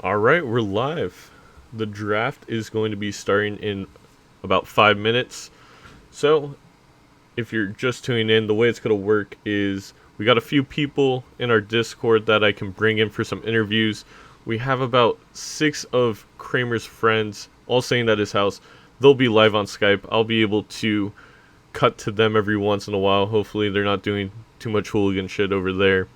All right, we're live. The draft is going to be starting in about 5 minutes. So, if you're just tuning in, the way it's going to work is we got a few people in our Discord that I can bring in for some interviews. We have about 6 of Kramer's friends all staying at his house. They'll be live on Skype. I'll be able to cut to them every once in a while. Hopefully, they're not doing too much hooligan shit over there.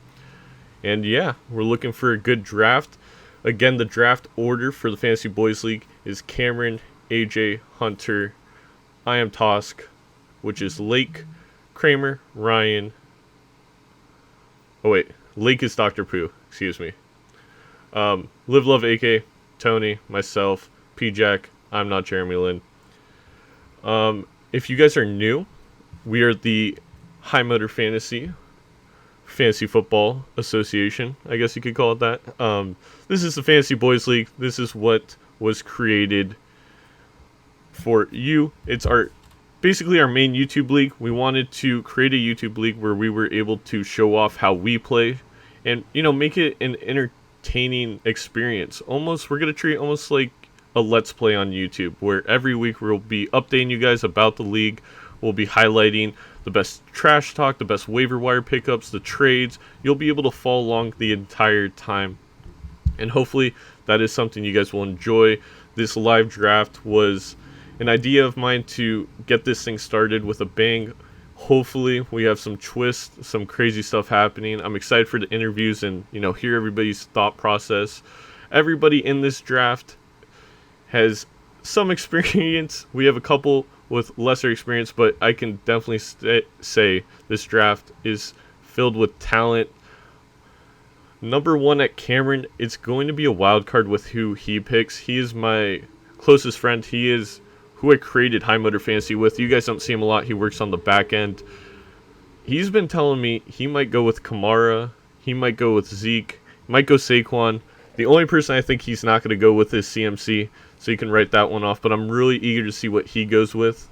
And yeah, we're looking for a good draft. Again, the draft order for the Fantasy Boys League is Cameron, AJ, Hunter, I am Tosk, which is Lake, Kramer, Ryan. Oh wait, Lake is Dr. Pooh. Excuse me. Live Love AK, Tony, myself, P-Jack. I'm not Jeremy Lin. If you guys are new, we are the High Motor Fantasy Football Association, I guess you could call it that. This is the Fantasy Boys League. This is what was created for you. It's basically our main YouTube league. We wanted to create a YouTube league where we were able to show off how we play and, make it an entertaining experience. We're going to treat it almost like a Let's Play on YouTube, where every week we'll be updating you guys about the league. We'll be highlighting the best trash talk, the best waiver wire pickups, the trades. You'll be able to follow along the entire time. And hopefully that is something you guys will enjoy. This live draft was an idea of mine to get this thing started with a bang. Hopefully we have some twists, some crazy stuff happening. I'm excited for the interviews and, hear everybody's thought process. Everybody in this draft has some experience. We have a couple with lesser experience, but I can definitely say this draft is filled with talent. Number one at Cameron, it's going to be a wild card with who he picks. He is my closest friend. He is who I created High Motor Fantasy with. You guys don't see him a lot. He works on the back end. He's been telling me he might go with Kamara. He might go with Zeke. He might go Saquon. The only person I think he's not going to go with is CMC, so you can write that one off. But I'm really eager to see what he goes with.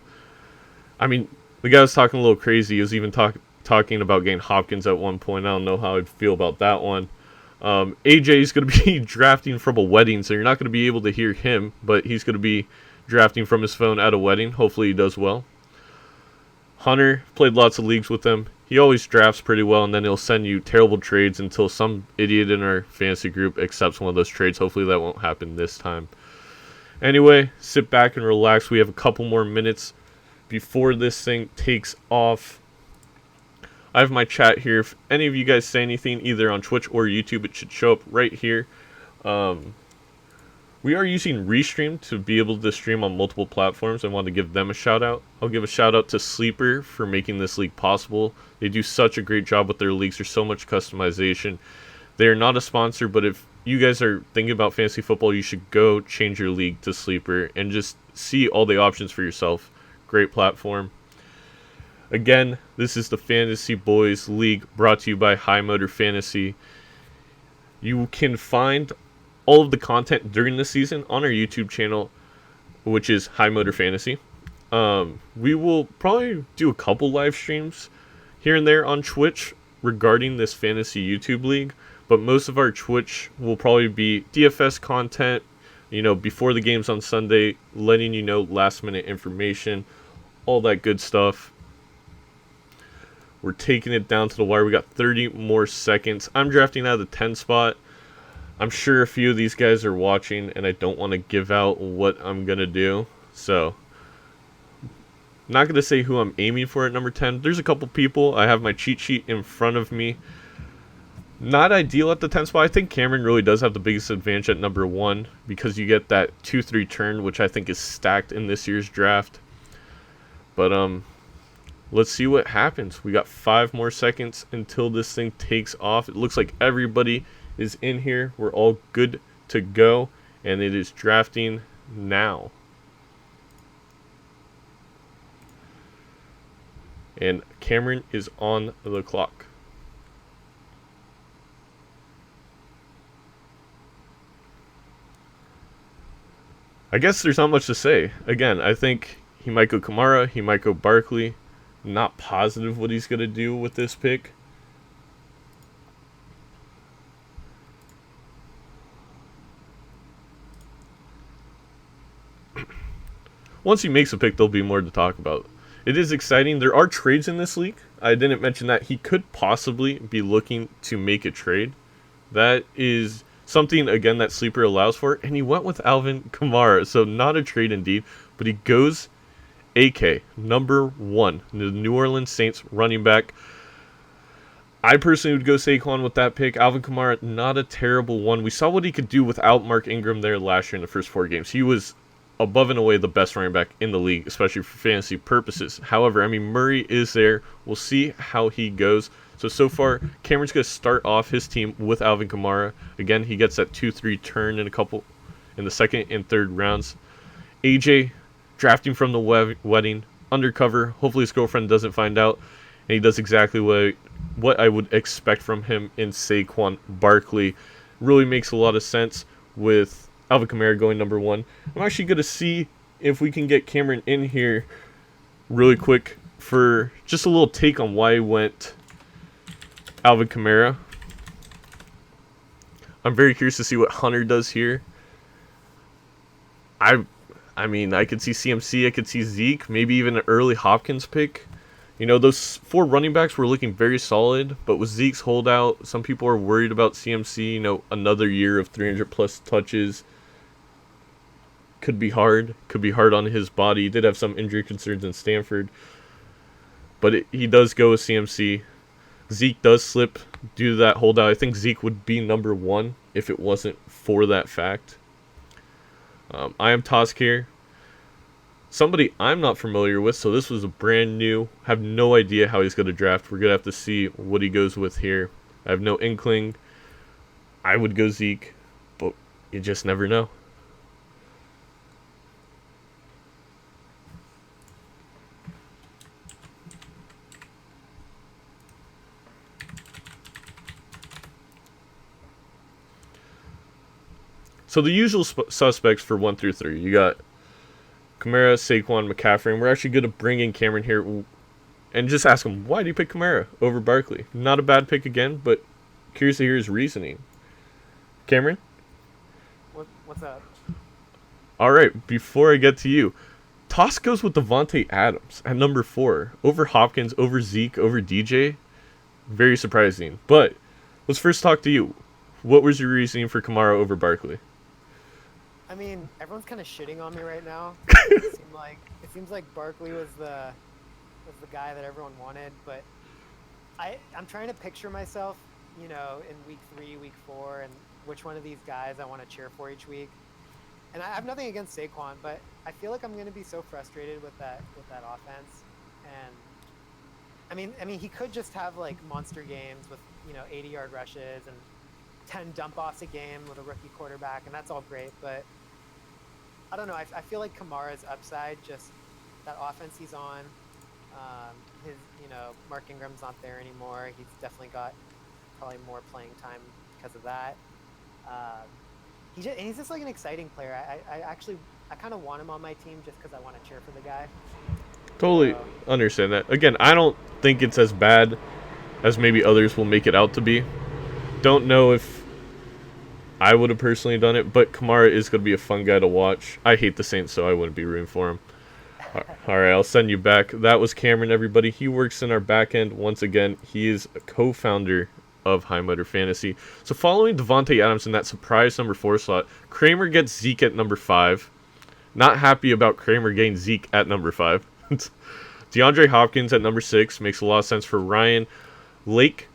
I mean, the guy was talking a little crazy. He was even talking about getting Hopkins at one point. I don't know how I'd feel about that one. AJ is going to be drafting from a wedding, so you're not going to be able to hear him, but he's going to be drafting from his phone at a wedding. Hopefully he does well. Hunter, played lots of leagues with him. He always drafts pretty well, and then he'll send you terrible trades until some idiot in our fantasy group accepts one of those trades. Hopefully that won't happen this time. Anyway, sit back and relax. We have a couple more minutes before this thing takes off. I have my chat here. If any of you guys say anything, either on Twitch or YouTube, it should show up right here. We are using Restream to be able to stream on multiple platforms. I want to give them a shout out. I'll give a shout out to Sleeper for making this league possible. They do such a great job with their leagues. There's so much customization. They are not a sponsor, but if you guys are thinking about fantasy football, you should go change your league to Sleeper and just see all the options for yourself. Great platform. Again, this is the Fantasy Boys League brought to you by High Motor Fantasy. You can find all of the content during the season on our YouTube channel, which is High Motor Fantasy. We will probably do a couple live streams here and there on Twitch regarding this fantasy YouTube league, but most of our Twitch will probably be DFS content, before the games on Sunday, letting you know last minute information, all that good stuff. We're taking it down to the wire. We got 30 more seconds. I'm drafting out of the 10 spot. I'm sure a few of these guys are watching, and I don't want to give out what I'm going to do. So, not going to say who I'm aiming for at number 10. There's a couple people. I have my cheat sheet in front of me. Not ideal at the 10 spot. I think Cameron really does have the biggest advantage at number 1 because you get that 2-3 turn, which I think is stacked in this year's draft. But, let's see what happens. We got 5 more seconds until this thing takes off. It looks like everybody is in here. We're all good to go, and it is drafting now. And Cameron is on the clock. I guess there's not much to say. Again, I think he might go Kamara, he might go Barkley. Not positive what he's going to do with this pick. once he makes a pick, there'll be more to talk about. It is exciting. There are trades in this league. I didn't mention that he could possibly be looking to make a trade. That is something, again, that Sleeper allows for. And he went with Alvin Kamara. So not a trade indeed. But he goes AK, number 1. The New Orleans Saints running back. I personally would go Saquon with that pick. Alvin Kamara, not a terrible one. We saw what he could do without Mark Ingram there last year in the first 4 games. He was above and away the best running back in the league, especially for fantasy purposes. However, Murray is there. We'll see how he goes. So far, Cameron's going to start off his team with Alvin Kamara. Again, he gets that 2-3 turn in the second and third rounds. AJ, drafting from the wedding, undercover. Hopefully his girlfriend doesn't find out. And he does exactly what I would expect from him in Saquon Barkley. Really makes a lot of sense with Alvin Kamara going number 1. I'm actually going to see if we can get Cameron in here really quick for just a little take on why he went Alvin Kamara. I'm very curious to see what Hunter does here. I could see CMC, I could see Zeke, maybe even an early Hopkins pick. You know, those 4 running backs were looking very solid, but with Zeke's holdout, some people are worried about CMC. You know, another year of 300-plus touches could be hard. Could be hard on his body. He did have some injury concerns in Stanford, but he does go with CMC. Zeke does slip due to that holdout. I think Zeke would be number 1 if it wasn't for that fact. I am Tosk here. Somebody I'm not familiar with, so this was a brand new. Have no idea how he's going to draft. We're going to have to see what he goes with here. I have no inkling. I would go Zeke, but you just never know. So the usual suspects for 1 through 3. You got Kamara, Saquon, McCaffrey, and we're actually going to bring in Cameron here and just ask him, why do you pick Kamara over Barkley? Not a bad pick again, but curious to hear his reasoning. Cameron? What's up? All right, before I get to you, Toss goes with Devontae Adams at number 4, over Hopkins, over Zeke, over DJ. Very surprising. But let's first talk to you. What was your reasoning for Kamara over Barkley? I mean, everyone's kind of shitting on me right now. It seems like Barkley was the guy that everyone wanted, but I'm trying to picture myself, you know, in week 3, week 4, and which one of these guys I want to cheer for each week. And I have nothing against Saquon, but I feel like I'm going to be so frustrated with that offense. And I mean, he could just have like monster games with, you know, 80-yard rushes and 10 dump-offs a game with a rookie quarterback, and that's all great, but I don't know. I feel like Kamara's upside, just that offense he's on, Mark Ingram's not there anymore. He's definitely got probably more playing time because of that. He's just like an exciting player. I kind of want him on my team just because I want to cheer for the guy. Totally understand that. Again, I don't think it's as bad as maybe others will make it out to be. Don't know if I would have personally done it, but Kamara is going to be a fun guy to watch. I hate the Saints, so I wouldn't be rooting for him. All right, I'll send you back. That was Cameron, everybody. He works in our back end. Once again, he is a co-founder of High Motor Fantasy. So following Devontae Adams in that surprise number 4 slot, Kramer gets Zeke at number 5. Not happy about Kramer getting Zeke at number 5. DeAndre Hopkins at number 6 makes a lot of sense for Ryan. Lake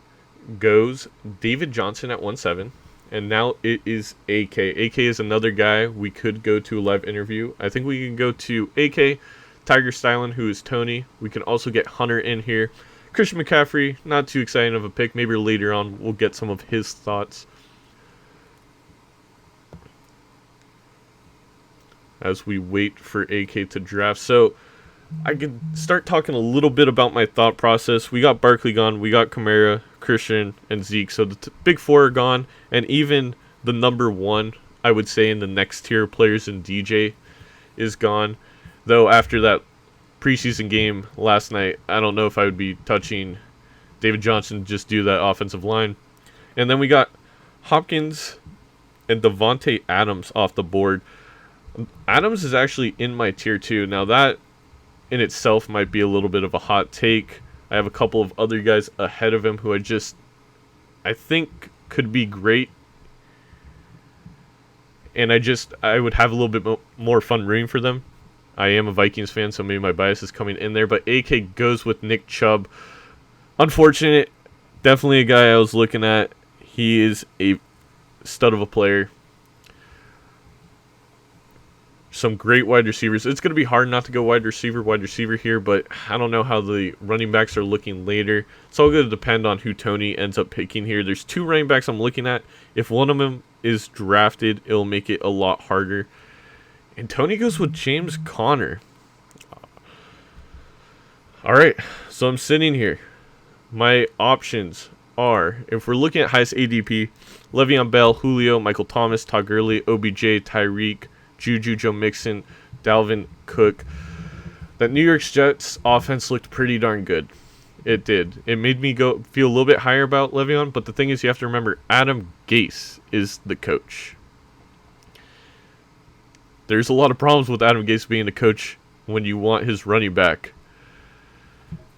goes David Johnson at 1-7, and now it is AK. AK is another guy we could go to a live interview. I think we can go to AK, Tiger Stylen, who is Tony. We can also get Hunter in here. Christian McCaffrey, not too exciting of a pick. Maybe later on we'll get some of his thoughts as we wait for AK to draft. So I can start talking a little bit about my thought process. We got Barkley gone. We got Kamara, Christian, and Zeke. So the big 4 are gone. And even the number 1, I would say, in the next tier of players in DJ is gone. Though after that preseason game last night, I don't know if I would be touching David Johnson just due to that offensive line. And then we got Hopkins and Devontae Adams off the board. Adams is actually in my tier 2. Now that in itself might be a little bit of a hot take. I have a couple of other guys ahead of him who I think could be great. And I would have a little bit more fun rooting for them. I am a Vikings fan, so maybe my bias is coming in there. But AK goes with Nick Chubb. Unfortunate. Definitely a guy I was looking at. He is a stud of a player. Some great wide receivers. It's going to be hard not to go wide receiver here, but I don't know how the running backs are looking later. It's all going to depend on who Tony ends up picking here. There's 2 running backs I'm looking at. If one of them is drafted, it'll make it a lot harder. And Tony goes with James Conner. All right, so I'm sitting here. My options are, if we're looking at highest ADP, Le'Veon Bell, Julio, Michael Thomas, Todd Gurley, OBJ, Tyreek, Juju, Joe Mixon, Dalvin Cook. That New York Jets offense looked pretty darn good. It did. It made me feel a little bit higher about Le'Veon, but the thing is, you have to remember, Adam Gase is the coach. There's a lot of problems with Adam Gase being the coach when you want his running back.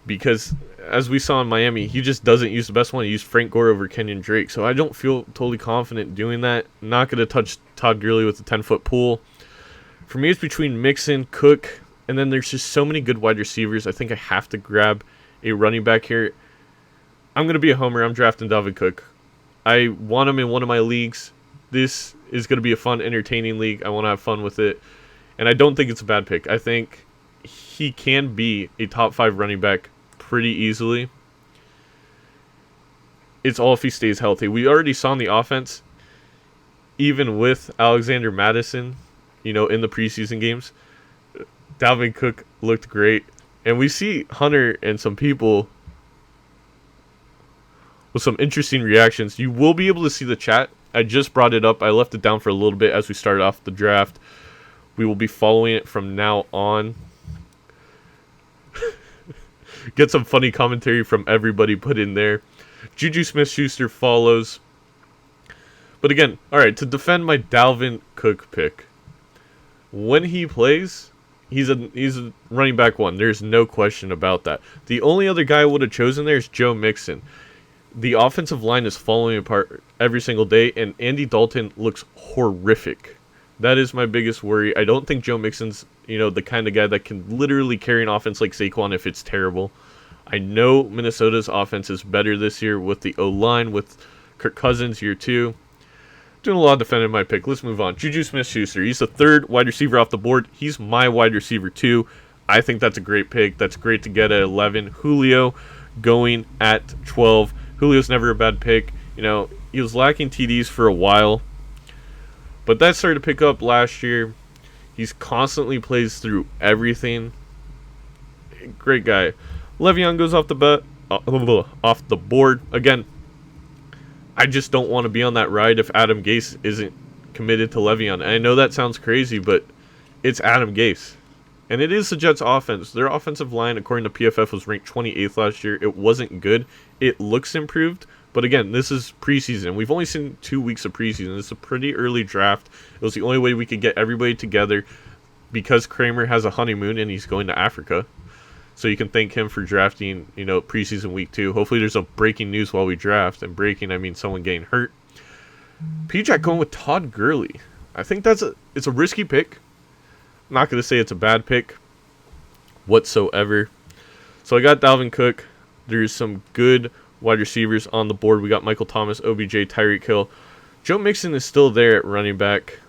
Because, as we saw in Miami, he just doesn't use the best one. He used Frank Gore over Kenyon Drake. So I don't feel totally confident doing that. Not going to touch Todd Gurley with a 10-foot pool. For me, it's between Mixon, Cook, and then there's just so many good wide receivers. I think I have to grab a running back here. I'm going to be a homer. I'm drafting Dalvin Cook. I want him in one of my leagues. This is going to be a fun, entertaining league. I want to have fun with it. And I don't think it's a bad pick. I think he can be a top 5 running back pretty easily. It's all if he stays healthy. We already saw in the offense, even with Alexander Madison, in the preseason games, Dalvin Cook looked great. And we see Hunter and some people with some interesting reactions. You will be able to see the chat. I just brought it up. I left it down for a little bit as we started off the draft. We will be following it from now on. Get some funny commentary from everybody put in there. Juju Smith-Schuster follows. But again, all right, to defend my Dalvin Cook pick, when he plays, he's a running back 1. There's no question about that. The only other guy I would have chosen there is Joe Mixon. The offensive line is falling apart every single day, and Andy Dalton looks horrific. That is my biggest worry. I don't think Joe Mixon's, the kind of guy that can literally carry an offense like Saquon if it's terrible. I know Minnesota's offense is better this year with the O-line, with Kirk Cousins year 2. Doing a lot of defending my pick. Let's move on. Juju Smith-Schuster. He's the 3rd wide receiver off the board. He's my wide receiver 2. I think that's a great pick. That's great to get at 11. Julio going at 12. Julio's never a bad pick. He was lacking TDs for a while, but that started to pick up last year. He's constantly plays through everything. Great guy. Le'Veon goes off the board. Again, I just don't want to be on that ride if Adam Gase isn't committed to Le'Veon. And I know that sounds crazy, but it's Adam Gase. And it is the Jets' offense. Their offensive line, according to PFF, was ranked 28th last year. It wasn't good. It looks improved. But again, this is preseason. We've only seen 2 weeks of preseason. It's a pretty early draft. It was the only way we could get everybody together because Kramer has a honeymoon and he's going to Africa. So you can thank him for drafting, preseason week 2. Hopefully there's a breaking news while we draft. And breaking, I mean someone getting hurt. P-Jack going with Todd Gurley. I think it's a risky pick. I'm not going to say it's a bad pick whatsoever. So I got Dalvin Cook. There's some good wide receivers on the board. We got Michael Thomas, OBJ, Tyreek Hill. Joe Mixon is still there at running back.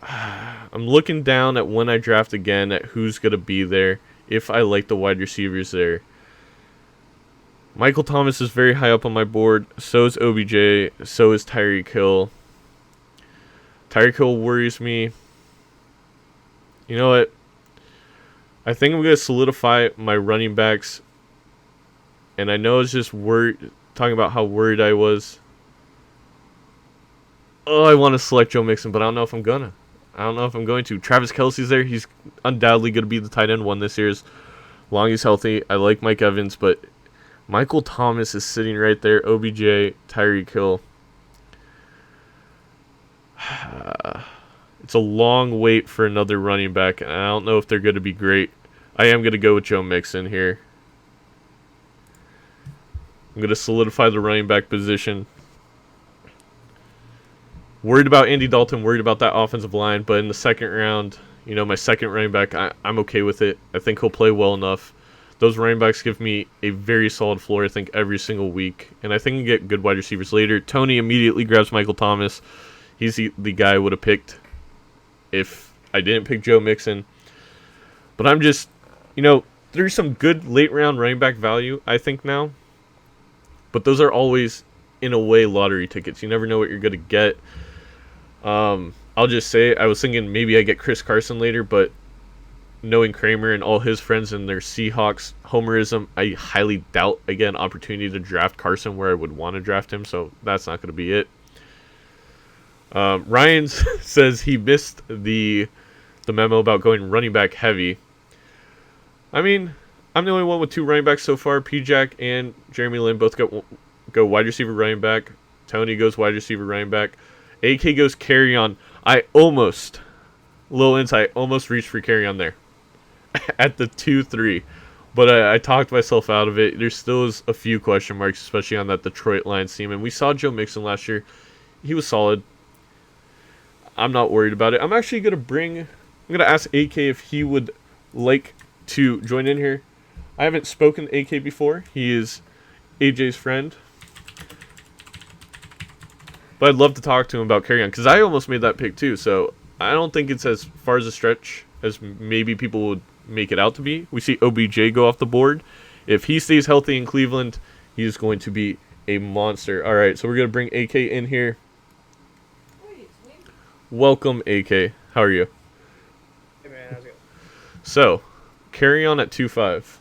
I'm looking down at when I draft again at who's going to be there, if I like the wide receivers there. Michael Thomas is very high up on my board. So is OBJ. So is Tyreek Hill. Tyreek Hill worries me. You know what? I think I'm going to solidify my running backs. And I know it's just talking about how worried I was. Oh, I want to select Joe Mixon, but I don't know if I'm going to. Travis Kelce's there. He's undoubtedly going to be the tight end 1 this year as long as he's healthy. I like Mike Evans, but Michael Thomas is sitting right there. OBJ, Tyreek Hill. It's a long wait for another running back, and I don't know if they're going to be great. I am going to go with Joe Mixon here. I'm going to solidify the running back position. Worried about Andy Dalton, worried about that offensive line, but in the second round, my second running back, I'm okay with it. I think he'll play well enough. Those running backs give me a very solid floor, I think, every single week. And I think you get good wide receivers later. Tony immediately grabs Michael Thomas. He's the guy I would have picked if I didn't pick Joe Mixon. But I'm just, there's some good late round running back value, I think, now. But those are always, in a way, lottery tickets. You never know what you're going to get. I'll just say, I was thinking maybe I get Chris Carson later, but knowing Kramer and all his friends and their Seahawks homerism, I highly doubt I get an opportunity to draft Carson where I would want to draft him, so that's not going to be it. Ryan says he missed the memo about going running back heavy. I mean, I'm the only one with 2 running backs so far. P-Jack and Jeremy Lin both go wide receiver running back. Tony goes wide receiver running back. AK goes carry on. Little insight, almost reached for carry on there at the 2-3. But I talked myself out of it. There still is a few question marks, especially on that Detroit Lions team. And we saw Joe Mixon last year. He was solid. I'm not worried about it. I'm actually going to ask AK if he would like to join in here. I haven't spoken to AK before. He is AJ's friend. But I'd love to talk to him about carry on, because I almost made that pick too. So I don't think it's as far as a stretch as maybe people would make it out to be. We see OBJ go off the board. If he stays healthy in Cleveland, he's going to be a monster. All right, so we're going to bring AK in here. Welcome, AK. How are you? Hey, man, how's it going? So, carry on at 2-5.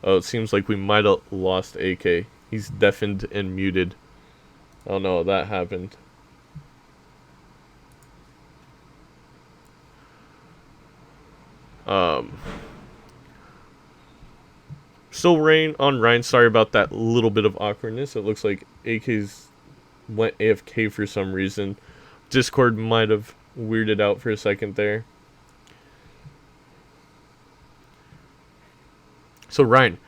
Oh, it seems like we might have lost AK. He's deafened and muted. Oh no, that happened. Still rain on Ryan. Sorry about that little bit of awkwardness. It looks like AK's went AFK for some reason. Discord might have weirded out for a second there. So Ryan,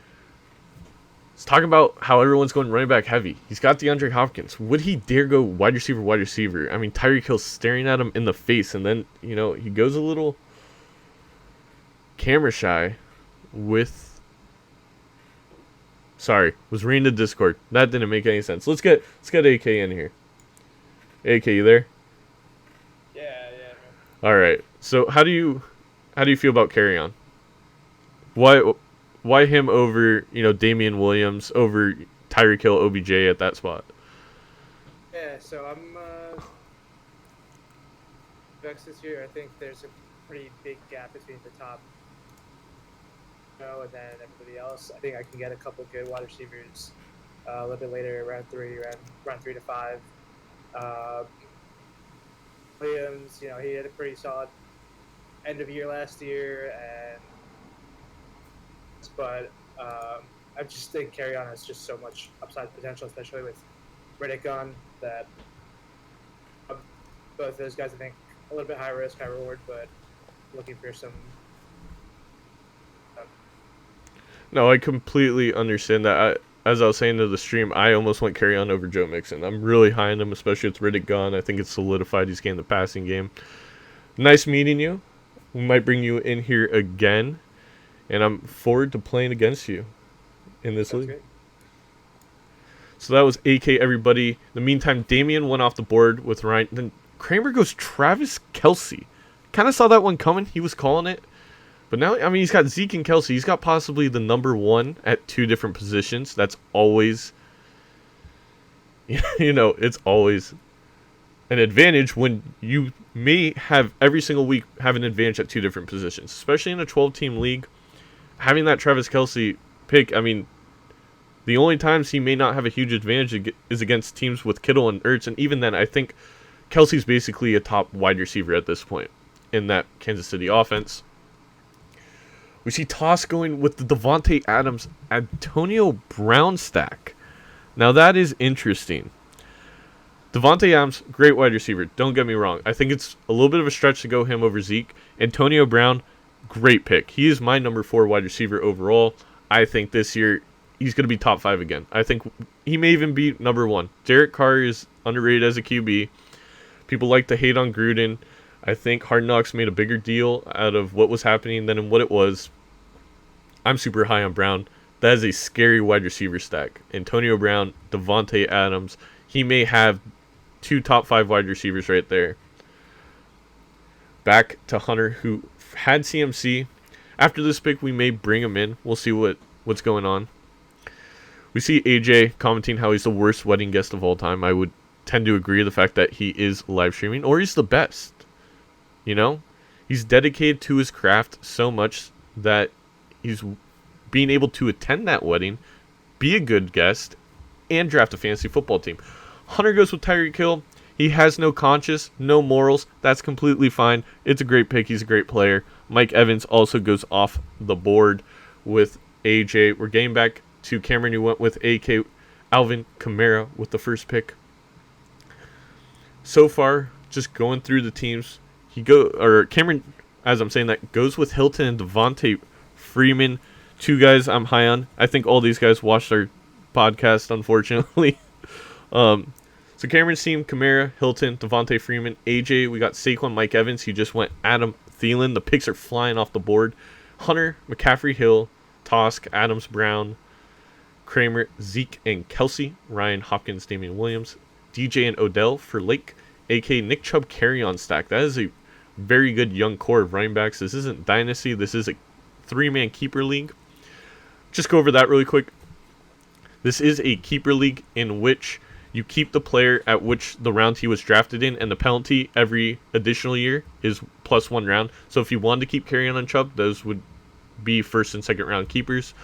let's talk about how everyone's going running back heavy. He's got DeAndre Hopkins. Would he dare go wide receiver? I mean, Tyreek Hill's staring at him in the face, and then, he goes a little camera shy with... Sorry, was reading the Discord. That didn't make any sense. Let's get AK in here. AK, you there? Yeah. All right. So how do you feel about carry on? Why him over, Damian Williams, over Tyreek Hill, OBJ at that spot? Yeah, so I'm vexed this year. I think there's a pretty big gap between the top, and then everybody else. I think I can get a couple good wide receivers a little bit later, round 3 to 5. Williams, he had a pretty solid end of year last year, but I just think carry on has just so much upside potential, especially with Riddick gone, that both those guys, I think, a little bit high risk, high reward, but looking for some. No, I completely understand that. As I was saying to the stream, I almost went carry on over Joe Mixon. I'm really high on him, especially with Riddick gone. I think it's solidified he's getting the passing game. Nice meeting you. We might bring you in here again, and I'm forward to playing against you in this league. Great. So that was AK, everybody. In the meantime, Damian went off the board with Ryan. Then Kramer goes Travis Kelce. Kind of saw that one coming. He was calling it. But now, I mean, he's got Zeke and Kelce. He's got possibly the number 1 at 2 different positions. That's always, it's always an advantage when you may have every single week have an advantage at 2 different positions. Especially in a 12-team league, having that Travis Kelce pick, I mean, the only times he may not have a huge advantage is against teams with Kittle and Ertz. And even then, I think Kelce's basically a top wide receiver at this point in that Kansas City offense. We see Toss going with the Devontae Adams, Antonio Brown stack. Now that is interesting. Devontae Adams, great wide receiver. Don't get me wrong. I think it's a little bit of a stretch to go him over Zeke. Antonio Brown, great pick. He is my number 4 wide receiver overall. I think this year he's going to be top 5 again. I think he may even be number 1. Derek Carr is underrated as a QB. People like to hate on Gruden. I think Hard Knocks made a bigger deal out of what was happening than in what it was. I'm super high on Brown. That is a scary wide receiver stack. Antonio Brown, Devontae Adams. He may have 2 top 5 wide receivers right there. Back to Hunter, who had CMC. After this pick, we may bring him in. We'll see what's going on. We see AJ commenting how he's the worst wedding guest of all time. I would tend to agree with the fact that he is live streaming, or he's the best. You know? He's dedicated to his craft so much that he's being able to attend that wedding, be a good guest, and draft a fantasy football team. Hunter goes with Tyreek Hill. He has no conscience, no morals. That's completely fine. It's a great pick. He's a great player. Mike Evans also goes off the board with AJ. We're getting back to Cameron, who went with AK Alvin Kamara with the first pick. So far, just going through the teams, Cameron, as I'm saying that, goes with Hilton and Devontae Freeman. 2 guys I'm high on. I think all these guys watched our podcast, unfortunately. So Cameron's team, Kamara, Hilton, Devontae Freeman, AJ. We got Saquon, Mike Evans. He just went Adam Thielen. The picks are flying off the board. Hunter, McCaffrey, Hill, Tosk, Adams, Brown, Kramer, Zeke, and Kelsey. Ryan, Hopkins, Damian Williams, DJ, and Odell for Lake, a.k.a. Nick Chubb carry-on stack. That is a very good young core of running backs. This isn't Dynasty. This is a 3-man keeper league. Just go over that really quick. This is a keeper league in which you keep the player at which the round he was drafted in, and the penalty every additional year is plus 1 round. So if you wanted to keep carrying on Chubb, those would be first and second round keepers.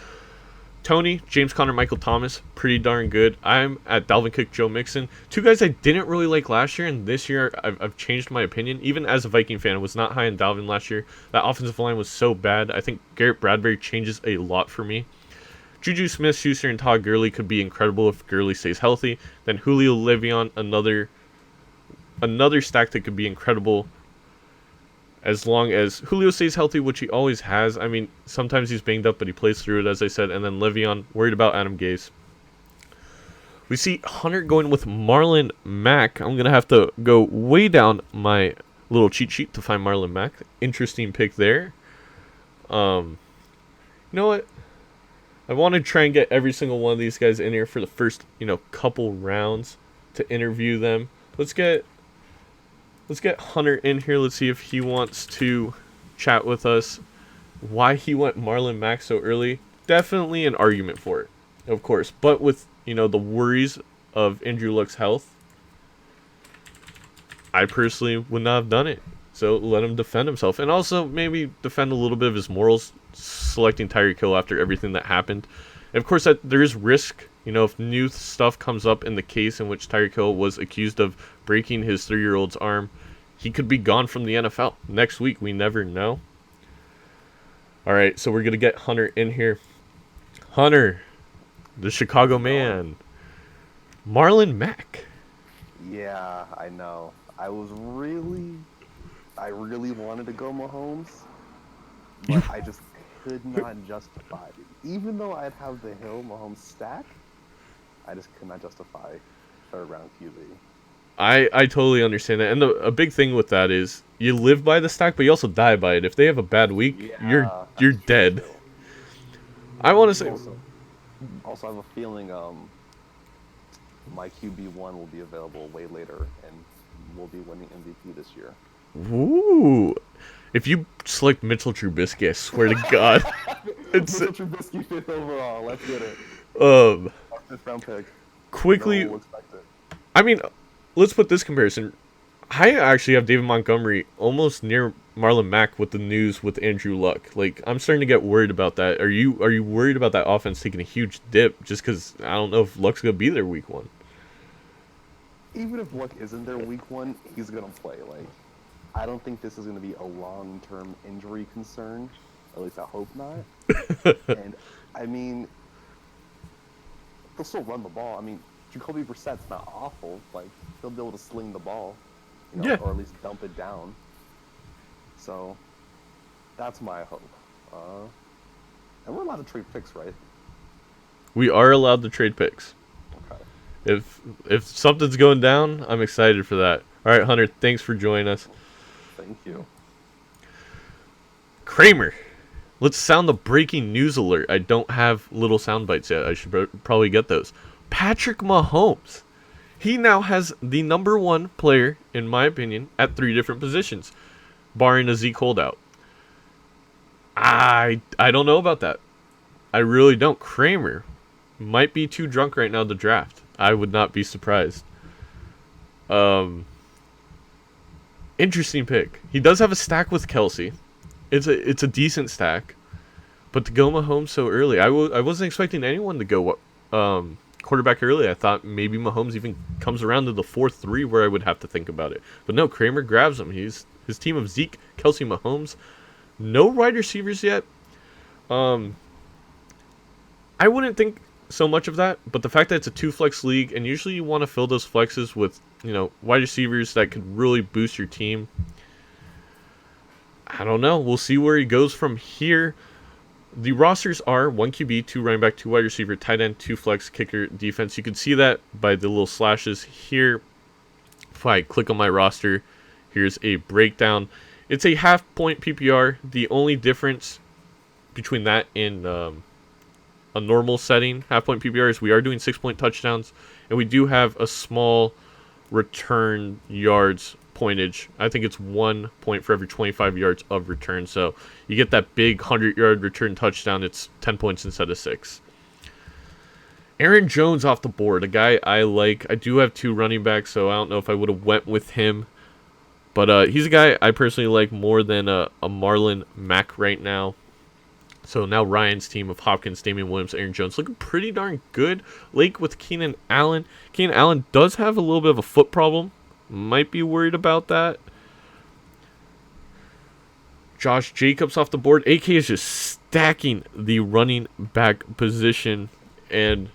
Tony, James Conner, Michael Thomas, pretty darn good. I'm at Dalvin Cook, Joe Mixon. 2 guys I didn't really like last year, and this year I've changed my opinion. Even as a Viking fan, I was not high on Dalvin last year. That offensive line was so bad. I think Garrett Bradbury changes a lot for me. Juju Smith-Schuster and Todd Gurley could be incredible if Gurley stays healthy. Then Julio Le'Veon, another stack that could be incredible as long as Julio stays healthy, which he always has. I mean, sometimes he's banged up, but he plays through it, as I said. And then Le'Veon, worried about Adam Gase. We see Hunter going with Marlon Mack. I'm going to have to go way down my little cheat sheet to find Marlon Mack. Interesting pick there. You know what? I want to try and get every single one of these guys in here for the first, couple rounds to interview them. Let's get Hunter in here. Let's see if he wants to chat with us. Why he went Marlon Mack so early? Definitely an argument for it, of course. But with, the worries of Andrew Luck's health, I personally would not have done it. So let him defend himself. And also maybe defend a little bit of his morals, selecting Tyreek Hill after everything that happened. And of course, there is risk. If new stuff comes up in the case in which Tyreek Hill was accused of breaking his 3-year-old's arm, he could be gone from the NFL next week. We never know. All right, so we're going to get Hunter in here. Hunter, the Chicago man. Marlon Mack. Yeah, I know. I really wanted to go Mahomes, but I just could not justify it. Even though I'd have the Hill Mahomes stack, I just could not justify 3rd round QB. I totally understand that. And a big thing with that is you live by the stack, but you also die by it. If they have a bad week, you're dead. I want to say... Also, I have a feeling my QB1 will be available way later, and will be winning MVP this year. Ooh. If you select Mitchell Trubisky, I swear to God. Mitchell Trubisky 5th overall. Let's get it. 5th round pick. Quickly, No one will expect it. I mean, let's put this comparison. I actually have David Montgomery almost near Marlon Mack with the news with Andrew Luck. Like, I'm starting to get worried about that. Are you worried about that offense taking a huge dip just because I don't know if Luck's going to be there week 1? Even if Luck isn't there week 1, he's going to play. Like, I don't think this is going to be a long-term injury concern. At least I hope not. And, I mean, they'll still run the ball. I mean, Jacoby Brissett's not awful. Like, he'll be able to sling the ball, Yeah. or at least dump it down. So, that's my hope. And we're allowed to trade picks, right? We are allowed to trade picks. Okay. If something's going down, I'm excited for that. All right, Hunter, thanks for joining us. Thank you. Kramer, let's sound the breaking news alert. I don't have little sound bites yet. I should probably get those. Patrick Mahomes. He now has the number 1 player, in my opinion, at 3 different positions, barring a Zeke holdout. I don't know about that. I really don't. Kramer might be too drunk right now to draft. I would not be surprised. Interesting pick. He does have a stack with Kelsey. It's a decent stack, but to go Mahomes so early, I wasn't expecting anyone to go quarterback early. I thought maybe Mahomes even comes around to the 4-3 where I would have to think about it. But no, Kramer grabs him. His team of Zeke, Kelsey, Mahomes. No wide receivers yet. I wouldn't think so much of that, but the fact that it's a 2-flex league, and usually you want to fill those flexes with, wide receivers that could really boost your team. I don't know. We'll see where he goes from here. The rosters are 1 QB, 2 running back, 2 wide receiver, tight end, 2 flex, kicker, defense. You can see that by the little slashes here. If I click on my roster, here's a breakdown. It's a half-point PPR. The only difference between that and a normal setting, half-point PPR, is we are doing 6-point touchdowns, and we do have a small return yards pointage. I think it's 1 point for every 25 yards of return. So you get that big 100-yard return touchdown, it's 10 points instead of 6. Aaron Jones off the board, a guy I like. I do have 2 running backs, so I don't know if I would have went with him. But he's a guy I personally like more than a Marlon Mack right now. So now Ryan's team of Hopkins, Damian Williams, Aaron Jones looking pretty darn good. Lake with Keenan Allen. Keenan Allen does have a little bit of a foot problem. Might be worried about that. Josh Jacobs off the board. AK is just stacking the running back position. And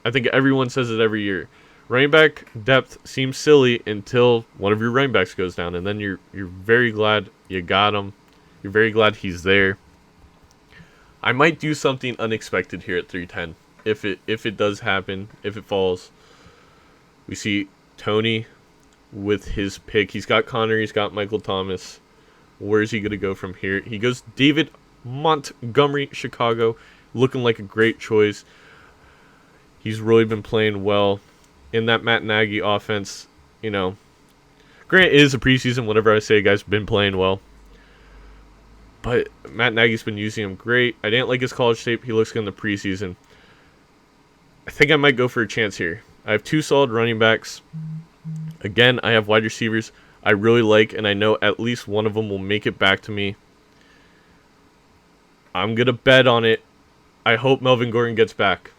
I think everyone says it every year. Running back depth seems silly until one of your running backs goes down. And then you're very glad you got him. You're very glad he's there. I might do something unexpected here at 310. If it does happen, if it falls. We see Tony with his pick. He's got Connor, he's got Michael Thomas. Where is he going to go from here? He goes David Montgomery, Chicago, looking like a great choice. He's really been playing well in that Matt Nagy offense. Grant, it is a preseason. Whatever I say, a guy's been playing well. But Matt Nagy's been using him great. I didn't like his college tape. He looks good in the preseason. I think I might go for a chance here. I have 2 solid running backs. Again, I have wide receivers I really like, and I know at least one of them will make it back to me. I'm going to bet on it. I hope Melvin Gordon gets back.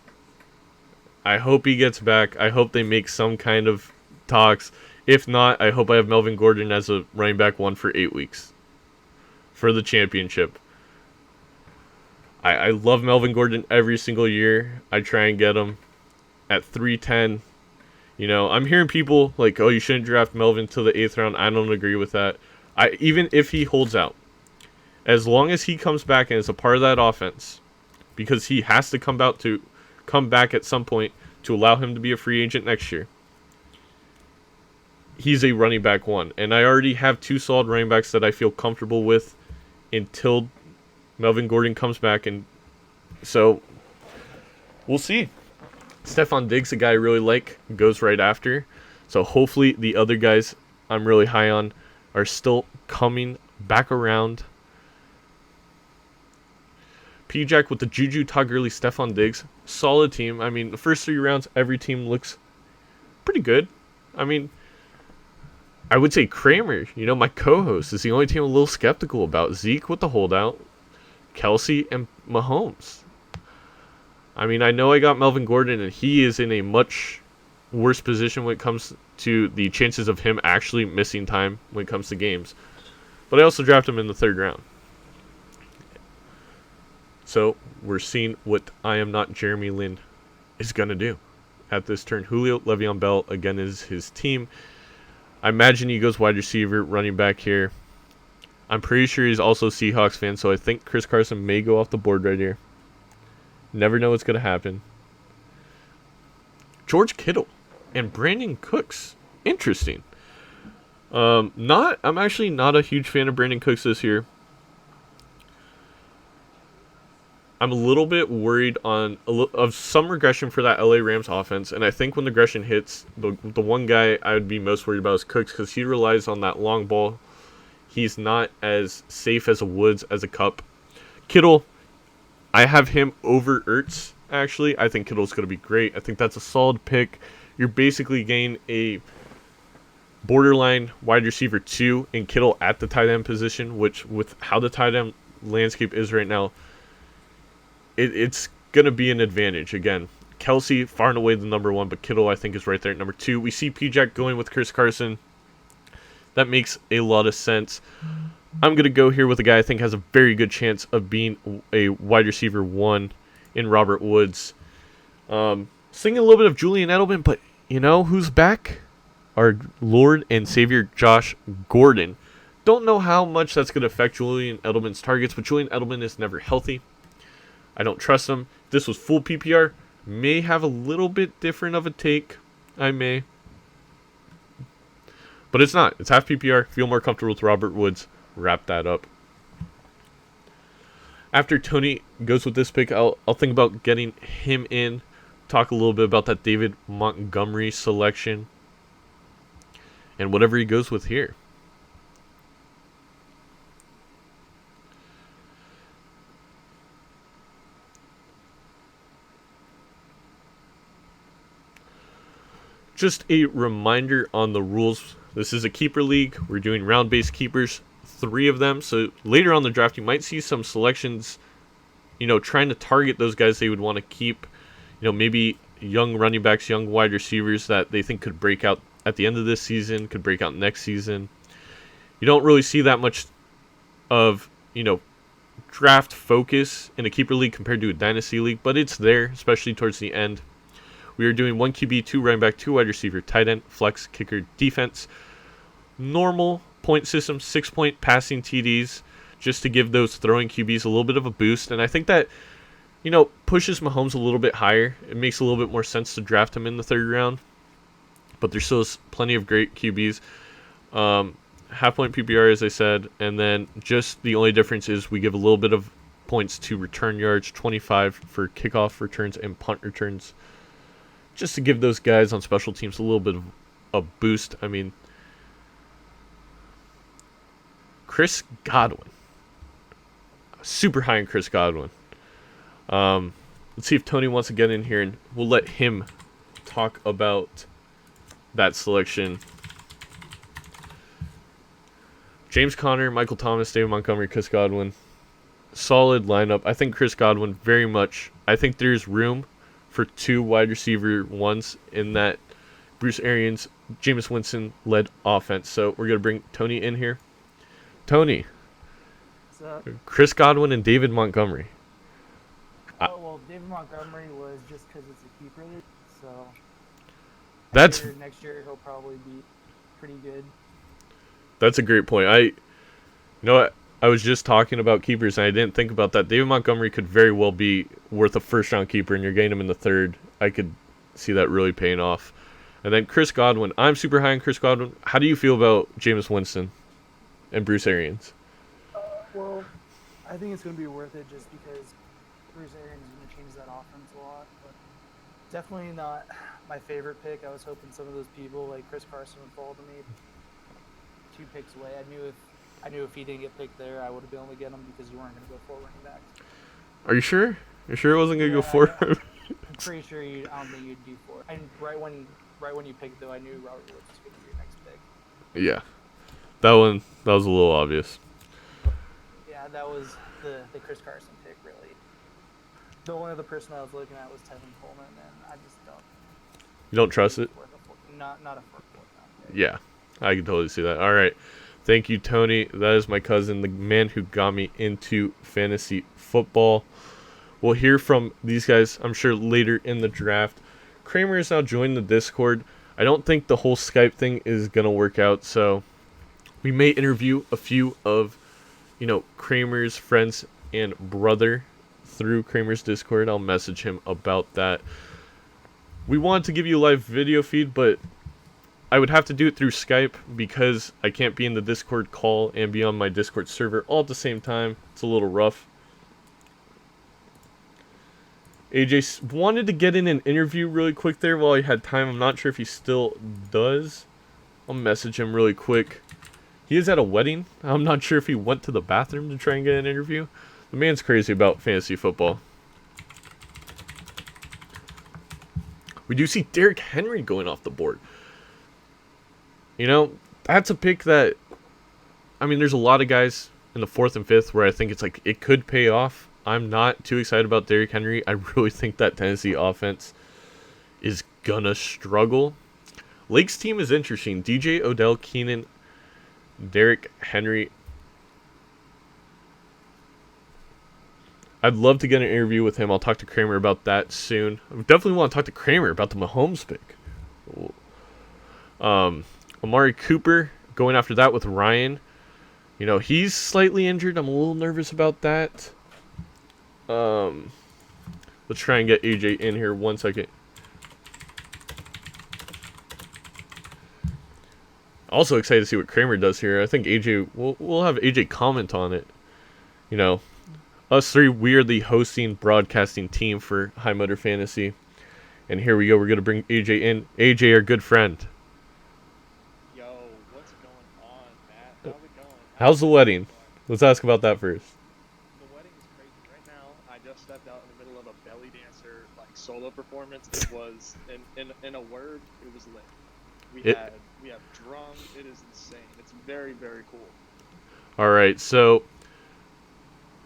I hope he gets back. I hope they make some kind of talks. If not, I hope I have Melvin Gordon as a running back 1 for 8 weeks for the championship. I love Melvin Gordon every single year. I try and get him at 310. I'm hearing people like, oh, you shouldn't draft Melvin till the 8th round. I don't agree with that. Even if he holds out, as long as he comes back and is a part of that offense, because he has to come back at some point to allow him to be a free agent next year. He's a running back 1, and I already have 2 solid running backs that I feel comfortable with until Melvin Gordon comes back, and so we'll see. Stephon Diggs, a guy I really like, goes right after. So hopefully the other guys I'm really high on are still coming back around. P-Jack with the Juju, Todd Gurley, Stephon Diggs. Solid team. I mean, the first 3 rounds, every team looks pretty good. I mean, I would say Kramer, my co-host, is the only team I'm a little skeptical about. Zeke with the holdout. Kelsey and Mahomes. I mean, I know I got Melvin Gordon, and he is in a much worse position when it comes to the chances of him actually missing time when it comes to games. But I also drafted him in the 3rd round. So, we're seeing what I am not Jeremy Lin is going to do at this turn. Julio Le'Veon Bell, again, is his team. I imagine he goes wide receiver, running back here. I'm pretty sure he's also a Seahawks fan, so I think Chris Carson may go off the board right here. Never know what's going to happen. George Kittle and Brandon Cooks. Interesting. I'm actually not a huge fan of Brandon Cooks this year. I'm a little bit worried of some regression for that LA Rams offense, and I think when the regression hits, the one guy I would be most worried about is Cooks because he relies on that long ball. He's not as safe as a Woods, as a Cup. Kittle, I have him over Ertz, actually. I think Kittle's going to be great. I think that's a solid pick. You're basically getting a borderline wide receiver 2 in Kittle at the tight end position, which with how the tight end landscape is right now, it's going to be an advantage. Again, Kelsey, far and away the number 1, but Kittle, I think, is right there at number 2. We see P-Jack going with Chris Carson. That makes a lot of sense. I'm going to go here with a guy I think has a very good chance of being a wide receiver 1 in Robert Woods. Singing a little bit of Julian Edelman, but you know who's back? Our Lord and Savior Josh Gordon. Don't know how much that's going to affect Julian Edelman's targets, but Julian Edelman is never healthy. I don't trust him. If this was full PPR, may have a little bit different of a take. I may. But it's not. It's half PPR. Feel more comfortable with Robert Woods. Wrap that up. After Tony goes with this pick, I'll think about getting him in. Talk a little bit about that David Montgomery selection. And whatever he goes with here. Just a reminder on the rules. This is a keeper league. We're doing round-based keepers, 3 of them. So later on the draft, you might see some selections, trying to target those guys they would want to keep. Maybe young running backs, young wide receivers that they think could break out at the end of this season, could break out next season. You don't really see that much of, draft focus in a keeper league compared to a dynasty league, but it's there, especially towards the end. We are doing 1 QB, 2 running back, 2 wide receiver, tight end, flex, kicker, defense. Normal point system, 6-point passing TDs, just to give those throwing QBs a little bit of a boost. And I think that, pushes Mahomes a little bit higher. It makes a little bit more sense to draft him in the 3rd round. But there's still plenty of great QBs. Half-point PPR, as I said. And then just the only difference is we give a little bit of points to return yards, 25 for kickoff returns and punt returns. Just to give those guys on special teams a little bit of a boost. I mean, Chris Godwin. Super high in Chris Godwin. Let's see if Tony wants to get in here, and we'll let him talk about that selection. James Conner, Michael Thomas, David Montgomery, Chris Godwin. Solid lineup. I think Chris Godwin very much. I think there's room for 2 wide receiver 1s in that Bruce Arians, Jameis Winston led offense. So we're going to bring Tony in here. Tony. What's up? Chris Godwin and David Montgomery. Oh, well, David Montgomery was just because it's a keeper league, so That's next year he'll probably be pretty good. That's a great point. I was just talking about keepers, and I didn't think about that. David Montgomery could very well be worth a first-round keeper, and you're getting him in the 3rd. I could see that really paying off. And then Chris Godwin. I'm super high on Chris Godwin. How do you feel about Jameis Winston and Bruce Arians? Well, I think it's going to be worth it just because Bruce Arians is going to change that offense a lot. But definitely not my favorite pick. I was hoping some of those people like Chris Carson would fall to me 2 picks away. I knew if he didn't get picked there, I would have been able to get him because you weren't going to go 4 running backs. Are you sure? You sure it wasn't going to go 4? I'm pretty sure I don't think you'd do 4. And right when you picked, though, I knew Robert Woods was going to be your next pick. Yeah. That was a little obvious. Yeah, that was the Chris Carson pick, really. The only other person I was looking at was Tevin Coleman, and I just don't. You don't trust it? Not a 4th pick. Yeah. I can totally see that. All right. Thank you, Tony. That is my cousin, the man who got me into fantasy football. We'll hear from these guys, I'm sure, later in the draft. Kramer has now joined the Discord. I don't think the whole Skype thing is going to work out, so we may interview a few of, Kramer's friends and brother through Kramer's Discord. I'll message him about that. We wanted to give you a live video feed, but I would have to do it through Skype because I can't be in the Discord call and be on my Discord server all at the same time. It's a little rough. AJ wanted to get in an interview really quick there while he had time. I'm not sure if he still does. I'll message him really quick. He is at a wedding. I'm not sure if he went to the bathroom to try and get an interview. The man's crazy about fantasy football. We do see Derrick Henry going off the board. That's a pick that, there's a lot of guys in the 4th and 5th where I think it's like it could pay off. I'm not too excited about Derrick Henry. I really think that Tennessee offense is gonna struggle. Lake's team is interesting. DJ, Odell, Keenan, Derrick Henry. I'd love to get an interview with him. I'll talk to Kramer about that soon. I definitely want to talk to Kramer about the Mahomes pick. Amari Cooper going after that with Ryan. He's slightly injured. I'm a little nervous about that. Let's try and get AJ in here 1 second. Also excited to see what Kramer does here. I think AJ, we'll have AJ comment on it. Us three, we are the hosting, broadcasting team for High Motor Fantasy. And here we go. We're going to bring AJ in. AJ, our good friend. Yo, what's going on, Matt? How's it going? How's the wedding? Let's ask about that first. The wedding is crazy. Right now, I just stepped out in the middle of a belly dancer solo performance. It was, in a word, it was lit. We have drums. It is insane. It's very, very cool. All right, so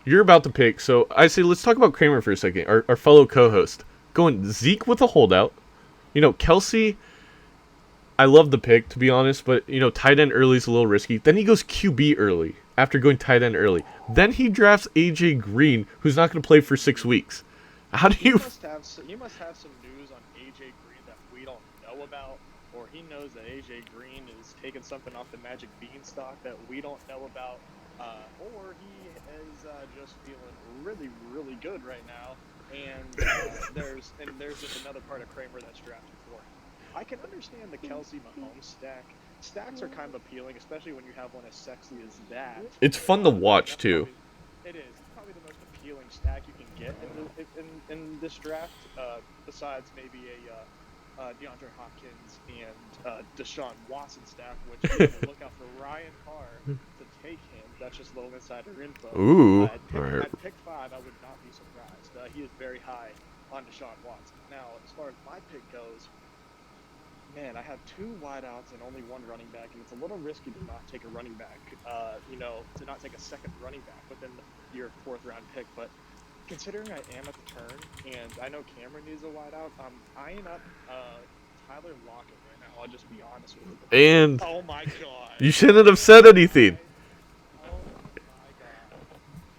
you're about to pick. So I say let's talk about Kramer for a second, our fellow co-host. Going Zeke with a holdout. Kelsey, I love the pick, to be honest, but, tight end early is a little risky. Then he goes QB early after going tight end early. Then he drafts A.J. Green, who's not going to play for 6 weeks. How do you... You must have some news on A.J. Green that we don't know about, or he knows that A.J. Green is taking something off the magic beanstalk that we don't know about, or he is just feeling really, really good right now. And there's just another part of Kramer that's drafted for him. I can understand the Kelsey Mahomes stack. Stacks are kind of appealing, especially when you have one as sexy as that. It's fun to watch too. It is. It's probably the most appealing stack you can get in this draft, besides maybe a DeAndre Hopkins and Deshaun Watson stack, which look out for Ryan Carr to take him. That's just a little insider info. Ooh. At pick 5, I would not be surprised. He is very high on Deshaun Watson. Now, as far as my pick goes, man, I have 2 wideouts and only 1 running back, and it's a little risky to not take a running back, to not take a second running back within your 4th round pick. But considering I am at the turn, and I know Cameron needs a wideout, I'm eyeing up Tyler Lockett right now. I'll just be honest with you. And oh my god, you shouldn't have said anything. Oh my god,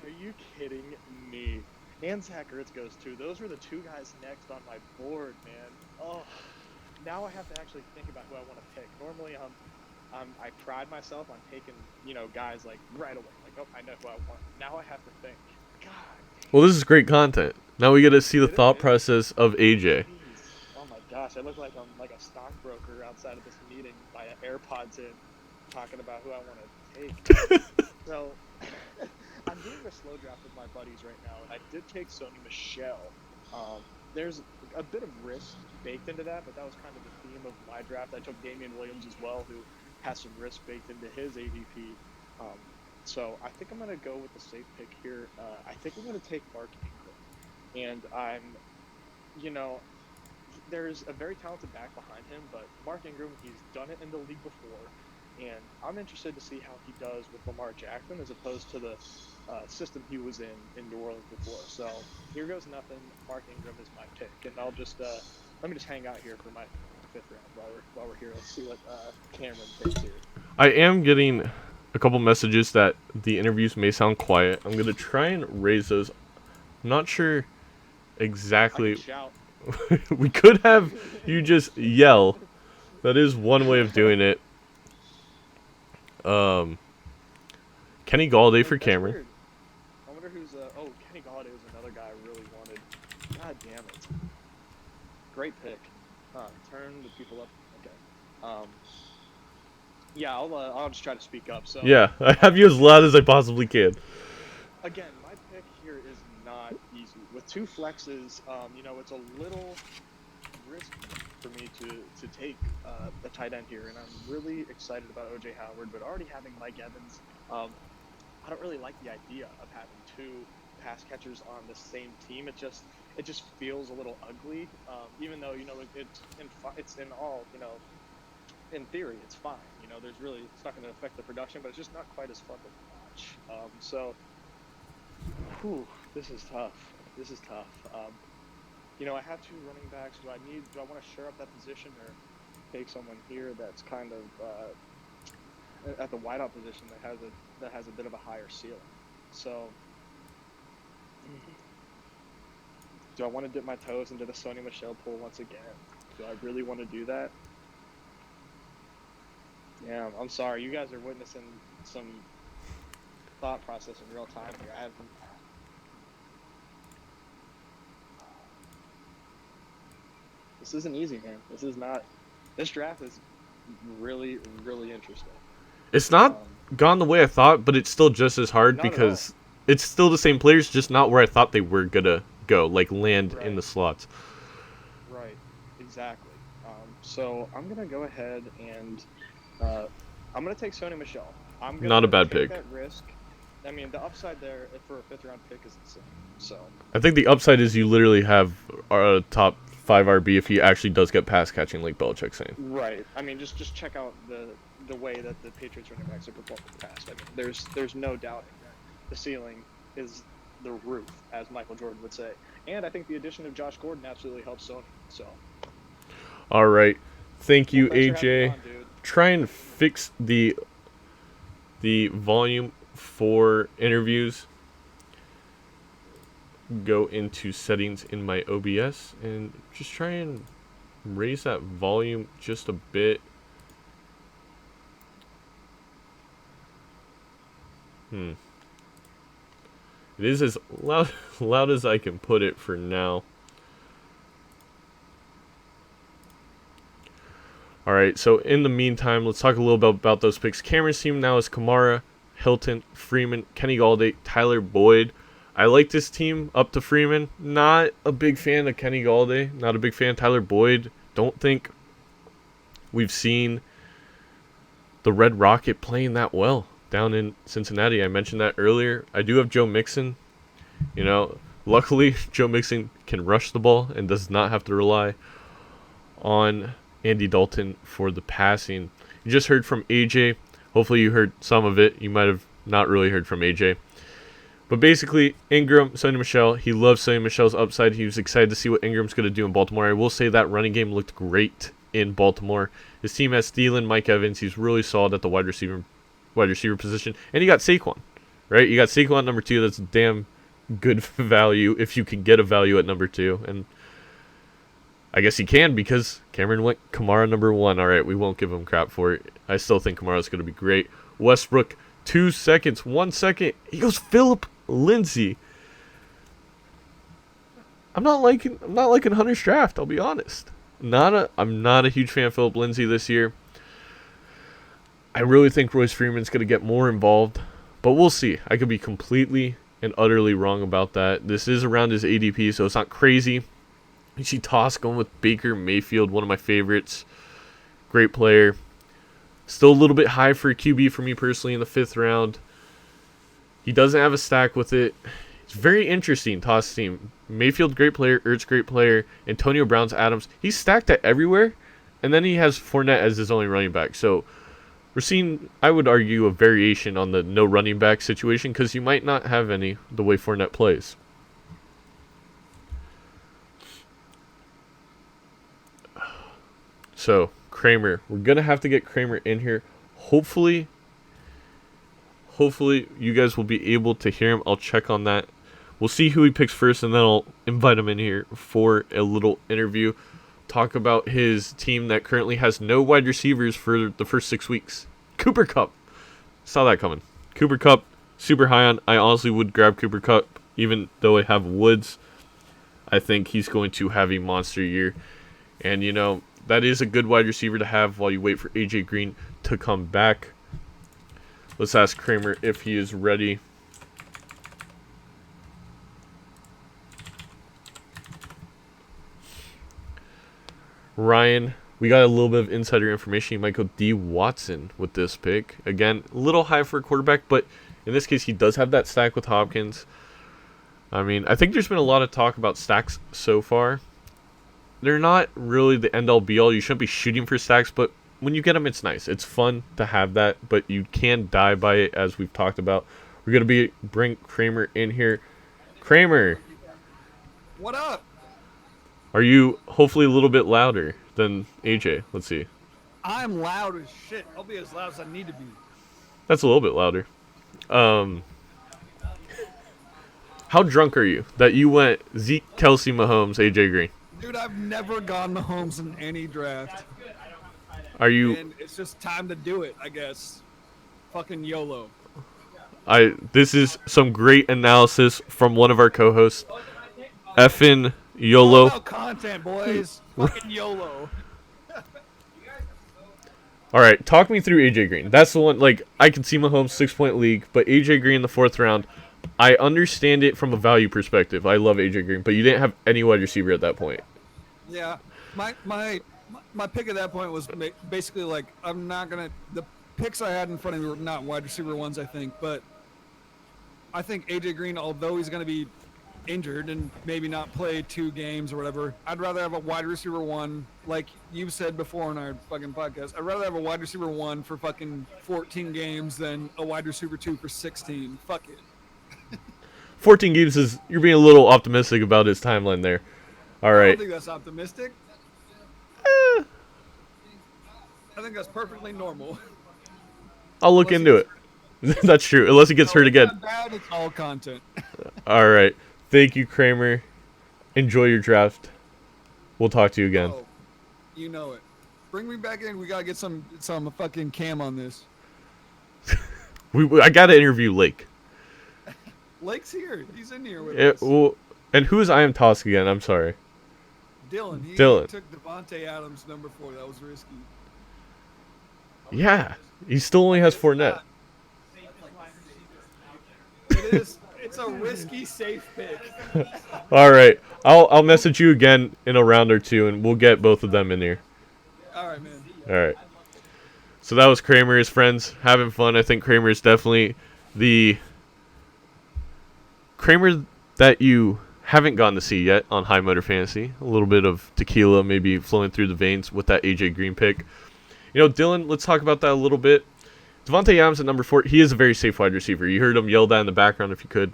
are you kidding me? And Zach Ertz goes too. Those were the 2 guys next on my board, man. Oh, now I have to actually think about who I want to pick. Normally, I pride myself on taking, guys right away. I know who I want. Now I have to think. God. Well, this is great content. Now we get to see the thought process of AJ. Jeez. Oh my gosh, I look like I'm like a stockbroker outside of this meeting by AirPods in, talking about who I want to take. So, I'm doing a slow draft with my buddies right now, and I did take Sony Michel. There's a bit of risk baked into that, but that was kind of the theme of my draft. I took Damian Williams as well, who has some risk baked into his ADP. So I think I'm going to go with the safe pick here. I think I'm going to take Mark Ingram. And there's a very talented back behind him, but Mark Ingram, he's done it in the league before. And I'm interested to see how he does with Lamar Jackson as opposed to the system he was in New Orleans before. So here goes nothing. Mark Ingram is my pick. And I'll just, let me just hang out here for my 5th round while we're here. Let's see what Cameron thinks here. I am getting a couple messages that the interviews may sound quiet. I'm going to try and raise those. I'm not sure I exactly. can shout. We could have you just yell. That is one way of doing it. Kenny Galladay for That's Cameron. weird. I wonder who's. Oh, Kenny Galladay was another guy I really wanted. God damn it. Great pick. Turn the people up. Okay. Yeah, I'll just try to speak up. So Yeah, I have you as loud as I possibly can. again, my pick here is not easy. With two flexes, it's a little risky for me to take the tight end here, and I'm really excited about OJ Howard, but already having Mike Evans, I don't really like the idea of having two pass catchers on the same team. It just feels a little ugly, even though it's in all in theory it's fine. It's not going to affect the production, but it's just not quite as fun to watch. This is tough. This is tough. I have two running backs. Do I want to shore up that position or take someone here that's kind of at the wideout position that has a bit of a higher ceiling? So, do I want to dip my toes into the Sony Michel pool once again? Do I really want to do that? Yeah, I'm sorry. You guys are witnessing some thought process in real time here. This isn't easy, man. This draft is really, really interesting. It's not gone the way I thought, but it's still just as hard Not at because it's still the same players, just not where I thought they were gonna go, like land in Right. the slots. Right, exactly. So I'm gonna go ahead and I'm gonna take Sony Michel. I'm gonna Not a bad take pick. that risk. I mean, the upside there for a 5th-round pick is insane. So I think the upside is you literally have a top 5 RB if he actually does get pass catching, like Belichick's saying. right. I mean, just check out the way that the Patriots running backs have performed in the past. I mean, there's no doubting that the ceiling is the roof, as Michael Jordan would say. And I think the addition of Josh Gordon absolutely helps Sony. So All right, thank you, thanks for having me AJ. on, dude. Try and fix the volume for interviews. Go into settings in my OBS and just try and raise that volume just a bit. It is as loud as I can put it for now. Alright, so in the meantime, let's talk a little bit about those picks. Cameron's team now is Kamara, Hilton, Freeman, Kenny Galladay, Tyler Boyd. I like this team up to Freeman. Not a big fan of Kenny Galladay. Not a big fan of Tyler Boyd. Don't think we've seen the Red Rocket playing that well down in Cincinnati. I mentioned that earlier. I do have Joe Mixon. Luckily, Joe Mixon can rush the ball and does not have to rely on Andy Dalton for the passing. You just heard from AJ. Hopefully you heard some of it. You might have not really heard from AJ. But basically, Ingram, Sony Michel, he loves Sony Michel's upside. He was excited to see what Ingram's going to do in Baltimore. I will say that running game looked great in Baltimore. His team has Thielen, Mike Evans. He's really solid at the wide receiver position. And you got Saquon, right? You got Saquon number 2. That's damn good value if you can get a value at number 2. And I guess he can because Cameron went Kamara number 1. All right, we won't give him crap for it. I still think Kamara's going to be great. Westbrook, 2 seconds, 1 second. He goes Philip Lindsay. I'm not liking Hunter's draft, I'll be honest. I'm not a huge fan of Philip Lindsay this year. I really think Royce Freeman's going to get more involved, but we'll see. I could be completely and utterly wrong about that. This is around his ADP, so it's not crazy. You see Toss going with Baker Mayfield, one of my favorites. Great player. Still a little bit high for a QB for me personally in the 5th round. He doesn't have a stack with it. It's very interesting, Toss team. Mayfield, great player. Ertz, great player. Antonio Brown's Adams. He's stacked at everywhere. And then he has Fournette as his only running back. So we're seeing, I would argue, a variation on the no running back situation because you might not have any the way Fournette plays. So, Kramer. We're going to have to get Kramer in here. Hopefully you guys will be able to hear him. I'll check on that We'll see who he picks first, and then I'll invite him in here for a little interview. Talk about his team that currently has no wide receivers for the first 6 weeks. Cooper Kupp. Saw that coming. Cooper Kupp, super high on. I honestly would grab Cooper Kupp, even though I have Woods. I think he's going to have a monster year. And, that is a good wide receiver to have while you wait for A.J. Green to come back. Let's ask Kramer if he is ready. Ryan, we got a little bit of insider information. You might go D. Watson with this pick. Again, a little high for a quarterback, but in this case, he does have that stack with Hopkins. I mean, I think there's been a lot of talk about stacks so far. They're not really the end-all be-all. You shouldn't be shooting for stacks, but when you get them, it's nice. It's fun to have that, but you can die by it, as we've talked about. We're going to bring Kramer in here. Kramer. What up? Are you hopefully a little bit louder than AJ? Let's see. I'm loud as shit. I'll be as loud as I need to be. That's a little bit louder. How drunk are you that you went Zeke, Kelsey, Mahomes, AJ Green? Dude, I've never gone Mahomes in any draft. Are you? And it's just time to do it, I guess. Fucking YOLO. This is some great analysis from one of our co-hosts. Effin' YOLO. All about content, boys. Fucking YOLO. All right, talk me through AJ Green. That's the one. Like, I can see Mahomes 6-point league, but AJ Green in the 4th round. I understand it from a value perspective. I love AJ Green, but you didn't have any wide receiver at that point. Yeah, my pick at that point was basically like, I'm not gonna. The picks I had in front of me were not wide receiver ones, I think, but I think AJ Green, although he's gonna be injured and maybe not play 2 games or whatever, I'd rather have a wide receiver 1, like you said before in our fucking podcast. I'd rather have a wide receiver 1 for fucking 14 games than a wide receiver 2 for 16. Fuck it. 14 games is, you're being a little optimistic about his timeline there. All I right. don't think that's optimistic. I think that's perfectly normal. I'll look into it. That's true, unless he gets hurt again. It's not bad, it's all content. All right. Thank you, Kramer. Enjoy your draft. We'll talk to you again. Oh, you know it. Bring me back in. We gotta get some fucking cam on this. I gotta interview Lake. Lake's here. He's in here with us. Well, and who is I am Tosk again? I'm sorry. Dylan. He Dylan. took Devontae Adams number 4. That was risky. Yeah, he still only has Fournette. It is. It's a risky safe pick. All right, I'll message you again in a round or two, and we'll get both of them in here. All right, man. All right. So that was Kramer, his friends, having fun. I think Kramer is definitely the Kramer that you haven't gotten to see yet on High Motor Fantasy. A little bit of tequila maybe flowing through the veins with that AJ Green pick. Dylan, let's talk about that a little bit. Devontae Adams at number 4, he is a very safe wide receiver. You heard him yell that in the background if you could.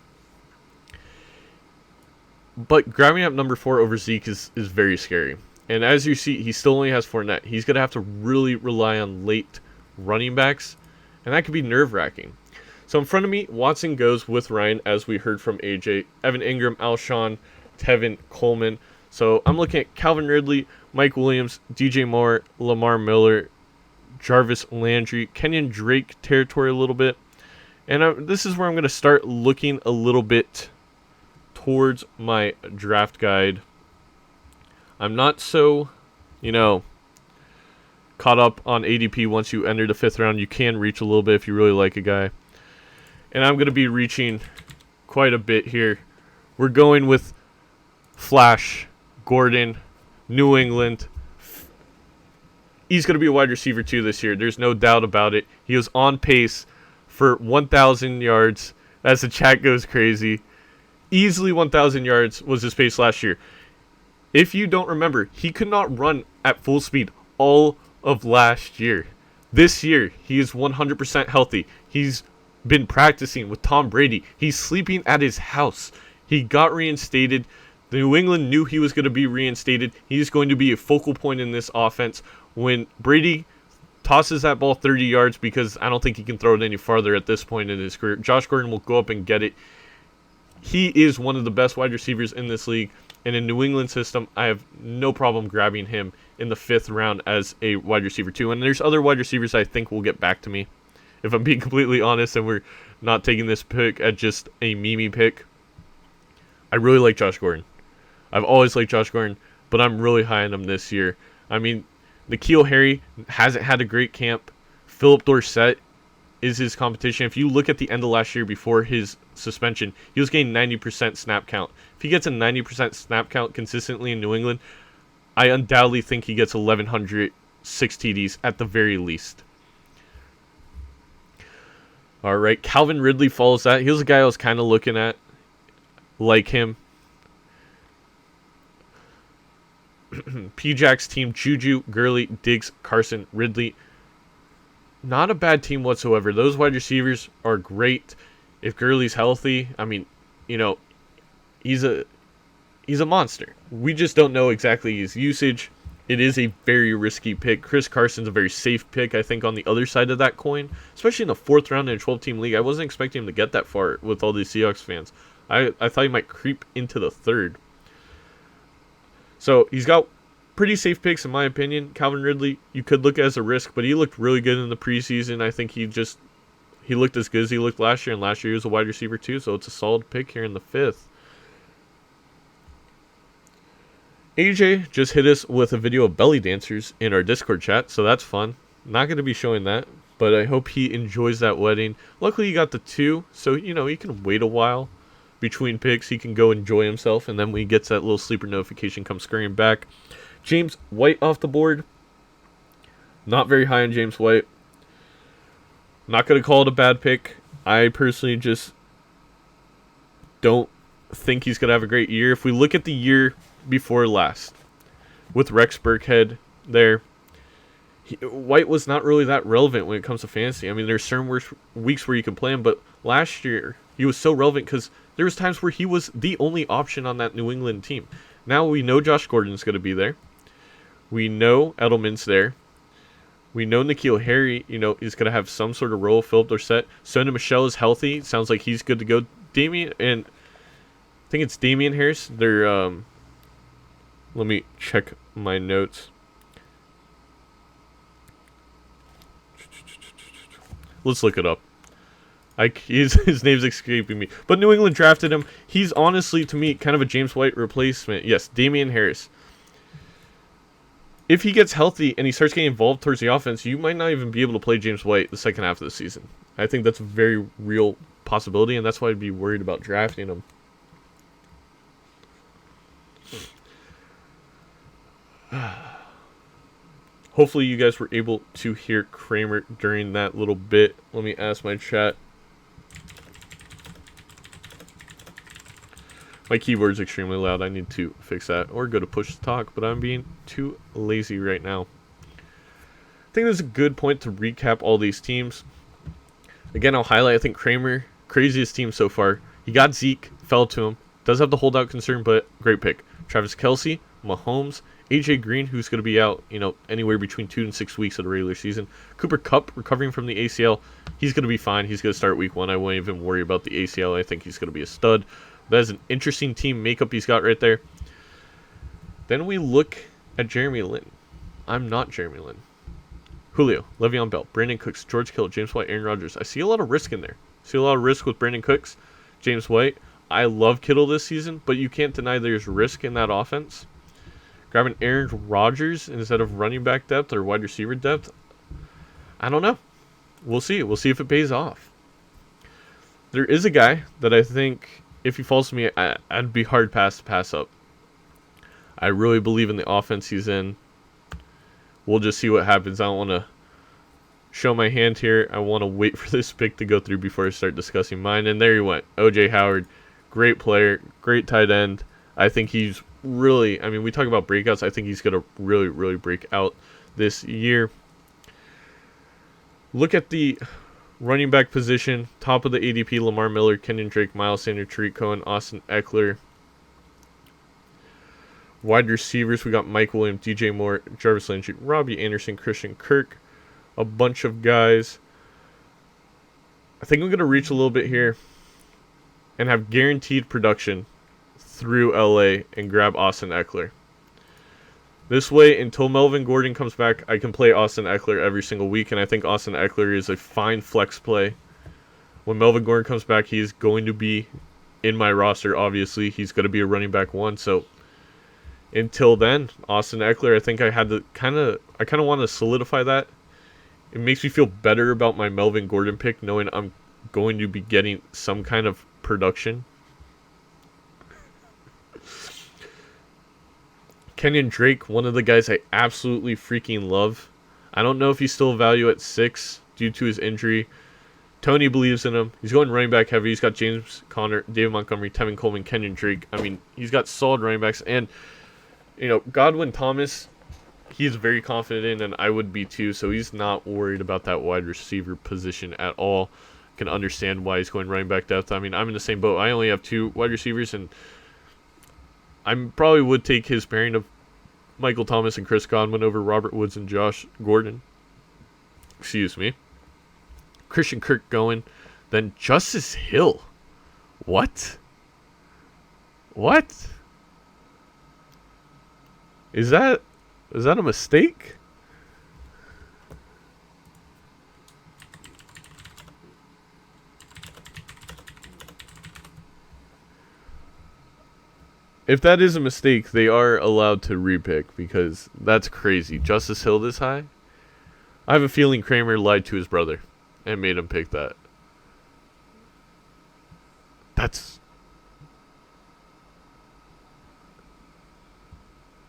But grabbing up number 4 over Zeke is very scary. And as you see, he still only has Fournette. He's going to have to really rely on late running backs, and that could be nerve-wracking. So in front of me, Watson goes with Ryan, as we heard from AJ. Evan Ingram, Alshon, Tevin Coleman. So I'm looking at Calvin Ridley, Mike Williams, DJ Moore, Lamar Miller, Jarvis Landry, Kenyon Drake territory a little bit. And this is where I'm going to start looking a little bit towards my draft guide. I'm not so, caught up on ADP. Once you enter the 5th round, you can reach a little bit if you really like a guy. And I'm going to be reaching quite a bit here. We're going with Flash, Gordon, New England. He's going to be a wide receiver too this year. There's no doubt about it. He was on pace for 1,000 yards as the chat goes crazy. Easily 1,000 yards was his pace last year. If you don't remember, he could not run at full speed all of last year. This year, he is 100% healthy. He's been practicing with Tom Brady. He's sleeping at his house. He got reinstated. The New England knew he was going to be reinstated. He's going to be a focal point in this offense. When Brady tosses that ball 30 yards, because I don't think he can throw it any farther at this point in his career, Josh Gordon will go up and get it. he is one of the best wide receivers in this league. And in New England system, I have no problem grabbing him in the 5th round as a wide receiver 2. And there's other wide receivers I think will get back to me, if I'm being completely honest, and we're not taking this pick at just a meme pick. I really like Josh Gordon. I've always liked Josh Gordon, but I'm really high on him this year. I mean, N'Keal Harry hasn't had a great camp. Philip Dorsett is his competition. If you look at the end of last year before his suspension, he was getting 90% snap count. If he gets a 90% snap count consistently in New England, I undoubtedly think he gets 1,100 6 TDs at the very least. All right, Calvin Ridley follows that. He was a guy I was kind of looking at, like him. P-Jack's team, Juju, Gurley, Diggs, Carson, Ridley. Not a bad team whatsoever. Those wide receivers are great. If Gurley's healthy, I mean, you know, he's a monster. We just don't know exactly his usage. It is a very risky pick. Chris Carson's a very safe pick, I think, on the other side of that coin. Especially in the 4th round in a 12-team league. I wasn't expecting him to get that far with all these Seahawks fans. I thought he might creep into the 3rd. So, he's got pretty safe picks, in my opinion. Calvin Ridley, you could look at as a risk, but he looked really good in the preseason. I think he looked as good as he looked last year, and last year he was a wide receiver too, so it's a solid pick here in the 5th. AJ just hit us with a video of belly dancers in our Discord chat, so that's fun. Not going to be showing that, but I hope he enjoys that wedding. Luckily, he got the 2, so, you know, he can wait a while between picks. He can go enjoy himself, and then when he gets that little sleeper notification, come scurrying back. James White off the board. Not very high on James White. Not going to call it a bad pick. I personally just don't think he's going to have a great year. If we look at the year before last, with Rex Burkhead there, White was not really that relevant when it comes to fantasy. I mean, there's certain weeks where you can play him, but last year he was so relevant because there was times where he was the only option on that New England team. Now we know Josh Gordon's going to be there. We know Edelman's there. We know N'Keal Harry, you know, is going to have some sort of role. Philip Dorsett. Sonny Michel is healthy. Sounds like he's good to go. Damian, and I think it's Damian Harris. They're, let me check my notes. Let's look it up. His name's escaping me. But New England drafted him. He's honestly, to me, kind of a James White replacement. Yes, Damian Harris. If he gets healthy and he starts getting involved towards the offense, you might not even be able to play James White the second half of the season. I think that's a very real possibility, and that's why I'd be worried about drafting him. Hopefully you guys were able to hear Kramer during that little bit. Let me ask my chat. My keyboard's extremely loud. I need to fix that or go to push to talk, but I'm being too lazy right now. I think this is a good point to recap all these teams. Again, I'll highlight, I think Kramer, craziest team so far. He got Zeke, fell to him. Does have the holdout concern, but great pick. Travis Kelce, Mahomes, AJ Green, who's going to be out, you know, anywhere between 2 and 6 weeks of the regular season. Cooper Kupp, recovering from the ACL. He's going to be fine. He's going to start week 1. I won't even worry about the ACL. I think he's going to be a stud. That is an interesting team makeup he's got right there. Then we look at Jeremy Lin. I'm not Jeremy Lin. Julio, Le'Veon Bell, Brandon Cooks, George Kittle, James White, Aaron Rodgers. I see a lot of risk in there. See a lot of risk with Brandon Cooks, James White. I love Kittle this season, but you can't deny there's risk in that offense. Grabbing Aaron Rodgers instead of running back depth or wide receiver depth, I don't know. We'll see. We'll see if it pays off. There is a guy that I think, if he falls to me, I'd be hard to pass up. I really believe in the offense he's in. We'll just see what happens. I don't want to show my hand here. I want to wait for this pick to go through before I start discussing mine. And there he went. O.J. Howard, great player, great tight end. I think he's really, I mean, we talk about breakouts. I think he's going to really, really break out this year. Look at the running back position. Top of the ADP, Lamar Miller, Kenyon Drake, Miles Sanders, Tariq Cohen, Austin Eckler. Wide receivers, we got Mike Williams, DJ Moore, Jarvis Landry, Robbie Anderson, Christian Kirk. A bunch of guys. I think I'm going to reach a little bit here. and have guaranteed production through LA and grab Austin Eckler. This way, until Melvin Gordon comes back, I can play Austin Eckler every single week, and I think Austin Eckler is a fine flex play. When Melvin Gordon comes back, he's going to be in my roster, obviously. He's going to be a running back 1, so until then, Austin Eckler, I think I had to kind of want to solidify that. It makes me feel better about my Melvin Gordon pick, knowing I'm going to be getting some kind of production. Kenyon Drake, one of the guys I absolutely freaking love. I don't know if he's still a value at 6 due to his injury. Tony believes in him. He's going running back heavy. He's got James Conner, David Montgomery, Tevin Coleman, Kenyon Drake. I mean, he's got solid running backs. And, Godwin Thomas, he's very confident in, and I would be too. So he's not worried about that wide receiver position at all. Can understand why he's going running back depth. I mean, I'm in the same boat. I only have 2 wide receivers, and I probably would take his pairing of Michael Thomas and Chris Godwin over Robert Woods and Josh Gordon. Excuse me. Christian Kirk going. Then Justice Hill. What? What? Is that a mistake? If that is a mistake, they are allowed to repick, because that's crazy. Justice Hill this high? I have a feeling Kramer lied to his brother and made him pick that.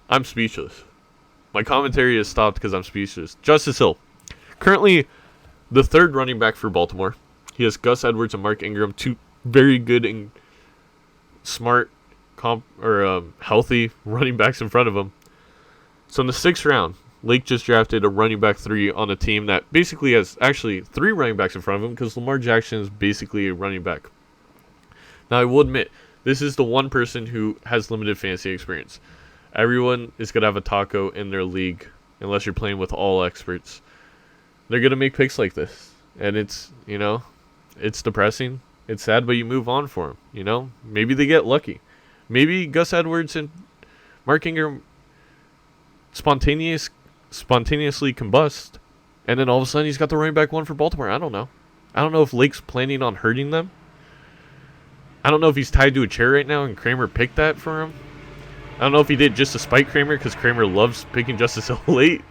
I'm speechless. My commentary is stopped because I'm speechless. Justice Hill. Currently the 3rd running back for Baltimore. He has Gus Edwards and Mark Ingram, 2 very good and smart healthy running backs in front of him. So in the 6th round, Lake just drafted a running back 3 on a team that basically has actually 3 running backs in front of him, because Lamar Jackson is basically a running back. Now, I will admit, this is the one person who has limited fantasy experience. Everyone is going to have a taco in their league, unless you're playing with all experts. They're going to make picks like this. And it's, it's depressing. It's sad, but you move on for them, Maybe they get lucky. Maybe Gus Edwards and Mark Ingram spontaneously combust, and then all of a sudden he's got the running back 1 for Baltimore. I don't know. I don't know if Lake's planning on hurting them. I don't know if he's tied to a chair right now and Kramer picked that for him. I don't know if he did just to spite Kramer, because Kramer loves picking Justice Hill late.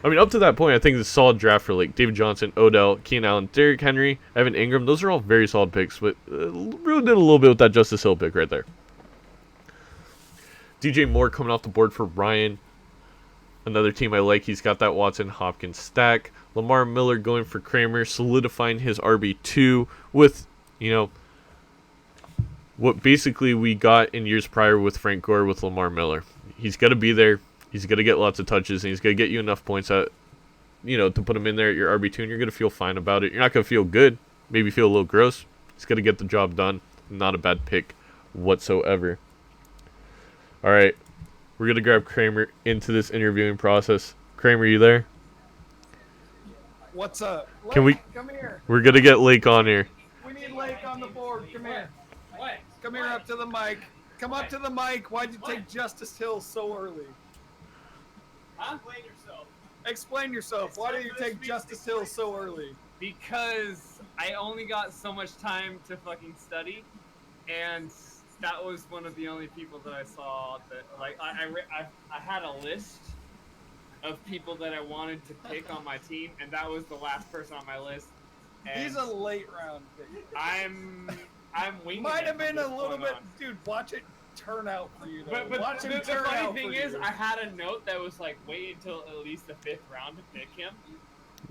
I mean, up to that point, I think it's a solid draft for Lake. David Johnson, Odell, Keenan Allen, Derrick Henry, Evan Ingram. Those are all very solid picks, but ruined it a little bit with that Justice Hill pick right there. DJ Moore coming off the board for Ryan. Another team I like. He's got that Watson Hopkins stack. Lamar Miller going for Kramer, solidifying his RB2 with, what basically we got in years prior with Frank Gore with Lamar Miller. He's got to be there. He's going to get lots of touches, and he's going to get you enough points to put him in there at your RB2, and you're going to feel fine about it. You're not going to feel good. Maybe feel a little gross. He's going to get the job done. Not a bad pick whatsoever. All right, we're going to grab Kramer into this interviewing process. Kramer, you there? What's up? Can Come here. We're going to get Lake on here. We need Lake on the board. Come here. What? Come here up to the mic. Come up to the mic. Why'd you take Justice Hill so early? Huh? Explain yourself. Explain yourself. Why did you take Justice Hill so early? Because I only got so much time to fucking study, and that was one of the only people that I saw that, like, I had a list of people that I wanted to pick on my team, and that was the last person on my list. And He's a late round pick. I'm winging Might it have been from a this little point bit, on. dude. Watch it turn out for you. Though. But Watch the him turn funny out thing for is, you. I had a note that was like, wait until at least the 5th round to pick him.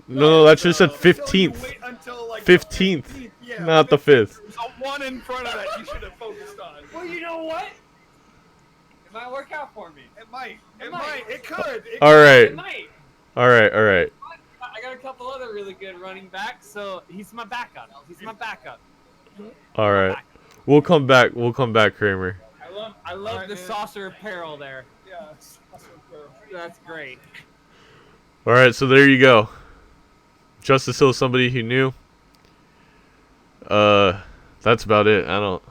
No, that just said Until you 15th. wait until, like, 15th, yeah, not the 5th. There's a 1 in front of that you should have focused on. Well, you know what? It might work out for me. It might. It It might. might. It could. It All right. It might. All right. I got a couple other really good running backs, so he's my backup. All right. We'll come back, Kramer. I love the saucer apparel there. Yeah. That's great. All right, so there you go. Justice Hill, somebody who knew. That's about it. I don't.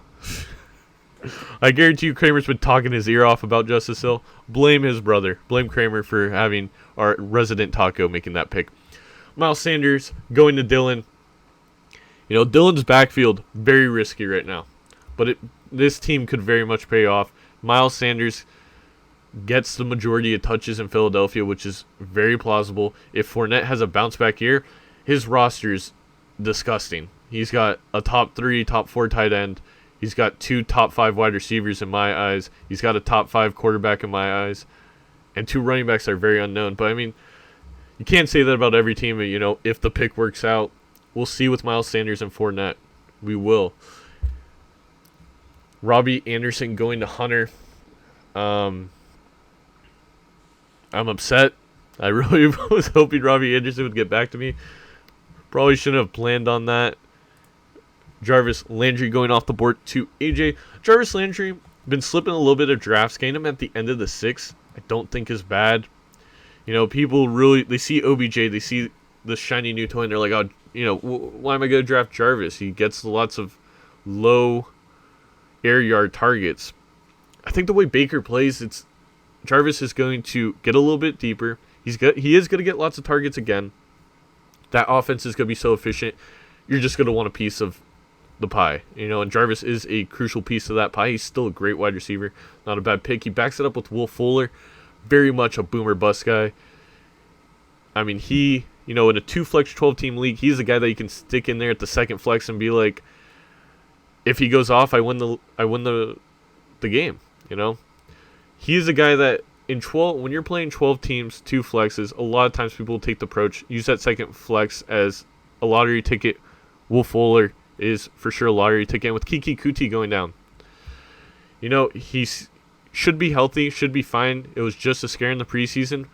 I guarantee you Kramer's been talking his ear off about Justice Hill. Blame his brother. Blame Kramer for having our resident taco making that pick. Miles Sanders going to Dylan. You know, Dylan's backfield, very risky right now. But this team could very much pay off. Miles Sanders gets the majority of touches in Philadelphia, which is very plausible. If Fournette has a bounce-back year, his roster's disgusting. He's got a top 3, top 4 tight end. He's got 2 top 5 wide receivers in my eyes. He's got a top 5 quarterback in my eyes. And 2 running backs are very unknown. But, I mean, you can't say that about every team. You know, if the pick works out, we'll see with Miles Sanders and Fournette. We will. Robbie Anderson going to Hunter. I'm upset. I really was hoping Robbie Anderson would get back to me. Probably shouldn't have planned on that. Jarvis Landry going off the board to AJ. Jarvis Landry, been slipping a little bit of drafts. Getting him at the end of the 6th, I don't think is bad. You know, people really, they see OBJ, they see the shiny new toy, and they're like, oh, you know, why am I going to draft Jarvis? He gets lots of low air yard targets. I think the way Baker plays, Jarvis is going to get a little bit deeper. He is going to get lots of targets again. That offense is going to be so efficient. You're just going to want a piece of the pie, you know, and Jarvis is a crucial piece of that pie. He's still a great wide receiver. Not a bad pick. He backs it up with Will Fuller. Very much a boomer bust guy. I mean, he, you know, in a 2-flex 12-team league, he's the guy that you can stick in there at the second flex and be like, if he goes off, I win the game, you know. He's a guy that when you're playing 12 teams, 2 flexes, a lot of times people will take the approach, use that second flex as a lottery ticket. Will Fuller is for sure a lottery ticket. And with Kiki Kuti going down, you know, should be healthy, should be fine. It was just a scare in the preseason.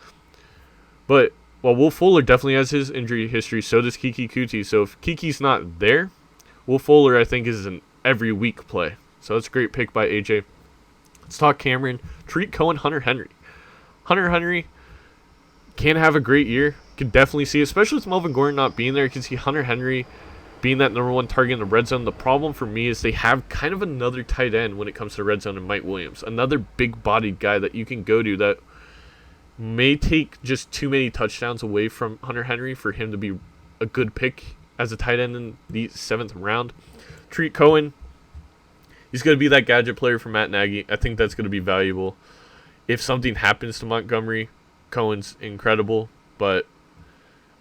But while Will Fuller definitely has his injury history, so does Kiki Kuti. So if Kiki's not there, Will Fuller, I think, is an every week play. So that's a great pick by AJ. Let's talk Cameron. Tariq Cohen, Hunter Henry. Hunter Henry can have a great year. Can definitely see, especially with Melvin Gordon not being there, you can see Hunter Henry being that number 1 target in the red zone. The problem for me is they have kind of another tight end when it comes to red zone in Mike Williams. Another big-bodied guy that you can go to that may take just too many touchdowns away from Hunter Henry for him to be a good pick as a tight end in the 7th round. Tariq Cohen, he's going to be that gadget player for Matt Nagy. I think that's going to be valuable. If something happens to Montgomery, Cohen's incredible, but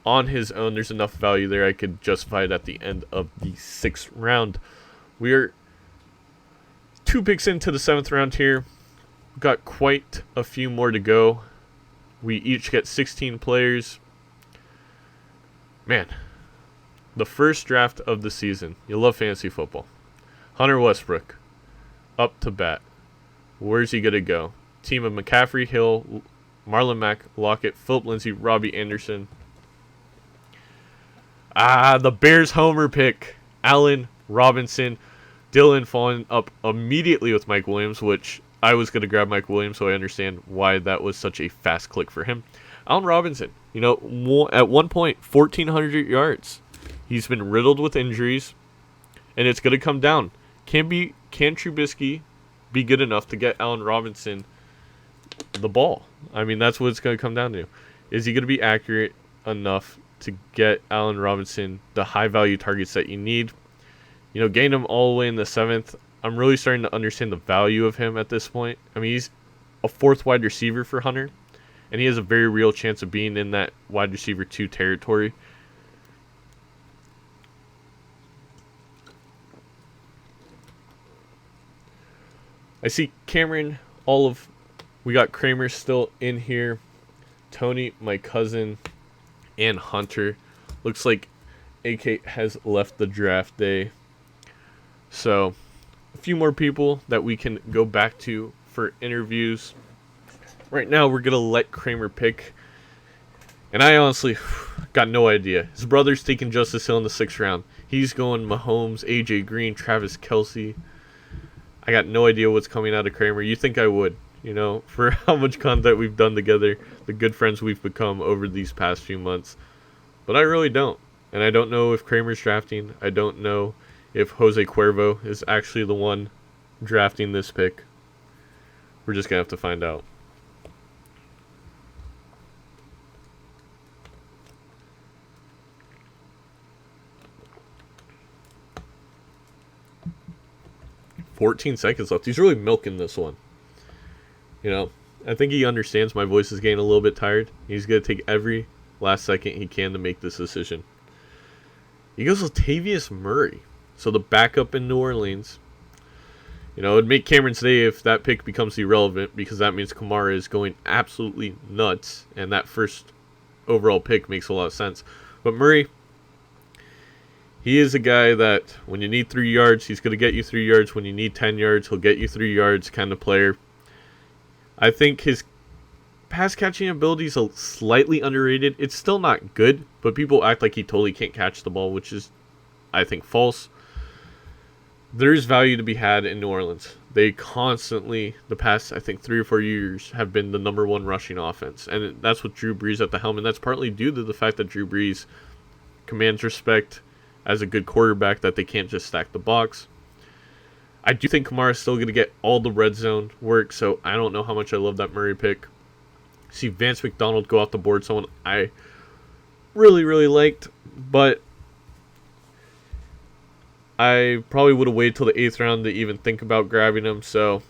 on his own, there's enough value there I could justify it at the end of the 6th round. We are 2 picks into the 7th round here. We've got quite a few more to go. We each get 16 players. Man, the first draft of the season. You love fantasy football. Hunter Westbrook, up to bat. Where's he going to go? Team of McCaffrey, Hill, Marlon Mack, Lockett, Philip Lindsay, Robbie Anderson. The Bears homer pick. Allen Robinson. Dylan falling up immediately with Mike Williams, which I was going to grab Mike Williams, so I understand why that was such a fast click for him. Allen Robinson, you know, at one point, 1,400 yards. He's been riddled with injuries, and it's going to come down. Can Trubisky be good enough to get Allen Robinson the ball? I mean, that's what it's going to come down to. Is he going to be accurate enough to get Allen Robinson the high-value targets that you need? You know, gain him all the way in the 7th. I'm really starting to understand the value of him at this point. I mean, he's a 4th wide receiver for Hunter, and he has a very real chance of being in that wide receiver 2 territory. I see Cameron, we got Kramer still in here. Tony, my cousin, and Hunter. Looks like AK has left the draft day. So, a few more people that we can go back to for interviews. Right now, we're going to let Kramer pick. And I honestly got no idea. His brother's taking Justice Hill in the 6th round. He's going Mahomes, AJ Green, Travis Kelce. I got no idea what's coming out of Kramer. You think I would, you know, for how much content we've done together, the good friends we've become over these past few months. But I really don't. And I don't know if Kramer's drafting. I don't know if Jose Cuervo is actually the one drafting this pick. We're just going to have to find out. $14 left. He's really milking this one. You know, I think he understands my voice is getting a little bit tired. He's going to take every last second he can to make this decision. He goes Latavius Murray. So the backup in New Orleans. You know, it'd make Cameron's day if that pick becomes irrelevant, because that means Kamara is going absolutely nuts, and that first overall pick makes a lot of sense. But Murray, he is a guy that when you need 3 yards, he's going to get you 3 yards. When you need 10 yards, he'll get you 3 yards kind of player. I think his pass catching ability is slightly underrated. It's still not good, but people act like he totally can't catch the ball, which is, I think, false. There's value to be had in New Orleans. They constantly, the past, I think, 3 or 4 years, have been the number 1 rushing offense. And that's with Drew Brees at the helm. And that's partly due to the fact that Drew Brees commands respect as a good quarterback, that they can't just stack the box. I do think Kamara is still going to get all the red zone work, so I don't know how much I love that Murray pick. See Vance McDonald go off the board, someone I really, really liked, but I probably would have waited till the 8th round to even think about grabbing him, so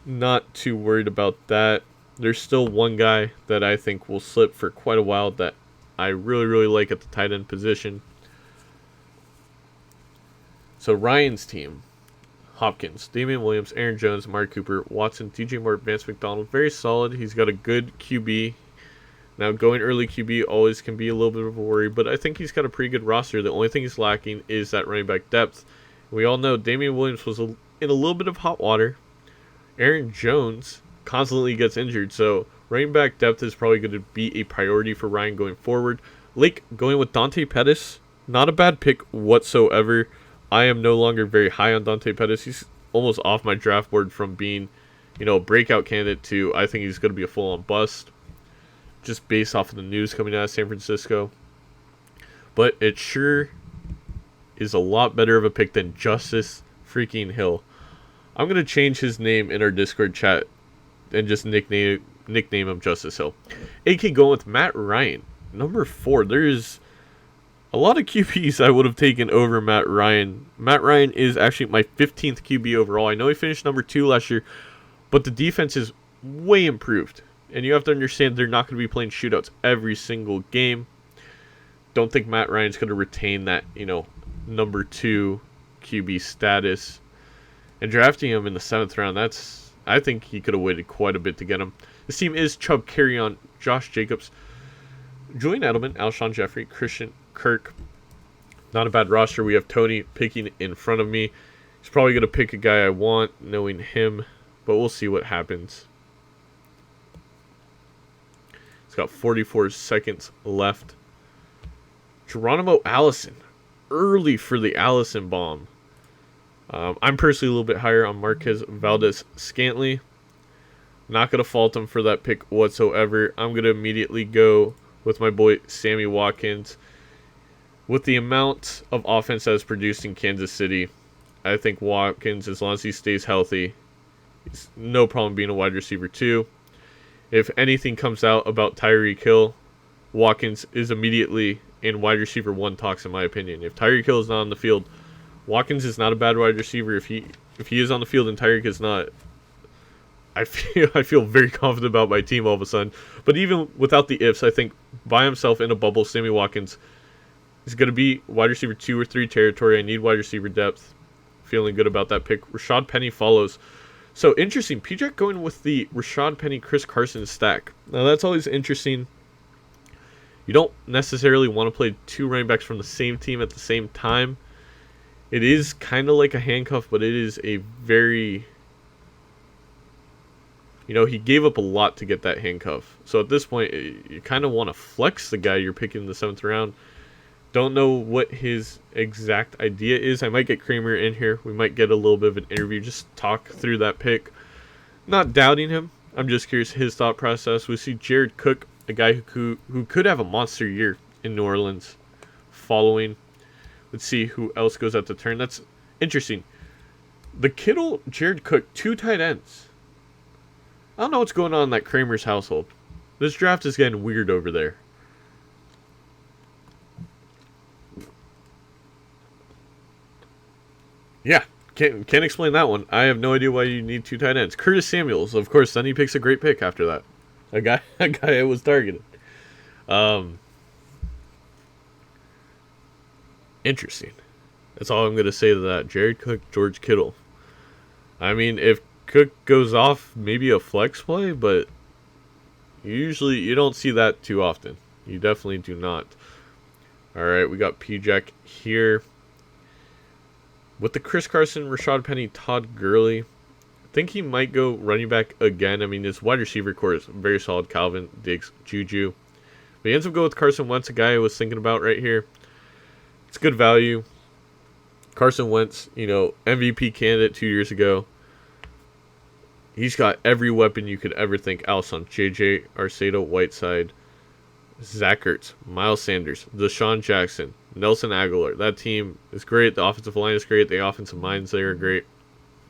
not too worried about that. There's still one guy that I think will slip for quite a while that I really, really like at the tight end position. So Ryan's team: Hopkins, Damian Williams, Aaron Jones, Amari Cooper, Watson, DJ Moore, Vance McDonald. Very solid. He's got a good QB. Now, going early QB always can be a little bit of a worry, but I think he's got a pretty good roster. The only thing he's lacking is that running back depth. We all know Damian Williams was in a little bit of hot water. Aaron Jones constantly gets injured, so running back depth is probably going to be a priority for Ryan going forward. Lake going with Dante Pettis, not a bad pick whatsoever. I am no longer very high on Dante Pettis. He's almost off my draft board from being, a breakout candidate to I think he's going to be a full-on bust, just based off of the news coming out of San Francisco. But it sure is a lot better of a pick than Justice freaking Hill. I'm going to change his name in our Discord chat and just nickname him Justice Hill. AK going with Matt Ryan, number 4. There's a lot of QBs I would have taken over Matt Ryan. Matt Ryan is actually my 15th QB overall. I know he finished number 2 last year, but the defense is way improved. And you have to understand they're not going to be playing shootouts every single game. Don't think Matt Ryan's going to retain that, number 2 QB status. And drafting him in the 7th round, I think he could have waited quite a bit to get him. This team is Chubb, Carrion, Josh Jacobs, Julian Edelman, Alshon Jeffrey, Christian Kirk. Not a bad roster. We have Tony picking in front of me. He's probably going to pick a guy I want, knowing him, but we'll see what happens. He's got 44 seconds left. Geronimo Allison. Early for the Allison bomb. I'm personally a little bit higher on Marquez Valdez-Scantling. Not going to fault him for that pick whatsoever. I'm going to immediately go with my boy Sammy Watkins. With the amount of offense that's produced in Kansas City, I think Watkins, as long as he stays healthy, he's no problem being a wide receiver 2. If anything comes out about Tyreek Hill, Watkins is immediately in wide receiver 1 talks, in my opinion. If Tyreek Hill is not on the field, Watkins is not a bad wide receiver. If he is on the field and Tyreek is not, I feel very confident about my team all of a sudden. But even without the ifs, I think by himself in a bubble, Sammy Watkins is going to be wide receiver 2 or 3 territory. I need wide receiver depth. Feeling good about that pick. Rashad Penny follows. So interesting. P-Jack going with the Rashad Penny, Chris Carson stack. Now that's always interesting. You don't necessarily want to play 2 running backs from the same team at the same time. It is kind of like a handcuff, but it is a very... he gave up a lot to get that handcuff. So at this point, you kind of want to flex the guy you're picking in the 7th round. Don't know what his exact idea is. I might get Kramer in here. We might get a little bit of an interview. Just talk through that pick. Not doubting him. I'm just curious his thought process. We see Jared Cook, a guy who could have a monster year in New Orleans, following. Let's see who else goes at the turn. That's Interesting. The Kittle, Jared Cook, 2 tight ends. I don't know what's going on in that Kramer's household. This draft is getting weird over there. Yeah, can't explain that one. I have no idea why you need 2 tight ends. Curtis Samuels, of course. Then he picks a great pick after that. A guy I was targeted. Interesting. That's all I'm gonna say to that. Jared Cook, George Kittle. I mean, if Cook goes off, maybe a flex play, but usually you don't see that too often. You definitely do not. All right, we got P-Jack here. With the Chris Carson, Rashad Penny, Todd Gurley, I think he might go running back again. I mean, his wide receiver core is very solid. Calvin, Diggs, Juju. But he ends up going with Carson Wentz, a guy I was thinking about right here. It's good value. Carson Wentz, MVP candidate 2 years ago. He's got every weapon you could ever think. Alshon, JJ Arcega, Whiteside, Zach Ertz, Miles Sanders, Deshaun Jackson, Nelson Aguilar. That team is great. The offensive line is great. The offensive minds there are great.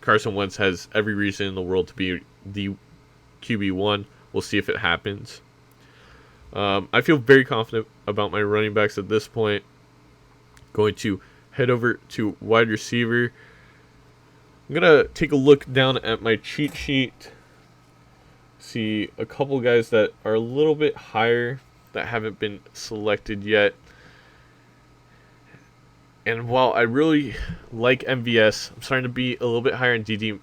Carson Wentz has every reason in the world to be the QB1. We'll see if it happens. I feel very confident about my running backs at this point. Going to head over to wide receiver. I'm going to take a look down at my cheat sheet. See a couple guys that are a little bit higher that haven't been selected yet. And while I really like MVS, I'm starting to be a little bit higher in DD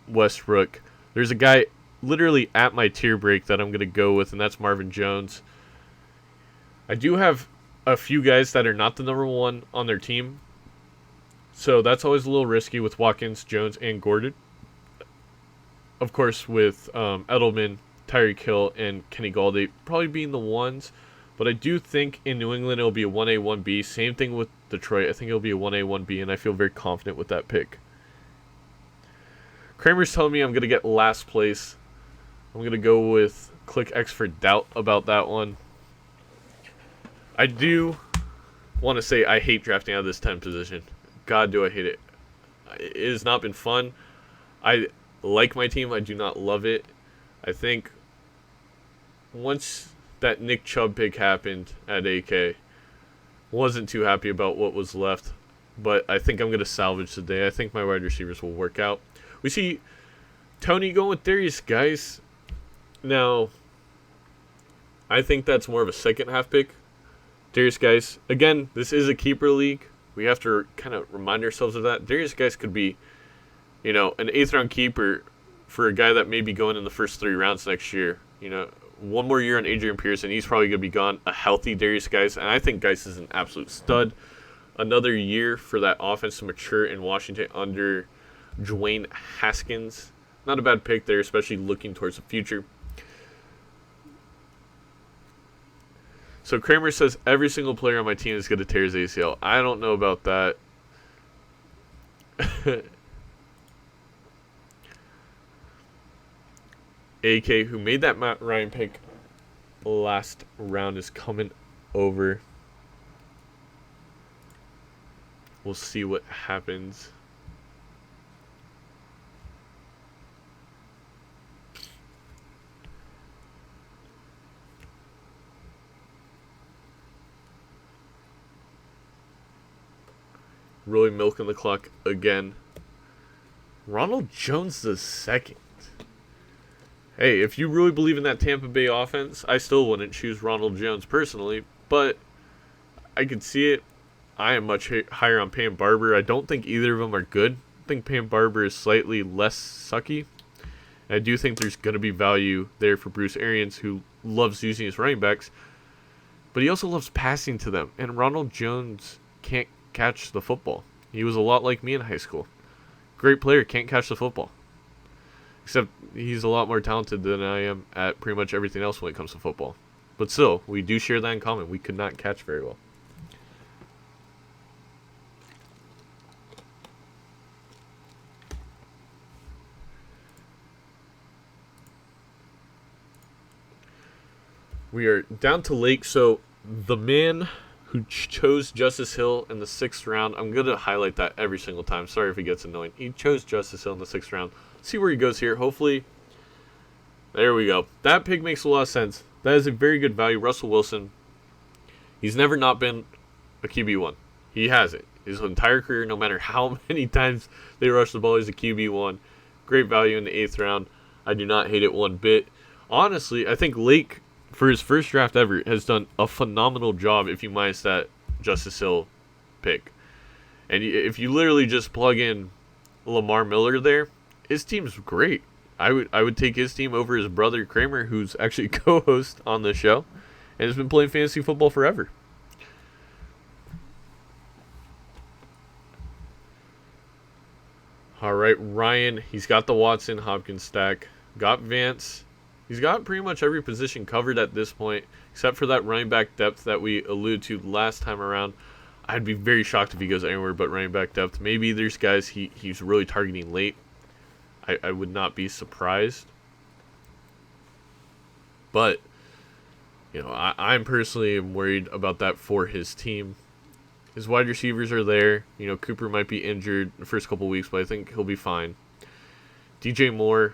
Westbrook. There's a guy literally at my tier break that I'm going to go with, and that's Marvin Jones. I do have a few guys that are not the number 1 on their team. So that's always a little risky with Watkins, Jones, and Gordon. Of course, with Edelman, Tyreek Hill, and Kenny Galladay probably being the ones. But I do think in New England it'll be a 1A, 1B. Same thing with Detroit. I think it'll be a 1A, 1B, and I feel very confident with that pick. Kramer's telling me I'm going to get last place. I'm going to go with click X for doubt about that one. I do want to say I hate drafting out of this 10 position. God, do I hate it. It has not been fun. I like my team. I do not love it. I think once that Nick Chubb pick happened at AK, wasn't too happy about what was left. But I think I'm going to salvage today. I think my wide receivers will work out. We see Tony going with Darius Guice. Now, I think that's more of a second half pick. Darius Guice, again, this is a keeper league. We have to kind of remind ourselves of that. Darius Guice could be, an 8th round keeper for a guy that may be going in the first 3 rounds next year. One more year on Adrian Pearson, he's probably going to be gone. A healthy Darius Guice, and I think Guice is an absolute stud. Another year for that offense to mature in Washington under Dwayne Haskins. Not a bad pick there, especially looking towards the future. So Kramer says every single player on my team is going to tear his ACL. I don't know about that. AK, who made that Matt Ryan pick last round, is coming over. We'll see what happens. Really milking the clock again. Ronald Jones the second. Hey, if you really believe in that Tampa Bay offense, I still wouldn't choose Ronald Jones personally, but I could see it. I am much higher on Pam Barber. I don't think either of them are good. I think Pam Barber is slightly less sucky. And I do think there's going to be value there for Bruce Arians, who loves using his running backs, but he also loves passing to them. And Ronald Jones can't catch the football. He was a lot like me in high school. Great player, can't catch the football. Except he's a lot more talented than I am at pretty much everything else when it comes to football. But still, we do share that in common. We could not catch very well. We are down to Lake, so the man who chose Justice Hill in the 6th round. I'm going to highlight that every single time. Sorry if it gets annoying. He chose Justice Hill in the 6th round. See where he goes here. Hopefully, there we go. That pick makes a lot of sense. That is a very good value. Russell Wilson, he's never not been a QB1. He has it. His entire career, no matter how many times they rush the ball, he's a QB1. Great value in the 8th round. I do not hate it one bit. Honestly, I think Lake, for his first draft ever, has done a phenomenal job if you minus that Justice Hill pick. And if you literally just plug in Lamar Miller there, his team's great. I would take his team over his brother Kramer, who's actually co-host on the show and has been playing fantasy football forever. All right, Ryan, he's got the Watson Hopkins stack. Got Vance. He's got pretty much every position covered at this point, except for that running back depth that we alluded to last time around. I'd be very shocked if he goes anywhere but running back depth. Maybe there's guys he's really targeting late. I would not be surprised. But, you know, I'm personally worried about that for his team. His wide receivers are there. You know, Cooper might be injured the first couple weeks, but I think he'll be fine. DJ Moore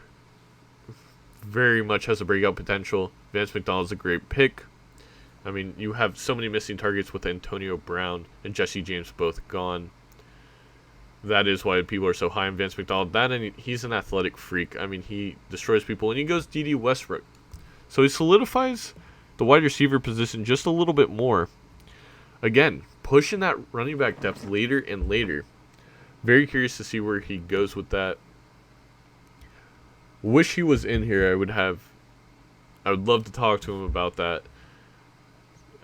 very much has a breakout potential. Vance McDonald's a great pick. I mean, you have so many missing targets with Antonio Brown and Jesse James both gone. That is why people are so high on Vance McDonald. That, and he's an athletic freak. I mean, he destroys people, and he goes D.D. Westbrook. So he solidifies the wide receiver position just a little bit more. Again, pushing that running back depth later and later. Very curious to see where he goes with that. Wish he was in here. I would love to talk to him about that.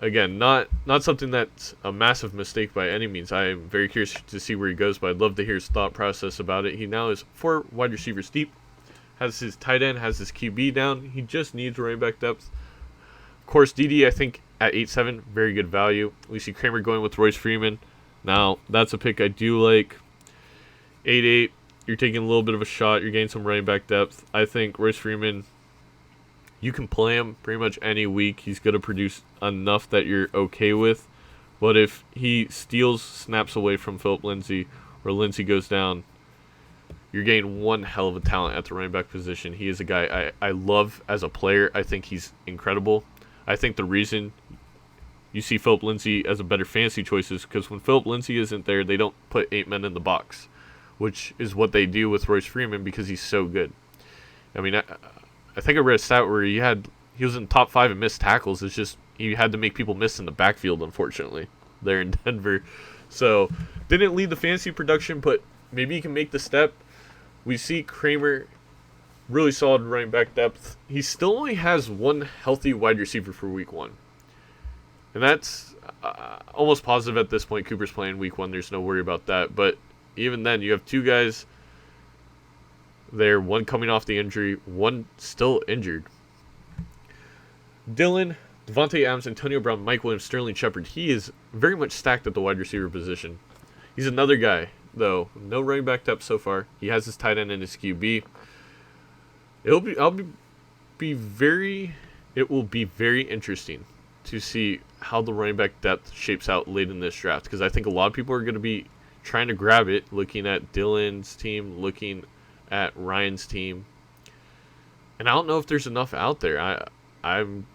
Again, not something that's a massive mistake by any means. I am very curious to see where he goes, but I'd love to hear his thought process about it. He now is 4 wide receivers deep, has his tight end, has his QB down. He just needs running back depth. Of course, DD, I think, at 8-7, very good value. We see Kramer going with Royce Freeman. Now, that's a pick I do like. 8-8, you're taking a little bit of a shot. You're getting some running back depth. I think Royce Freeman, you can play him pretty much any week. He's going to produce enough that you're okay with. But if he steals snaps away from Philip Lindsay or Lindsay goes down, you're getting one hell of a talent at the running back position. He is a guy I love as a player. I think he's incredible. I think the reason you see Philip Lindsay as a better fantasy choice is because when Philip Lindsay isn't there, they don't put 8 men in the box, which is what they do with Royce Freeman because he's so good. I mean, I think I read a stat where he was in top 5 in missed tackles. It's just he had to make people miss in the backfield, unfortunately, there in Denver. So, didn't lead the fantasy production, but maybe he can make the step. We see Kramer, really solid running back depth. He still only has one healthy wide receiver for week 1. And that's almost positive at this point. Cooper's playing week 1. There's no worry about that. But even then, you have 2 guys there, one coming off the injury, one still injured. Dylan, Devontae Adams, Antonio Brown, Mike Williams, Sterling Shepard. He is very much stacked at the wide receiver position. He's another guy, though. No running back depth so far. He has his tight end and his QB. It will be very interesting to see how the running back depth shapes out late in this draft, because I think a lot of people are going to be trying to grab it, looking at Dylan's team, looking at Ryan's team. And I don't know if there's enough out there. I'm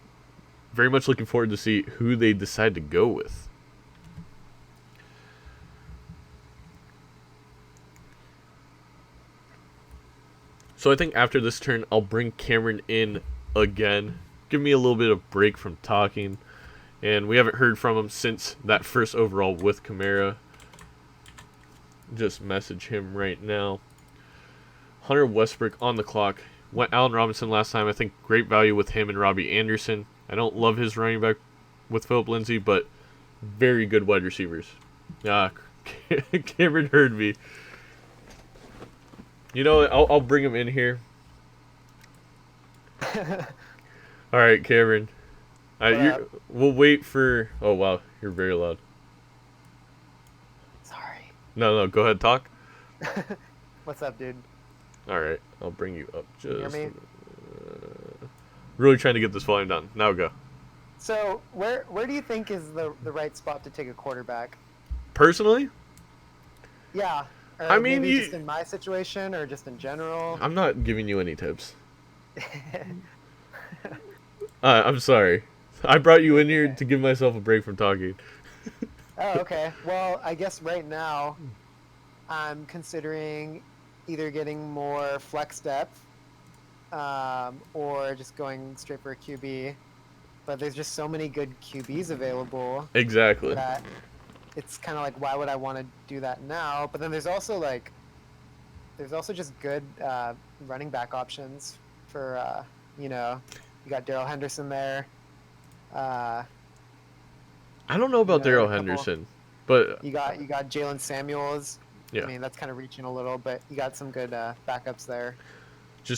very much looking forward to see who they decide to go with. So I think after this turn, I'll bring Cameron in again. Give me a little bit of break from talking. And we haven't heard from him since that first overall with Kamara. Just message him right now. Hunter Westbrook on the clock. Went Allen Robinson last time. I think great value with him and Robbie Anderson. I don't love his running back with Philip Lindsay, but very good wide receivers. Cameron heard me. You know what? I'll bring him in here. All right, Cameron. We'll wait for... Oh, wow. You're very loud. Sorry. No, go ahead. Talk. What's up, dude? All right. I'll bring you up just... Hear me? Really trying to get this volume down. Now go. So where do you think is the right spot to take a quarterback? Personally, Yeah, I or mean, maybe just in my situation, or just in general. I'm not giving you any tips. I'm sorry. I brought you in It's here okay. to give myself a break from talking. Oh, okay. Well, I guess right now I'm considering either getting more flex depth, or just going straight for a QB. But there's just so many good QBs available Exactly. that it's kind of like, why would I want to do that now? But then there's also just good running back options for you know, you got Daryl Henderson there. Uh, I don't know about a Daryl couple. Henderson, but You got Jalen Samuels. I yeah. mean, that's kind of reaching a little, but you got some good backups there.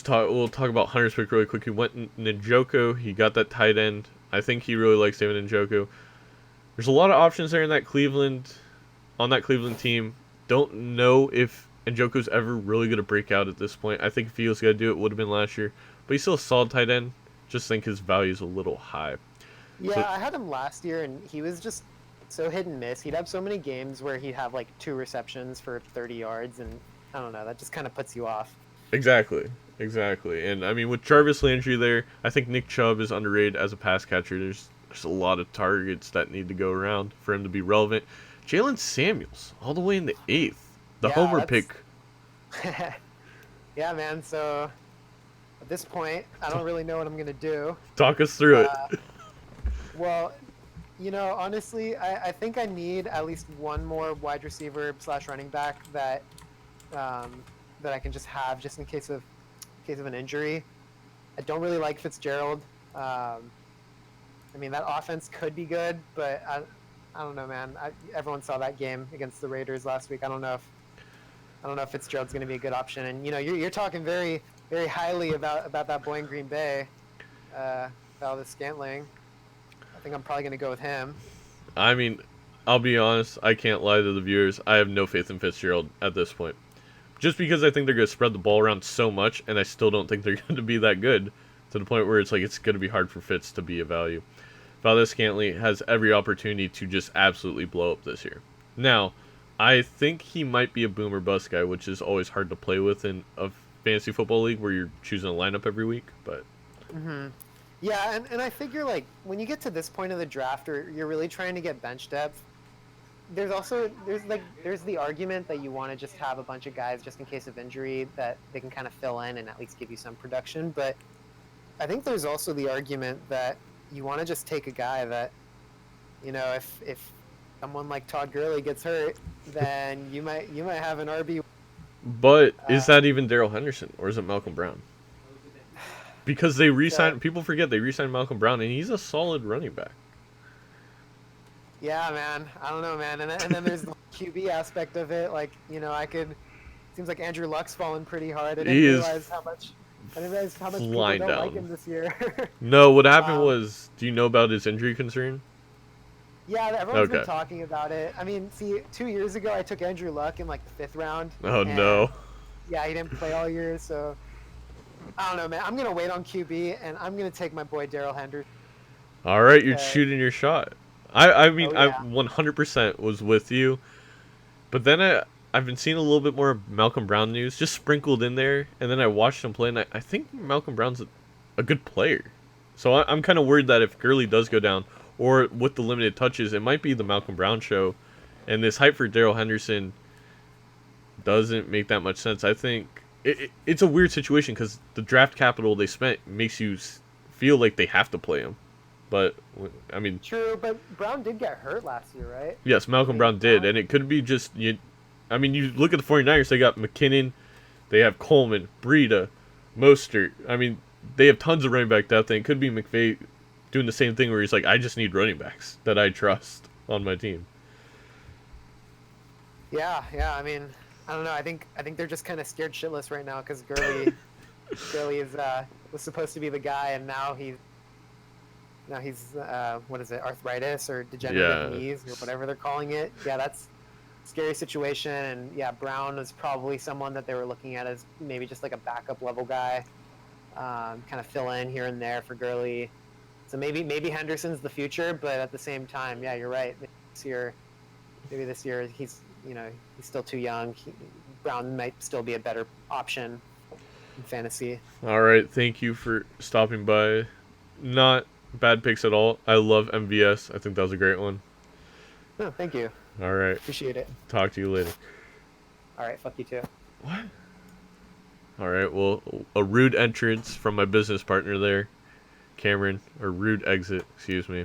We'll talk about Hunter's pick really quick. He went Njoku. He got that tight end. I think he really likes David Njoku. There's a lot of options there in that Cleveland team. Don't know if Njoku's ever really gonna break out at this point. I think if he was gonna do it, would have been last year. But he's still a solid tight end. Just think his value's a little high. Yeah, So I had him last year, and he was just so hit and miss. He'd have so many games where he'd have like 2 receptions for 30 yards, and I don't know, that just kind of puts you off. exactly. And I mean, with Jarvis Landry there, I think Nick Chubb is underrated as a pass catcher. There's a lot of targets that need to go around for him to be relevant. Jalen Samuels, all the way in the 8th. The Yeah, homer that's pick. yeah, man. So at this point, I don't really know what I'm gonna do. Talk us through it. Well, honestly, I think I need at least one more wide receiver slash running back that I can just have just in case of an injury. I don't really like Fitzgerald. I mean, that offense could be good, but I don't know, man. Everyone saw that game against the Raiders last week. I don't know if Fitzgerald's going to be a good option. And you're talking very very highly about that boy in Green Bay, Valdez Scantling. I think I'm probably going to go with him. I mean, I'll be honest. I can't lie to the viewers. I have no faith in Fitzgerald at this point. Just because I think they're going to spread the ball around so much, and I still don't think they're going to be that good, to the point where it's like it's going to be hard for Fitz to be a value. Valdez Scantley has every opportunity to just absolutely blow up this year. Now, I think he might be a boomer bust guy, which is always hard to play with in a fantasy football league where you're choosing a lineup every week. But Yeah, and I figure like when you get to this point of the draft, or you're really trying to get bench depth, there's the argument that you want to just have a bunch of guys just in case of injury that they can kind of fill in and at least give you some production. But I think there's also the argument that you want to just take a guy that, if someone like Todd Gurley gets hurt, then you might have an RB. But is that even Daryl Henderson, or is it Malcolm Brown? Because they re-signed. People forget they re-signed Malcolm Brown, and he's a solid running back. Yeah, man. I don't know, man. And then there's the QB aspect of it. Like, seems like Andrew Luck's fallen pretty hard. I didn't realize how much people flying don't like down. him this year. No, what happened was, do you know about his injury concern? Yeah, everyone's been Okay. talking about it. I mean, see, 2 years ago I took Andrew Luck in like the 5th round. Oh and, no. Yeah, he didn't play all year, so I don't know, man. I'm gonna wait on QB, and I'm gonna take my boy Daryl Henderson. All right, you're Okay. shooting your shot. I mean, Oh, I yeah. 100% was with you, but then I've been seeing a little bit more Malcolm Brown news just sprinkled in there, and then I watched him play, and I think Malcolm Brown's a good player. So I'm kind of worried that if Gurley does go down, or with the limited touches, it might be the Malcolm Brown show, and this hype for Daryl Henderson doesn't make that much sense. I think it's a weird situation because the draft capital they spent makes you feel like they have to play him. But, I mean, True, but Brown did get hurt last year, right? yes, Malcolm Brown did, and it could be just I mean, you look at the 49ers, they got McKinnon, they have Coleman, Breida, Mostert. I mean, they have tons of running back depth, and it could be McVay doing the same thing where he's like, I just need running backs that I trust on my team. Yeah. I mean, I don't know. I think they're just kind of scared shitless right now because Gurley is was supposed to be the guy, and now he's what is it, arthritis or degenerative Yeah. knees or whatever they're calling it. Yeah, that's a scary situation. And yeah, Brown is probably someone that they were looking at as maybe just like a backup level guy, kind of fill in here and there for Gurley. So maybe Henderson's the future, but at the same time, yeah, you're right. Maybe this year he's still too young. Brown might still be a better option in fantasy. All right, thank you for stopping by. Not bad picks at all. I love MVS. I think that was a great one. Oh, thank you. All right, Appreciate it. talk to you later. All right, fuck you too. What? All right, well, a rude entrance from my business partner there, Cameron, or rude exit, excuse me.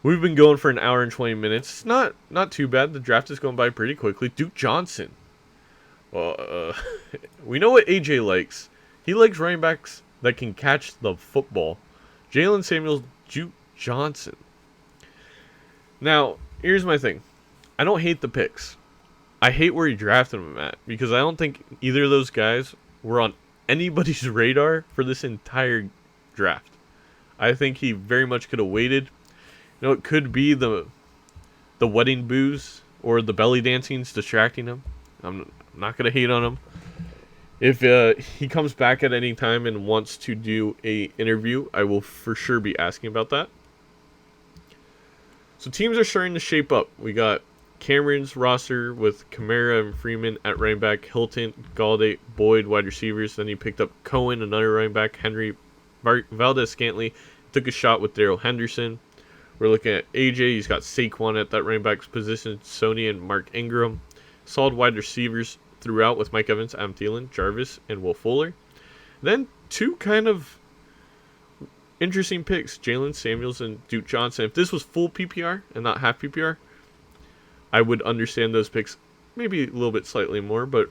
We've been going for an hour and 20 minutes. Not too bad. The draft is going by pretty quickly. Duke Johnson. Well, we know what AJ likes. He likes running backs that can catch the football. Jalen Samuels, Duke Johnson. Now, here's my thing. I don't hate the picks. I hate where he drafted him at, because I don't think either of those guys were on anybody's radar for this entire draft. I think he very much could have waited. You know, it could be the wedding booze or the belly dancing's distracting him. I'm not going to hate on him. If he comes back at any time and wants to do a interview, I will for sure be asking about that. So teams are starting to shape up. We got Cameron's roster with Kamara and Freeman at running back, Hilton, Galladay, Boyd, wide receivers. Then he picked up Cohen, another running back, Henry, Valdez-Scantling. Took a shot with Darrell Henderson. We're looking at AJ. He's got Saquon at that running back's position, Sony and Mark Ingram. Solid wide receivers throughout with Mike Evans, Adam Thielen, Jarvis, and Will Fuller. Then two kind of interesting picks, Jalen Samuels and Duke Johnson. If this was full PPR and not half PPR, I would understand those picks maybe a little bit slightly more, but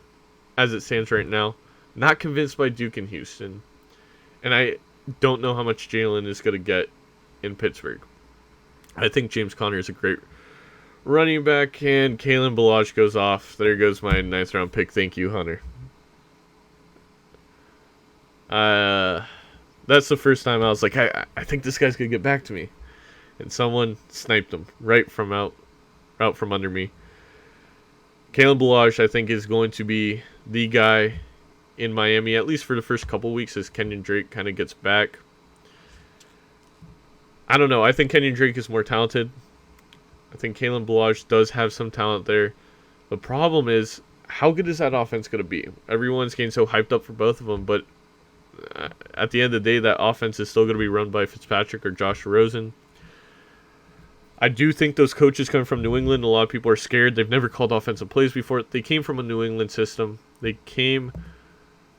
as it stands right now, not convinced by Duke in Houston. And I don't know how much Jalen is going to get in Pittsburgh. I think James Conner is a great running back, and Kalen Ballage goes off. There goes my 9th round pick. Thank you, Hunter. That's the first time I was like, I think this guy's going to get back to me. And someone sniped him right from out from under me. Kalen Ballage, I think, is going to be the guy in Miami, at least for the first couple weeks, as Kenyon Drake kind of gets back. I don't know. I think Kenyon Drake is more talented. I think Kalen Ballage does have some talent there. The problem is, how good is that offense going to be? Everyone's getting so hyped up for both of them, but at the end of the day, that offense is still going to be run by Fitzpatrick or Josh Rosen. I do think those coaches come from New England. A lot of people are scared. They've never called offensive plays before. They came from a New England system. They came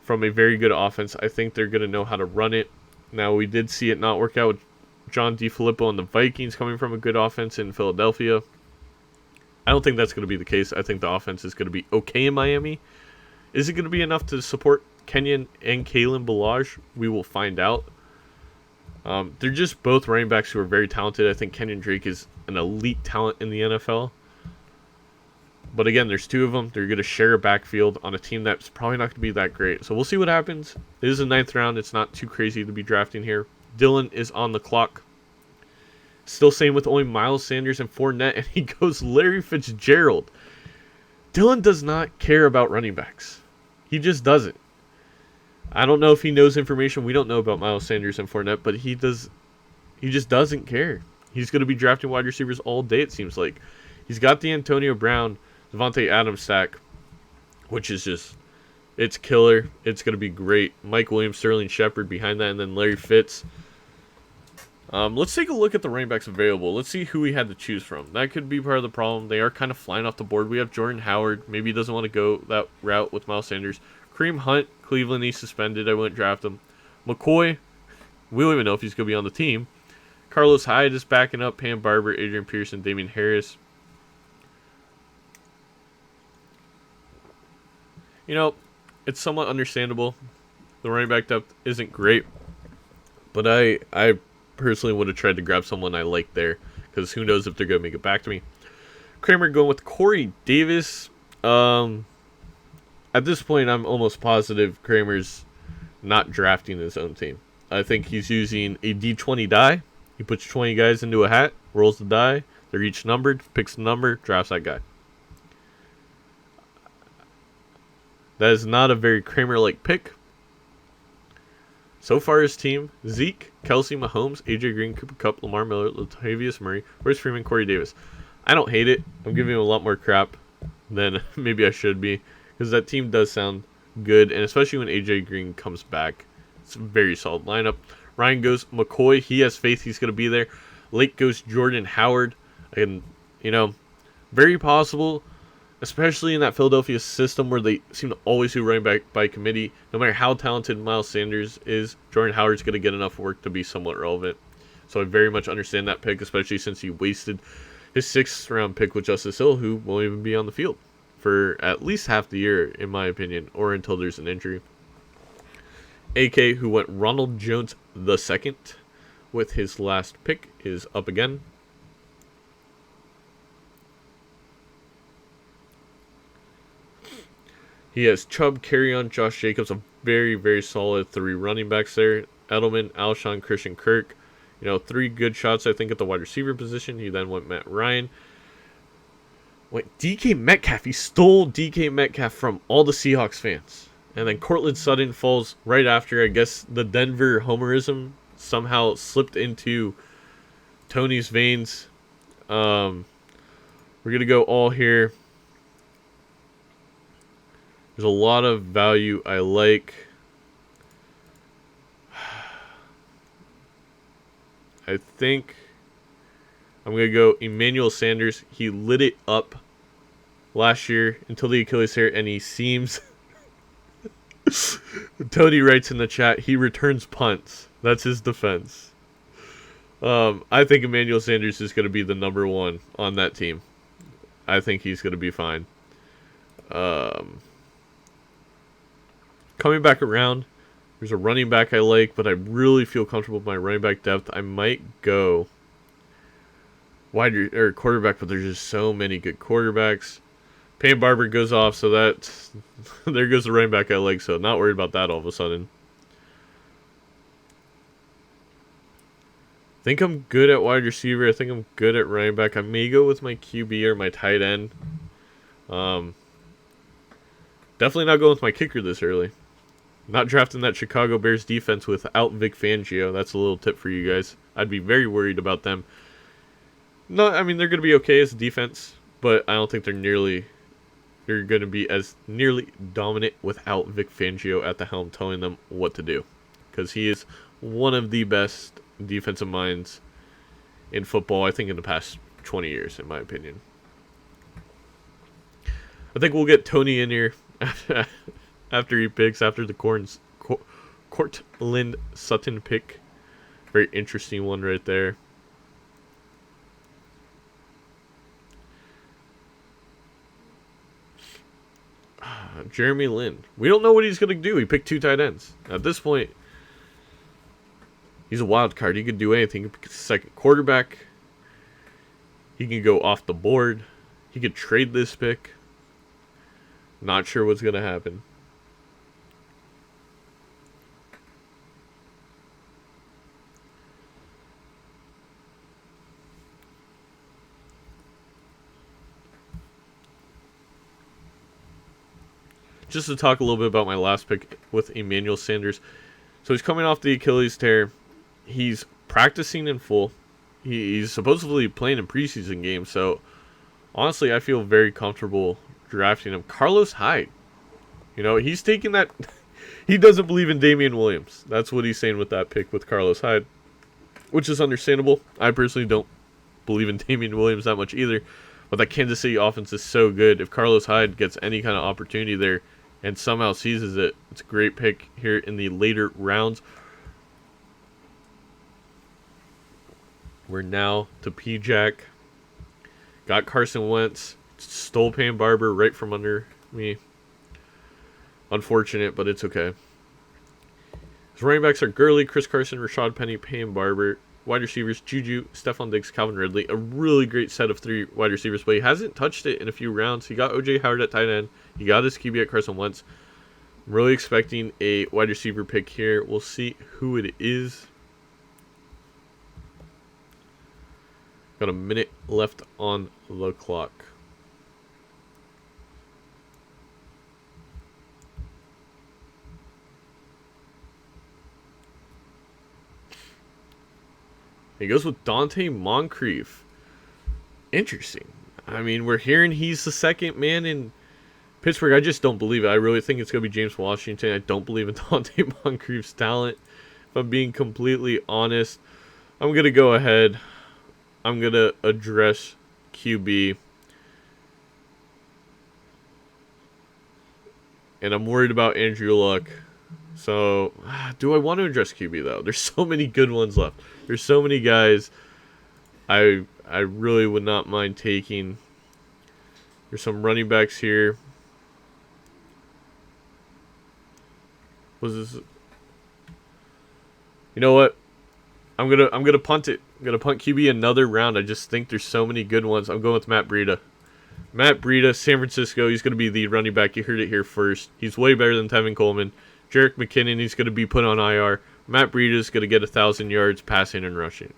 from a very good offense. I think they're going to know how to run it. Now, we did see it not work out with John DeFilippo and the Vikings coming from a good offense in Philadelphia. I don't think that's going to be the case. I think the offense is going to be okay in Miami. Is it going to be enough to support Kenyon and Kalen Ballage? We will find out. They're just both running backs who are very talented. I think Kenyon Drake is an elite talent in the NFL. But again, there's two of them. They're going to share a backfield on a team that's probably not going to be that great. So we'll see what happens. It is a 9th round. It's not too crazy to be drafting here. Dylan is on the clock. Still same with only Miles Sanders and Fournette, and he goes Larry Fitzgerald. Dylan does not care about running backs. He just doesn't. I don't know if he knows information we don't know about Miles Sanders and Fournette, but he just doesn't care. He's going to be drafting wide receivers all day, it seems like. He's got the Antonio Brown, Devontae Adams stack, which is just, it's killer. It's going to be great. Mike Williams, Sterling Shepard behind that, and then Larry Fitz. Let's take a look at the running backs available. Let's see who we had to choose from. That could be part of the problem. They are kind of flying off the board. We have Jordan Howard. Maybe he doesn't want to go that route with Miles Sanders. Kareem Hunt, Cleveland, he's suspended. I wouldn't draft him. McCoy, we don't even know if he's going to be on the team. Carlos Hyde is backing up. Pam Barber, Adrian Pearson, Damian Harris. You know, it's somewhat understandable. The running back depth isn't great. But I personally would have tried to grab someone I like there, because who knows if they're going to make it back to me. Kramer going with Corey Davis. At this point, I'm almost positive Kramer's not drafting his own team. I think he's using a D20 die. He puts 20 guys into a hat, rolls the die. They're each numbered, picks the number, drafts that guy. That is not a very Kramer-like pick. So far, his team: Zeke, Kelsey, Mahomes, AJ Green, Cooper Kupp, Lamar Miller, Latavius Murray, Royce Freeman, Corey Davis. I don't hate it. I'm giving him a lot more crap than maybe I should be, because that team does sound good, and especially when AJ Green comes back. It's a very solid lineup. Ryan goes McCoy. He has faith he's going to be there. Lake goes Jordan Howard. And, very possible, especially in that Philadelphia system where they seem to always do running back by committee. No matter how talented Miles Sanders is, Jordan Howard's going to get enough work to be somewhat relevant. So I very much understand that pick, especially since he wasted his 6th round pick with Justice Hill, who won't even be on the field for at least half the year, in my opinion, or until there's an injury. AK, who went Ronald Jones II with his last pick, is up again. He has Chubb, Carrion, Josh Jacobs, a very, very solid 3 running backs there. Edelman, Alshon, Christian Kirk. 3 good shots, I think, at the wide receiver position. He then went Matt Ryan. Wait, DK Metcalf. He stole DK Metcalf from all the Seahawks fans. And then Cortland Sutton falls right after. I guess the Denver homerism somehow slipped into Tony's veins. We're going to go all here. There's a lot of value I like. I think I'm going to go Emmanuel Sanders. He lit it up last year until the Achilles tear, and he seems... Tony writes in the chat, he returns punts. That's his defense. I think Emmanuel Sanders is going to be the number 1 on that team. I think he's going to be fine. Coming back around, there's a running back I like, but I really feel comfortable with my running back depth. I might go quarterback, but there's just so many good quarterbacks. Payne Barber goes off, so that there goes the running back I like, so not worried about that all of a sudden. I think I'm good at wide receiver. I think I'm good at running back. I may go with my QB or my tight end. Definitely not going with my kicker this early. Not drafting that Chicago Bears defense without Vic Fangio. That's a little tip for you guys. I'd be very worried about them. No, I mean, they're going to be okay as a defense, but I don't think they're going to be as nearly dominant without Vic Fangio at the helm telling them what to do. Because he is one of the best defensive minds in football, I think, in the past 20 years, in my opinion. I think we'll get Tony in here after he picks, after the Courtland Sutton pick. Very interesting one right there. Jeremy Lin. We don't know what he's going to do. He picked 2 tight ends. At this point, he's a wild card. He could do anything. He could pick a second quarterback. He can go off the board. He could trade this pick. Not sure what's going to happen. Just to talk a little bit about my last pick with Emmanuel Sanders. So he's coming off the Achilles tear. He's practicing in full. He's supposedly playing in preseason games. So honestly, I feel very comfortable drafting him. Carlos Hyde. He's taking that. He doesn't believe in Damian Williams. That's what he's saying with that pick with Carlos Hyde, which is understandable. I personally don't believe in Damian Williams that much either. But that Kansas City offense is so good. If Carlos Hyde gets any kind of opportunity there and somehow seizes it, it's a great pick here in the later rounds. We're now to P-Jack. Got Carson Wentz. Stole Payne Barber right from under me. Unfortunate, but it's okay. His running backs are Gurley, Chris Carson, Rashad Penny, Payne Barber. Wide receivers, Juju, Stephon Diggs, Calvin Ridley. A really great set of 3 wide receivers, but he hasn't touched it in a few rounds. He got O.J. Howard at tight end. He got his QB at Carson Wentz. I'm really expecting a wide receiver pick here. We'll see who it is. Got a minute left on the clock. He goes with Dante Moncrief. Interesting. I mean, we're hearing he's the second man in Pittsburgh. I just don't believe it. I really think it's going to be James Washington. I don't believe in Dante Moncrief's talent. If I'm being completely honest, I'm going to go ahead. I'm going to address QB. And I'm worried about Andrew Luck. So, do I want to address QB, though? There's so many good ones left. There's so many guys I really would not mind taking. There's some running backs here. Was this? You know what? I'm gonna punt it. I'm gonna punt QB another round. I just think there's so many good ones. I'm going with Matt Breida. Matt Breida, San Francisco. He's gonna be the running back. You heard it here first. He's way better than Tevin Coleman. Jerick McKinnon. He's gonna be put on IR. Matt Breida is gonna get 1,000 yards passing and rushing,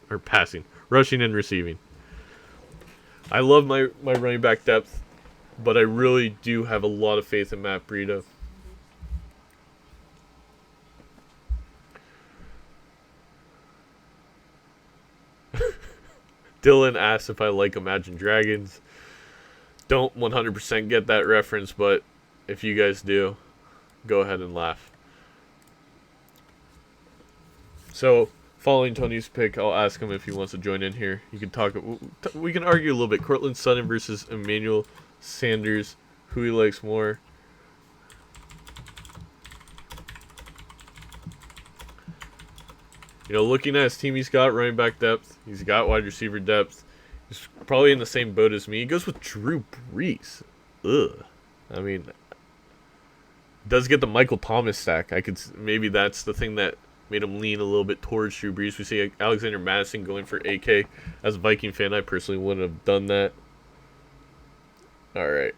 rushing and receiving. I love my running back depth, but I really do have a lot of faith in Matt Breida. Dylan asks if I like Imagine Dragons. Don't 100% get that reference, but if you guys do, go ahead and laugh. So, following Tony's pick, I'll ask him if he wants to join in here. You can talk. We can argue a little bit. Cortland Sutton versus Emmanuel Sanders. Who he likes more? You know, looking at his team, he's got running back depth. He's got wide receiver depth. He's probably in the same boat as me. He goes with Drew Brees. Ugh. I mean, does get the Michael Thomas stack. Maybe that's the thing that made him lean a little bit towards Drew Brees. We see Alexander Madison going for AK. As a Viking fan, I personally wouldn't have done that. All right.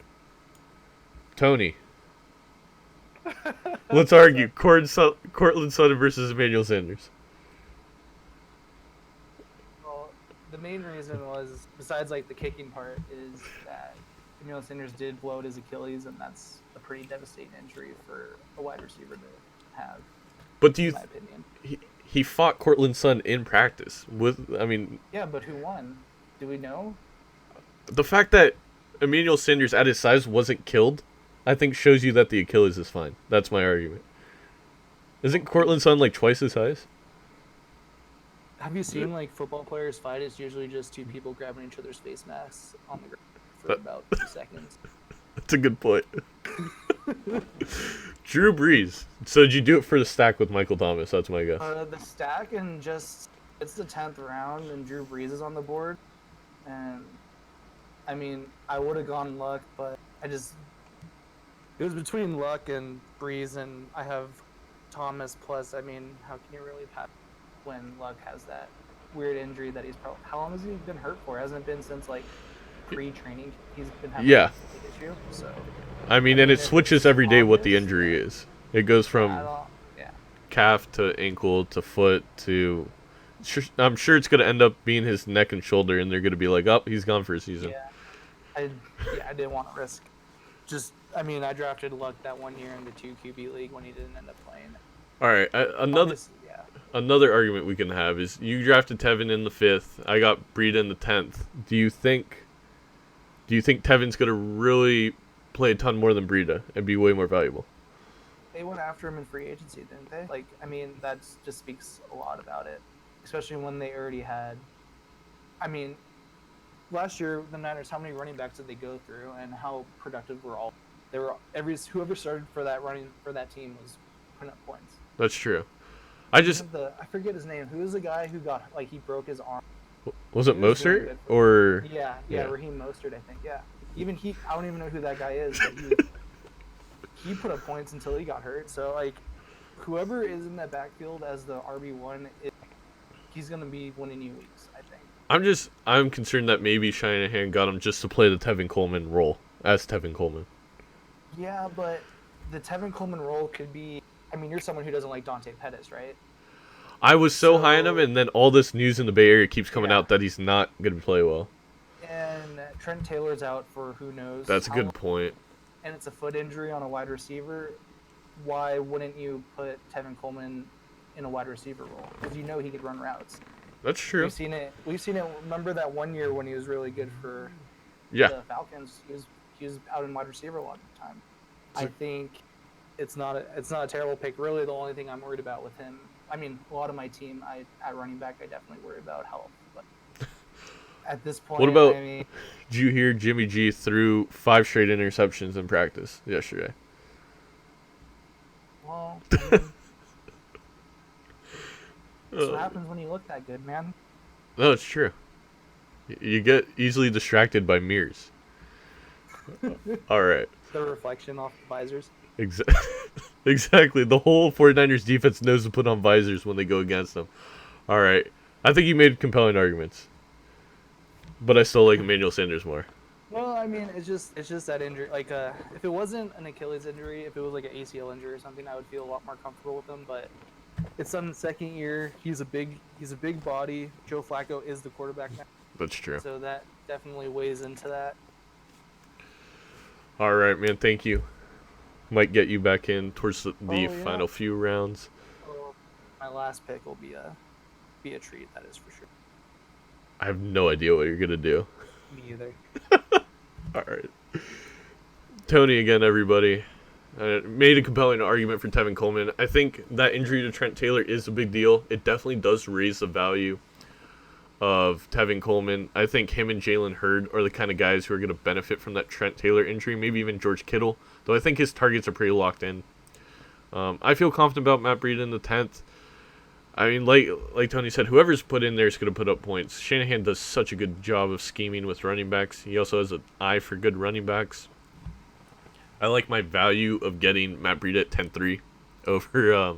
Tony. Let's argue. Cortland Sutton versus Emmanuel Sanders. Well, the main reason was, besides like the kicking part, is that Emmanuel Sanders did blow out his Achilles, and that's a pretty devastating injury for a wide receiver to have. But do you? In my opinion, he fought Cortland Sutton in practice. Yeah, but who won? Do we know? The fact that Emmanuel Sanders at his size wasn't killed, I think shows you that the Achilles is fine. That's my argument. Isn't Cortland Sutton like twice his size? Have you seen like football players fight? It's usually just two people grabbing each other's face masks on the ground for about 2 seconds. That's a good point. Drew Brees. So did you do it for the stack with Michael Thomas? That's my guess. The stack, and just it's the 10th round and Drew Brees is on the board, and I mean I would have gone Luck, but it was between Luck and Brees, and I have Thomas. Plus, I mean, how can you really pass when Luck has that weird injury that he's probably, how long has he been hurt for? It hasn't been since like pre-training. He's been having a issue. So I mean, and it switches every day what the injury is. It goes from calf to ankle to foot to. I'm sure it's going to end up being his neck and shoulder, and they're going to be like, "Oh, he's gone for a season." I didn't want to risk. I mean, I drafted Luck that 1 year in the 2 QB league when he didn't end up playing. All right, another argument we can have is you drafted Tevin in the 5th. I got Breida in the 10th. Do you think Tevin's going to really play a ton more than Breida and be way more valuable? They went after him in free agency, didn't they? Like, I mean, that just speaks a lot about it, especially when they already had. I mean, last year the Niners, how many running backs did they go through, and how productive were all? They were whoever started for that team was putting up points. That's true. I forget his name. Who was the guy who got he broke his arm? Was it Mostert or? Yeah, Raheem Mostert, I think. Yeah, even I don't even know who that guy is. But he put up points until he got hurt. So like, whoever is in that backfield as the RB1, he's gonna be winning you weeks, I think. I'm concerned that maybe Shanahan got him just to play the Tevin Coleman role as Tevin Coleman. Yeah, but the Tevin Coleman role could be. I mean, you're someone who doesn't like Dante Pettis, right? I was so high on him, and then all this news in the Bay Area keeps coming out that he's not going to play well. And Trent Taylor's out for who knows. That's a good point. And it's a foot injury on a wide receiver. Why wouldn't you put Tevin Coleman in a wide receiver role? Because you know he could run routes. That's true. We've seen it. Remember that one year when he was really good for Yeah. the Falcons? He was out in wide receiver a lot of the time. I think it's not a terrible pick. Really, the only thing I'm worried about with him, I mean, a lot of my team, at running back, I definitely worry about health. But at this point, What about? I mean, Did you hear Jimmy G threw 5 straight interceptions in practice yesterday? well, I mean, that's what happens when you look that good, man. No, it's true. You get easily distracted by mirrors. All right. The reflection off the visors. Exactly. The whole 49ers defense knows to put on visors when they go against them. All right. I think you made compelling arguments. But I still like Emmanuel Sanders more. Well, I mean, it's just that injury. Like, if it wasn't an Achilles injury, if it was like an ACL injury or something, I would feel a lot more comfortable with him. But it's on the second year. He's a big body. Joe Flacco is the quarterback now, That's true. so that definitely weighs into that. All right, man. Thank you. Might get you back in towards the yeah. final few rounds. So my last pick will be a treat. That is for sure. I have no idea what you're gonna do. Me either. All right. Tony again, everybody. Made a compelling argument for Tevin Coleman. I think that injury to Trent Taylor is a big deal. It definitely does raise the value of Tevin Coleman. I think him and Jalen Hurd are the kind of guys who are going to benefit from that Trent Taylor injury, maybe even George Kittle, though I think his targets are pretty locked in. I feel confident about Matt Breida in the 10th. I mean, like Tony said, whoever's put in there is going to put up points. Shanahan does such a good job of scheming with running backs. He also has an eye for good running backs. I like my value of getting Matt Breida at 10-3 over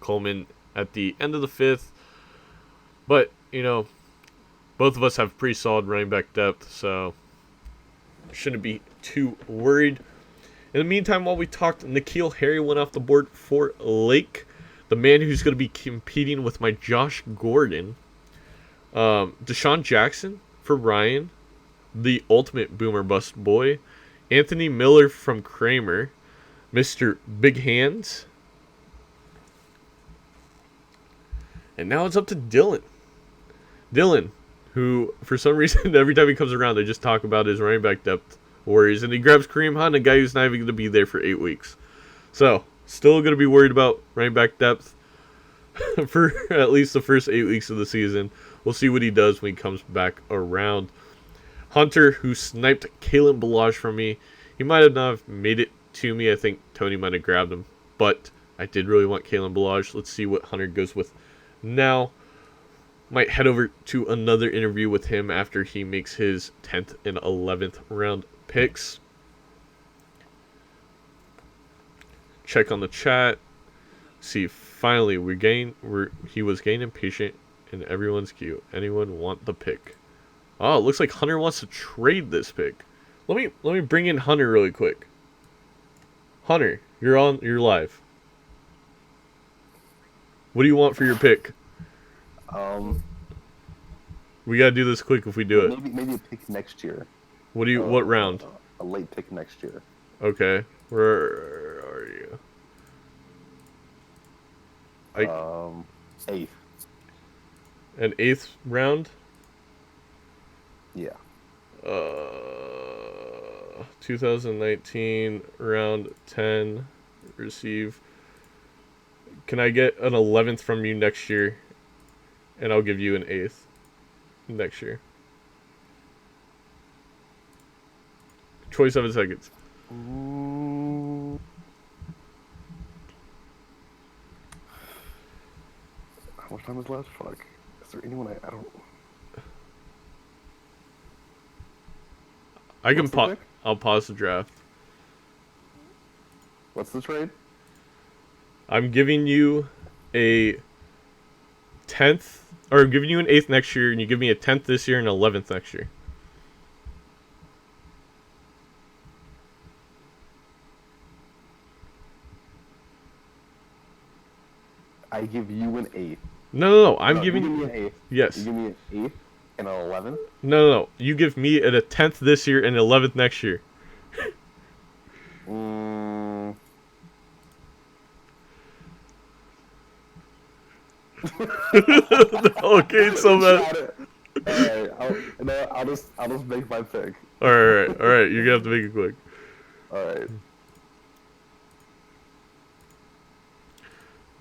Coleman at the end of the 5th. But, you know, both of us have pretty solid running back depth, so shouldn't be too worried. In the meantime, while we talked, N'Keal Harry went off the board for Lake, the man who's going to be competing with my Josh Gordon. Deshaun Jackson for Ryan, the ultimate boomer bust boy. Anthony Miller from Kramer, Mr. Big Hands. And now it's up to Dylan. Dylan, who, for some reason, every time he comes around, they just talk about his running back depth worries. And he grabs Kareem Hunt, a guy who's not even going to be there for 8 weeks. So, still going to be worried about running back depth for at least the first 8 weeks of the season. We'll see what he does when he comes back around. Hunter, who sniped Kalen Balazs from me. He might have not have made it to me. I think Tony might have grabbed him. But I did really want Kalen Balazs. Let's see what Hunter goes with now. Might head over to another interview with him after he makes his 10th and 11th round picks. Check on the chat. See, finally, he was getting impatient and everyone's cute. Anyone want the pick? Oh, it looks like Hunter wants to trade this pick. Let me bring in Hunter really quick. Hunter, you're live. What do you want for your pick? We gotta do this quick if we do it. Maybe a pick next year. What round? A late pick next year. Okay. Where are you? 8th. An 8th round? Yeah. 2019 round 10 receive. Can I get an 11th from you next year? And I'll give you an 8th next year. 27 seconds. Ooh. How much time is left? Fuck. Is there anyone I don't... I can What's the pick? I'll pause the draft. What's the trade? I'm giving you a 10th, or I'm giving you an 8th next year, and you give me a 10th this year and an 11th next year. I give you an 8th. No. I'm No, giving you give me an 8th. Yes. You give me an 8th and an 11th? No. You give me a 10th this year and an 11th next year. Okay, so Shout that. it. All right, I'll just make my pick. All right, all right. You're gonna have to make it quick. All right.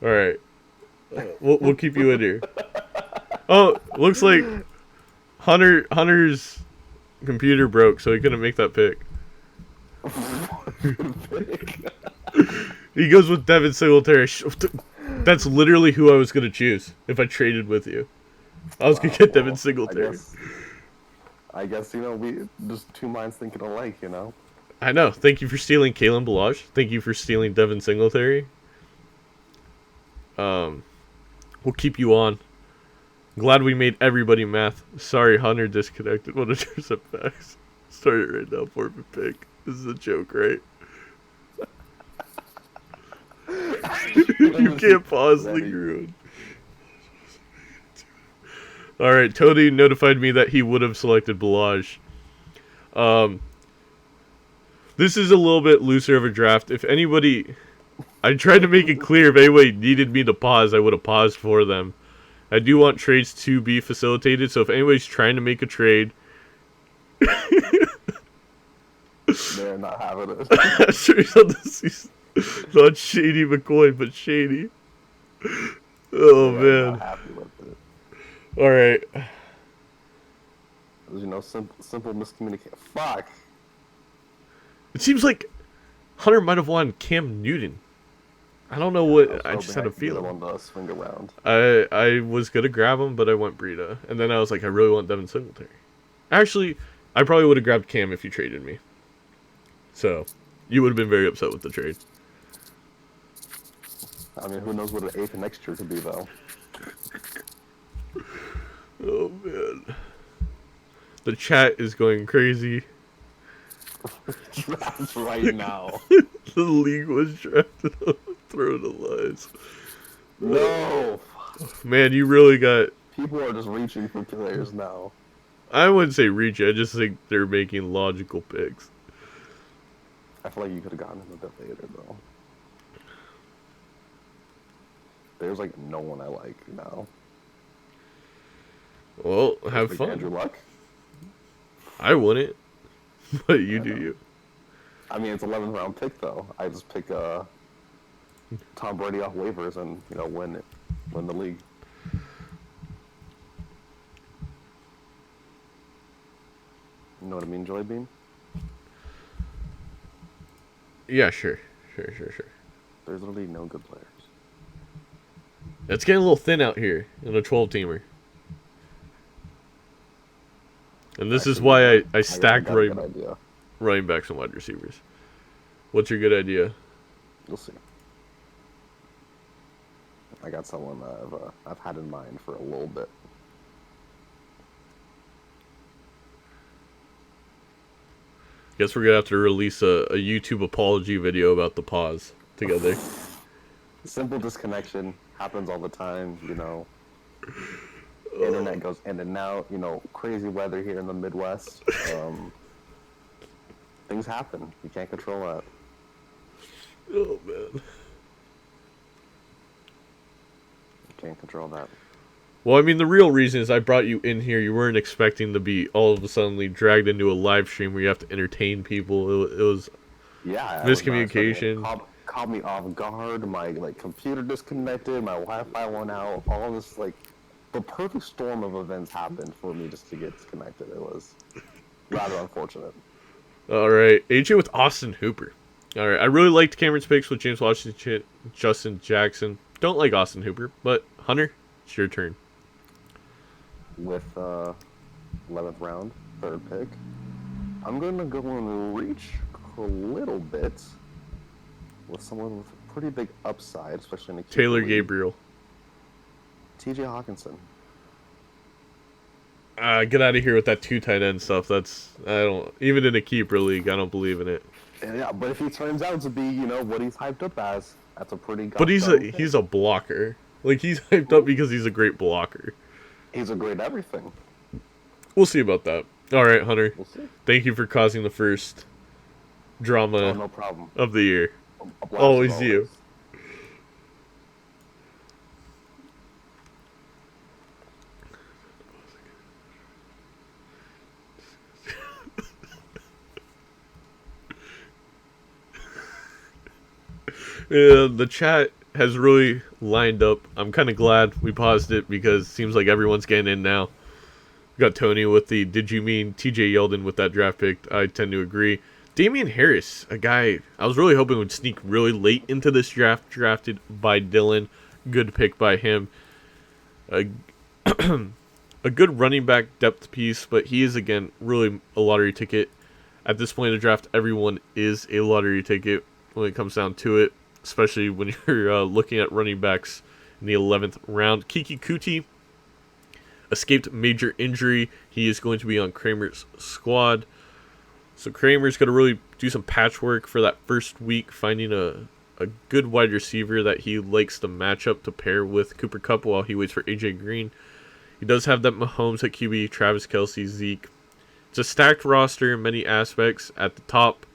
All right. We'll keep you in here. Oh, looks like Hunter's computer broke, so he couldn't make that pick. He goes with Devin Singletary. That's literally who I was gonna choose if I traded with you. I was gonna get Devin Singletary. I guess we just two minds thinking alike. I know. Thank you for stealing Kalen Balaj. Thank you for stealing Devin Singletary. We'll keep you on. Glad we made everybody math. Sorry, Hunter disconnected. 100% facts. Start it right now. Forfeit pick. This is a joke, right? You can't pause the Alright, Tony notified me that he would have selected Balaj. This is a little bit looser of a draft. If anybody... I tried to make it clear if anybody needed me to pause, I would have paused for them. I do want trades to be facilitated, so if anybody's trying to make a trade... They're not having it. Not Shady McCoy, but Shady. Oh, man. Not happy with it. Alright. Simple miscommunication. Fuck. It seems like Hunter might have won Cam Newton. I don't know what. I just had a feeling. Swing around. I was gonna grab him, but I went Breida, and then I was like, I really want Devin Singletary. Actually, I probably would have grabbed Cam if you traded me. So, you would have been very upset with the trade. I mean, who knows what an eighth next year could be, though. Oh man, the chat is going crazy. Draft right now. The league was drafted on Throne of Lies. No. Man, you really got... People are just reaching for players now. I wouldn't say reaching. I just think they're making logical picks. I feel like you could have gotten him a bit later, though. There's like no one I like now. Well, have fun. Andrew Luck? I wouldn't. But you do you. I mean, it's 11th round pick, though. I just pick Tom Brady off waivers and, win the league. You know what I mean, Joy Bean? Yeah, sure. There's literally no good players. It's getting a little thin out here in a 12-teamer. And this is why I stacked running backs and wide receivers. What's your good idea? We'll see. I got someone I've had in mind for a little bit. Guess we're gonna have to release a YouTube apology video about the pause together. Simple disconnection happens all the time, Internet goes in and out, crazy weather here in the Midwest. Things happen. You can't control that. Oh man. You can't control that. Well, I mean, the real reason is I brought you in here. You weren't expecting to be all of a sudden dragged into a live stream where you have to entertain people. It was miscommunication. Caught me off guard. My computer disconnected. My Wi-Fi went out. All this the perfect storm of events happened for me just to get disconnected. It was rather unfortunate. All right, AJ with Austin Hooper. All right, I really liked Cameron's picks with James Washington, Justin Jackson. Don't like Austin Hooper, but Hunter, it's your turn. With 11th round, third pick, I'm going to go and reach a little bit with someone with a pretty big upside, especially in a Taylor league. Gabriel. TJ Hawkinson. Get out of here with that 2 tight end stuff. Even in a keeper league, I don't believe in it. Yeah, but if he turns out to be, what he's hyped up as, that's a pretty. But he's a blocker. He's hyped up because he's a great blocker. He's a great everything. We'll see about that. All right, Hunter. We'll see. Thank you for causing the first drama no problem. of the year. Always you. The chat has really lined up. I'm kind of glad we paused it because it seems like everyone's getting in now. We got Tony with the "Did you mean TJ Yeldon with that draft pick?" I tend to agree. Damian Harris, a guy I was really hoping would sneak really late into this draft, drafted by Dylan. Good pick by him. A good running back depth piece, but he is, again, really a lottery ticket. At this point in the draft, everyone is a lottery ticket when it comes down to it, especially when you're looking at running backs in the 11th round. Kiki Kuti escaped major injury. He is going to be on Kramer's squad. So Kramer's going to really do some patchwork for that first week, finding a good wide receiver that he likes to match up to pair with Cooper Kupp while he waits for AJ Green. He does have that Mahomes at QB, Travis Kelce, Zeke. It's a stacked roster in many aspects at the top,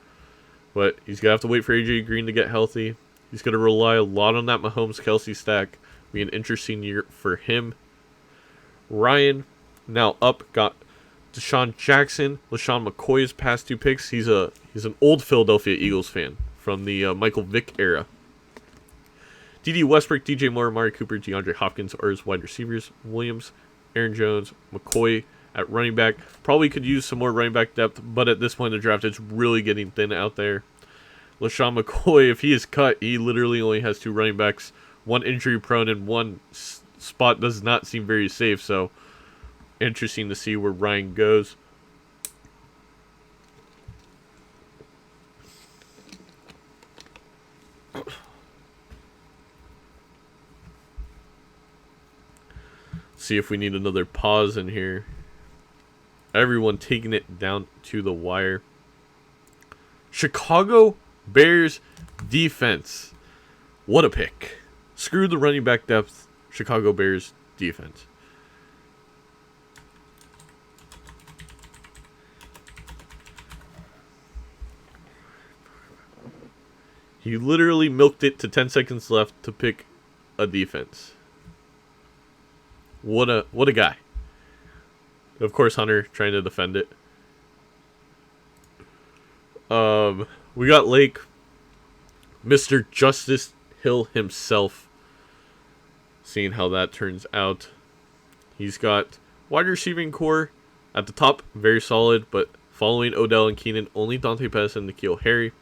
but he's going to have to wait for AJ Green to get healthy. He's going to rely a lot on that Mahomes-Kelce stack. Be an interesting year for him. Ryan, now up, got Deshaun Jackson, LaShawn McCoy's past 2 picks. He's an old Philadelphia Eagles fan from the Michael Vick era. D.D. Westbrook, DJ Moore, Amari Cooper, DeAndre Hopkins are his wide receivers. Williams, Aaron Jones, McCoy at running back. Probably could use some more running back depth, but at this point in the draft, it's really getting thin out there. LaShawn McCoy, if he is cut, he literally only has 2 running backs, 1 injury prone, and 1 spot does not seem very safe, so interesting to see where Ryan goes. See if we need another pause in here. Everyone taking it down to the wire. Chicago Bears defense. What a pick. Screw the running back depth. Chicago Bears defense. He literally milked it to 10 seconds left to pick a defense. What a guy. Of course, Hunter trying to defend it. We got Lake, Mr. Justice Hill himself. Seeing how that turns out. He's got wide receiving core at the top, very solid, but following Odell and Keenan, only Dante Pettis and N'Keal Harry.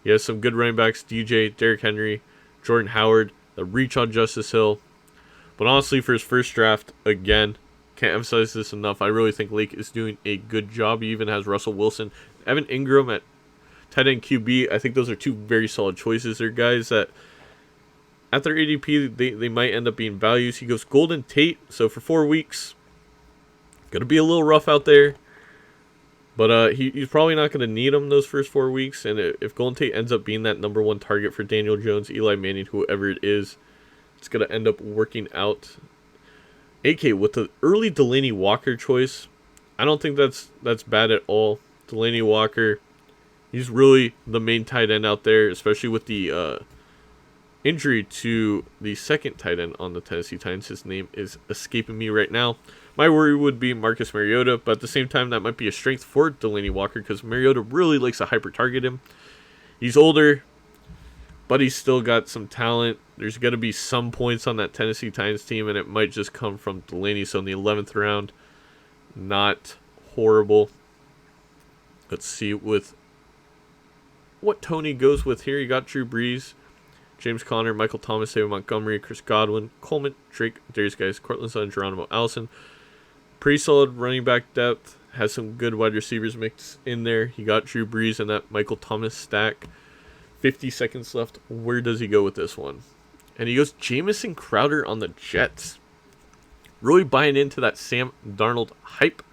He has some good running backs, DJ, Derrick Henry, Jordan Howard, the reach on Justice Hill. But honestly, for his first draft, again, can't emphasize this enough. I really think Lake is doing a good job. He even has Russell Wilson, Evan Ingram at tight end QB. I think those are 2 very solid choices. They're guys that, at their ADP, they might end up being values. He goes Golden Tate, so for 4 weeks, going to be a little rough out there. But he's probably not going to need him those first 4 weeks. And if Golden Tate ends up being that number 1 target for Daniel Jones, Eli Manning, whoever it is, it's going to end up working out. AK, with the early Delaney Walker choice, I don't think that's bad at all. Delaney Walker, he's really the main tight end out there, especially with the injury to the second tight end on the Tennessee Titans. His name is escaping me right now. My worry would be Marcus Mariota, but at the same time, that might be a strength for Delaney Walker because Mariota really likes to hyper-target him. He's older, but he's still got some talent. There's going to be some points on that Tennessee Titans team, and it might just come from Delaney. So in the 11th round, not horrible. Let's see with what Tony goes with here. You got Drew Brees, James Conner, Michael Thomas, David Montgomery, Chris Godwin, Coleman, Drake, Darius Guys, Cortland Sutton, Geronimo Allison. Pretty solid running back depth. Has some good wide receivers mixed in there. He got Drew Brees and that Michael Thomas stack. 50 seconds left. Where does he go with this one? And he goes Jamison Crowder on the Jets. Really buying into that Sam Darnold hype.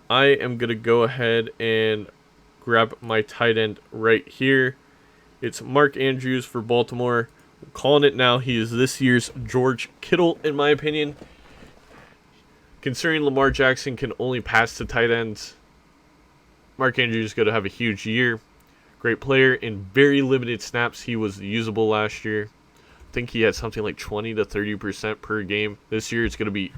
I am going to go ahead and grab my tight end right here. It's Mark Andrews for Baltimore. I'm calling it now. He is this year's George Kittle, in my opinion. Considering Lamar Jackson can only pass to tight ends, Mark Andrews is going to have a huge year. Great player. In very limited snaps, he was usable last year. I think he had something like 20 to 30% per game. This year, it's going to be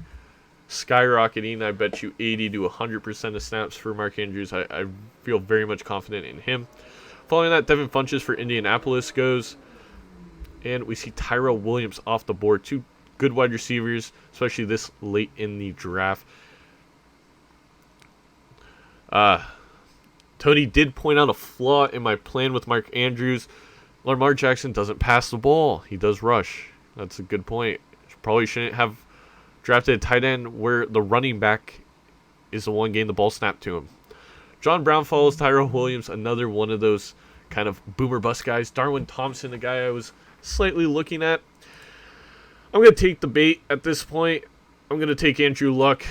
skyrocketing. I bet you 80 to 100% of snaps for Mark Andrews. I feel very much confident in him. Following that, Devin Funchess for Indianapolis goes. And we see Tyrell Williams off the board. Two good wide receivers, especially this late in the draft. Tony did point out a flaw in my plan with Mark Andrews. Lamar Jackson doesn't pass the ball. He does rush. That's a good point. Probably shouldn't have drafted a tight end where the running back is the one getting the ball snapped to him. John Brown follows Tyrell Williams, another one of those kind of boomer bust guys. Darwin Thompson, the guy I was slightly looking at. I'm going to take the bait at this point. I'm going to take Andrew Luck.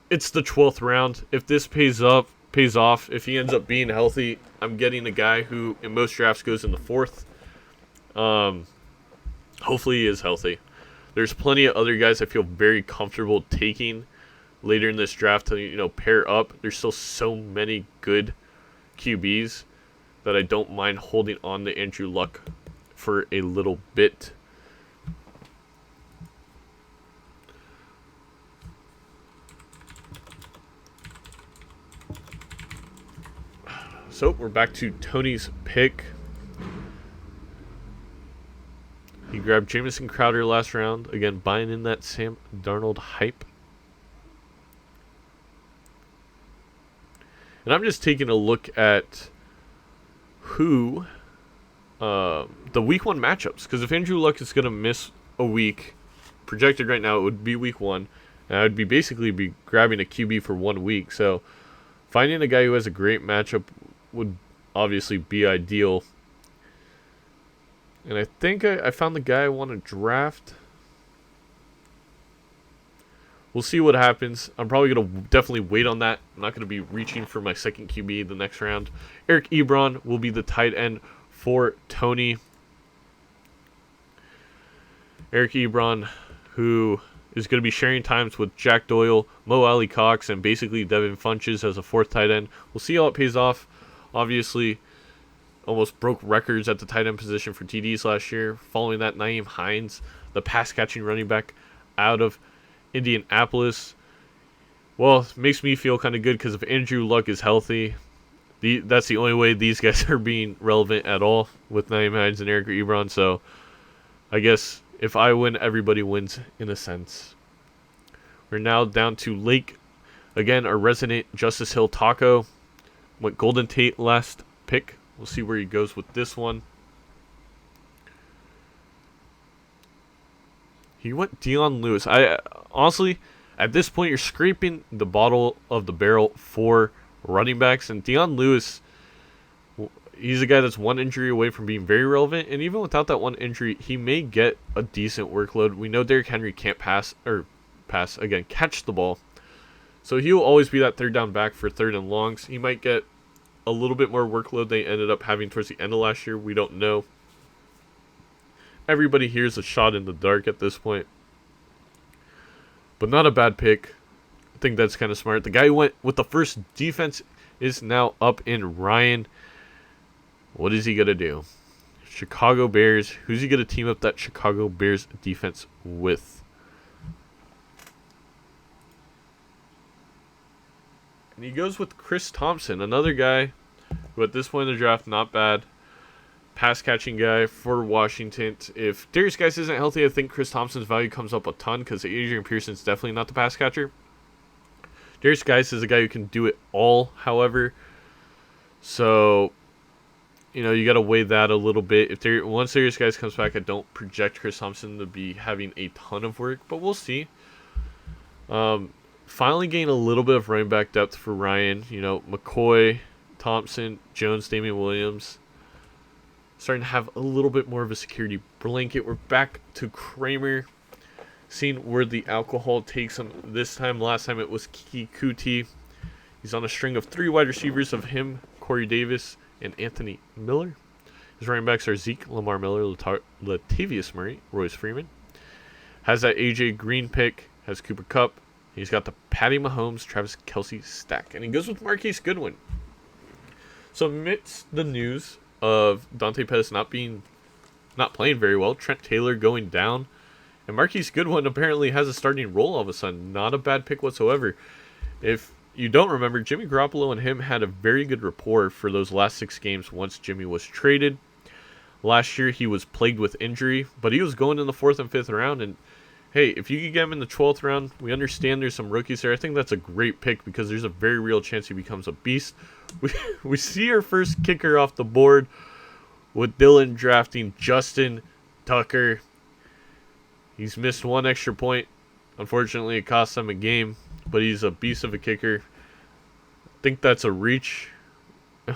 It's the 12th round. If this pays off, if he ends up being healthy, I'm getting a guy who in most drafts goes in the 4th. Hopefully he is healthy. There's plenty of other guys I feel very comfortable taking later in this draft to, pair up. There's still so many good QBs that I don't mind holding on to Andrew Luck for a little bit. So we're back to Tony's pick. He grabbed Jamison Crowder last round. Again, buying in that Sam Darnold hype. And I'm just taking a look at who the week 1 matchups. Because if Andrew Luck is going to miss a week, projected right now it would be week 1. And I would be grabbing a QB for 1 week. So finding a guy who has a great matchup would obviously be ideal. And I think I found the guy I want to draft. We'll see what happens. I'm probably going to definitely wait on that. I'm not going to be reaching for my second QB the next round. Eric Ebron will be the tight end for Tony. Eric Ebron, who is going to be sharing times with Jack Doyle, Mo Alley Cox, and basically Devin Funches as a 4th tight end. We'll see how it pays off. Obviously, almost broke records at the tight end position for TDs last year. Following that, Nyheim Hines, the pass-catching running back out of Indianapolis. Well, it makes me feel kind of good because if Andrew Luck is healthy, that's the only way these guys are being relevant at all with Nyheim Hines and Eric Ebron. So I guess if I win, everybody wins in a sense. We're now down to Lake. Again, our resident Justice Hill Taco went Golden Tate last pick. We'll see where he goes with this one. He went Dion Lewis. I honestly, at this point, you're scraping the bottom of the barrel for running backs. And Dion Lewis, he's a guy that's one injury away from being very relevant. And even without that one injury, he may get a decent workload. We know Derrick Henry can't catch the ball. So he will always be that 3rd down back for 3rd and longs. He might get a little bit more workload they ended up having towards the end of last year. We don't know. Everybody here is a shot in the dark at this point. But not a bad pick. I think that's kind of smart. The guy who went with the first defense is now up in Ryan. What is he going to do? Chicago Bears. Who's he going to team up that Chicago Bears defense with? And he goes with Chris Thompson, another guy who at this point in the draft, not bad. Pass-catching guy for Washington. If Darius Geis isn't healthy, I think Chris Thompson's value comes up a ton because Adrian Pearson's definitely not the pass catcher. Darius Geis is a guy who can do it all, however. So, you got to weigh that a little bit. Once Darius Geis comes back, I don't project Chris Thompson to be having a ton of work, but we'll see. Finally gain a little bit of running back depth for Ryan. McCoy, Thompson, Jones, Damian Williams. Starting to have a little bit more of a security blanket. We're back to Kramer. Seeing where the alcohol takes him this time. Last time it was Kikuti. He's on a string of 3 wide receivers of him, Corey Davis, and Anthony Miller. His running backs are Zeke, Lamar Miller, Latavius Murray, Royce Freeman. Has that AJ Green pick. Has Cooper Kupp. He's got the Patty Mahomes, Travis Kelce stack. And he goes with Marquise Goodwin. So amidst the news of Dante Pettis not playing very well, Trent Taylor going down, and Marquise Goodwin apparently has a starting role all of a sudden. Not a bad pick whatsoever. If you don't remember, Jimmy Garoppolo and him had a very good rapport for those last 6 games once Jimmy was traded. Last year he was plagued with injury, but he was going in the 4th and 5th round, and hey, if you could get him in the 12th round, we understand there's some rookies there. I think that's a great pick because there's a very real chance he becomes a beast. We see our first kicker off the board with Dylan drafting Justin Tucker. He's missed 1 extra point. Unfortunately, it cost him a game, but he's a beast of a kicker. I think that's a reach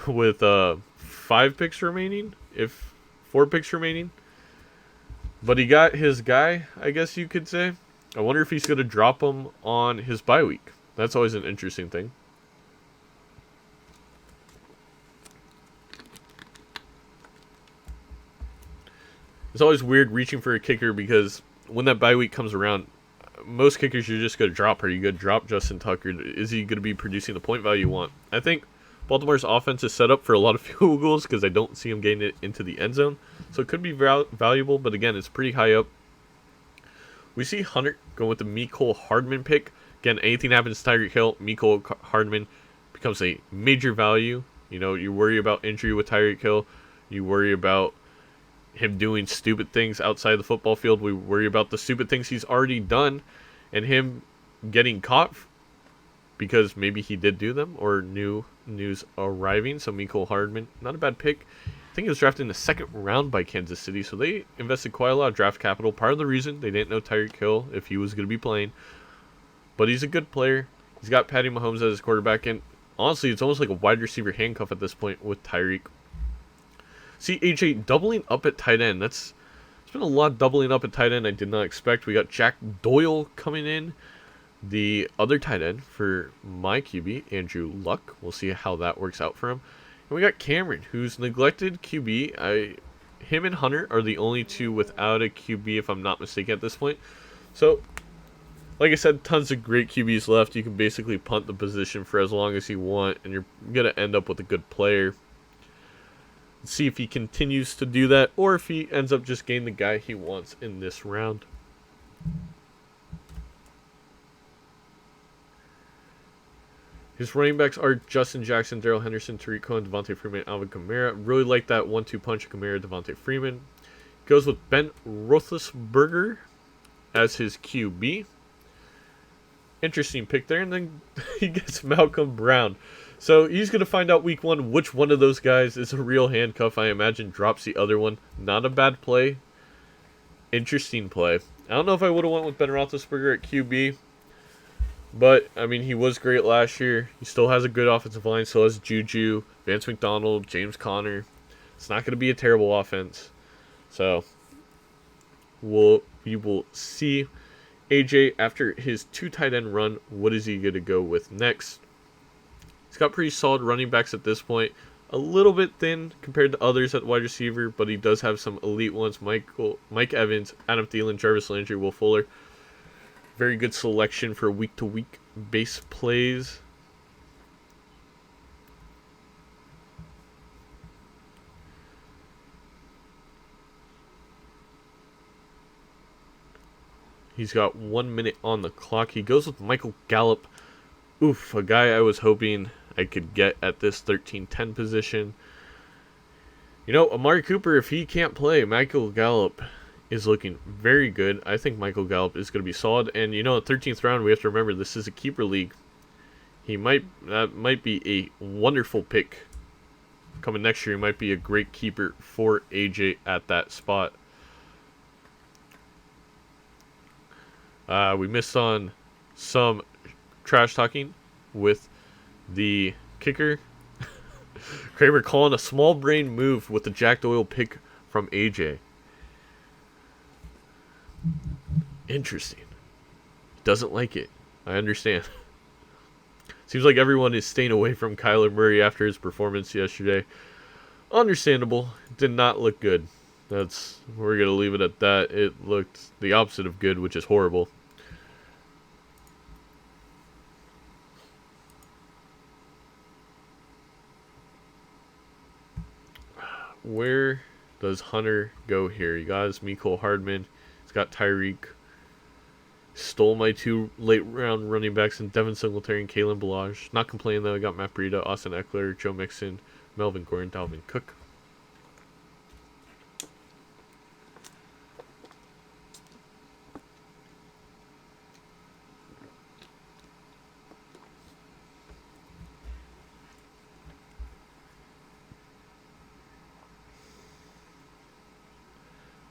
with 5 picks remaining, if 4 picks remaining. But he got his guy, I guess you could say. I wonder if he's going to drop him on his bye week. That's always an interesting thing. It's always weird reaching for a kicker because when that bye week comes around, most kickers you're just going to drop. Are you going to drop Justin Tucker? Is he going to be producing the point value you want? I think Baltimore's offense is set up for a lot of field goals because I don't see him getting it into the end zone. So it could be valuable, but again, it's pretty high up. We see Hunter going with the Mecole Hardman pick. Again, anything happens to Tyreek Hill, Mecole Hardman becomes a major value. You know, you worry about injury with Tyreek Hill. You worry about him doing stupid things outside the football field. We worry about the stupid things he's already done and him getting caught because maybe he did do them or new news arriving. So Mecole Hardman, not a bad pick. I think he was drafted in the 2nd round by Kansas City, so they invested quite a lot of draft capital. Part of the reason they didn't know Tyreek Hill if he was going to be playing, but he's a good player. He's got Patty Mahomes as his quarterback, and honestly, it's almost like a wide receiver handcuff at this point with Tyreek. See AJ doubling up at tight end. It's been a lot doubling up at tight end I did not expect. We got Jack Doyle coming in, the other tight end for my QB, Andrew Luck. We'll see how that works out for him. And we got Cameron, who's neglected QB. Him and Hunter are the only 2 without a QB, if I'm not mistaken, at this point. So, like I said, tons of great QBs left. You can basically punt the position for as long as you want, and you're going to end up with a good player. Let's see if he continues to do that, or if he ends up just getting the guy he wants in this round. His running backs are Justin Jackson, Darrell Henderson, Tariq Cohen, Devontae Freeman, Alvin Kamara. Really like that 1-2 punch of Kamara, Devontae Freeman. Goes with Ben Roethlisberger as his QB. Interesting pick there. And then he gets Malcolm Brown. So he's going to find out week 1 which one of those guys is a real handcuff. I imagine drops the other one. Not a bad play. Interesting play. I don't know if I would have went with Ben Roethlisberger at QB. But, I mean, he was great last year. He still has a good offensive line. So has Juju, Vance McDonald, James Conner. It's not going to be a terrible offense. So, we will see AJ after his 2 tight end run. What is he going to go with next? He's got pretty solid running backs at this point. A little bit thin compared to others at wide receiver, but he does have some elite ones. Mike Evans, Adam Thielen, Jarvis Landry, Will Fuller. Very good selection for week-to-week base plays. He's got 1 minute on the clock. He goes with Michael Gallup. Oof, a guy I was hoping I could get at this 13-10 position. You know, Amari Cooper, if he can't play, Michael Gallup is looking very good. I think Michael Gallup is going to be solid. And, you know, 13th round, we have to remember this is a keeper league. That might be a wonderful pick. Coming next year, he might be a great keeper for AJ at that spot. We missed on some trash talking with the kicker. Kramer calling a small brain move with the Jack Doyle pick from AJ. Interesting. Doesn't like it. I understand. Seems like everyone is staying away from Kyler Murray after his performance yesterday. Understandable. Did not look good. We're gonna leave it at that. It looked the opposite of good, which is horrible. Where does Hunter go here? You got his Mecole Hardman. He's got Tyreek. Stole my 2 late round running backs in Devin Singletary and Kalen Ballage. Not complaining though. I got Matt Breida, Austin Eckler, Joe Mixon, Melvin Gordon, Dalvin Cook.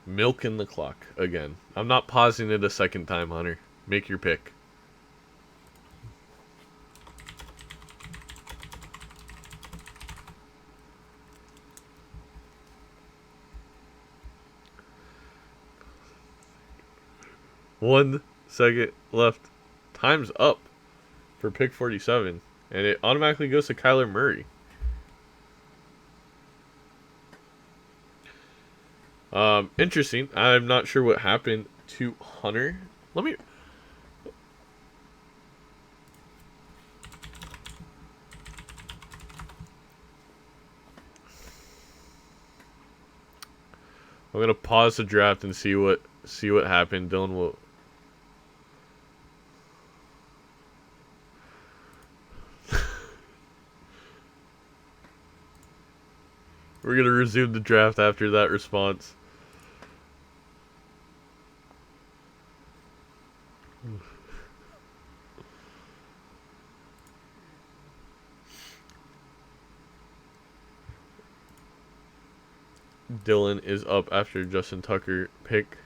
Milking the clock again. I'm not pausing it a second time, Hunter. Make your pick. One second left. Time's up for pick 47. And it automatically goes to Kyler Murray. Interesting. I'm not sure what happened to Hunter. Let me... I'm gonna pause the draft and see what happened. Dylan will... We're gonna resume the draft after that response. Dylan is up after Justin Tucker pick.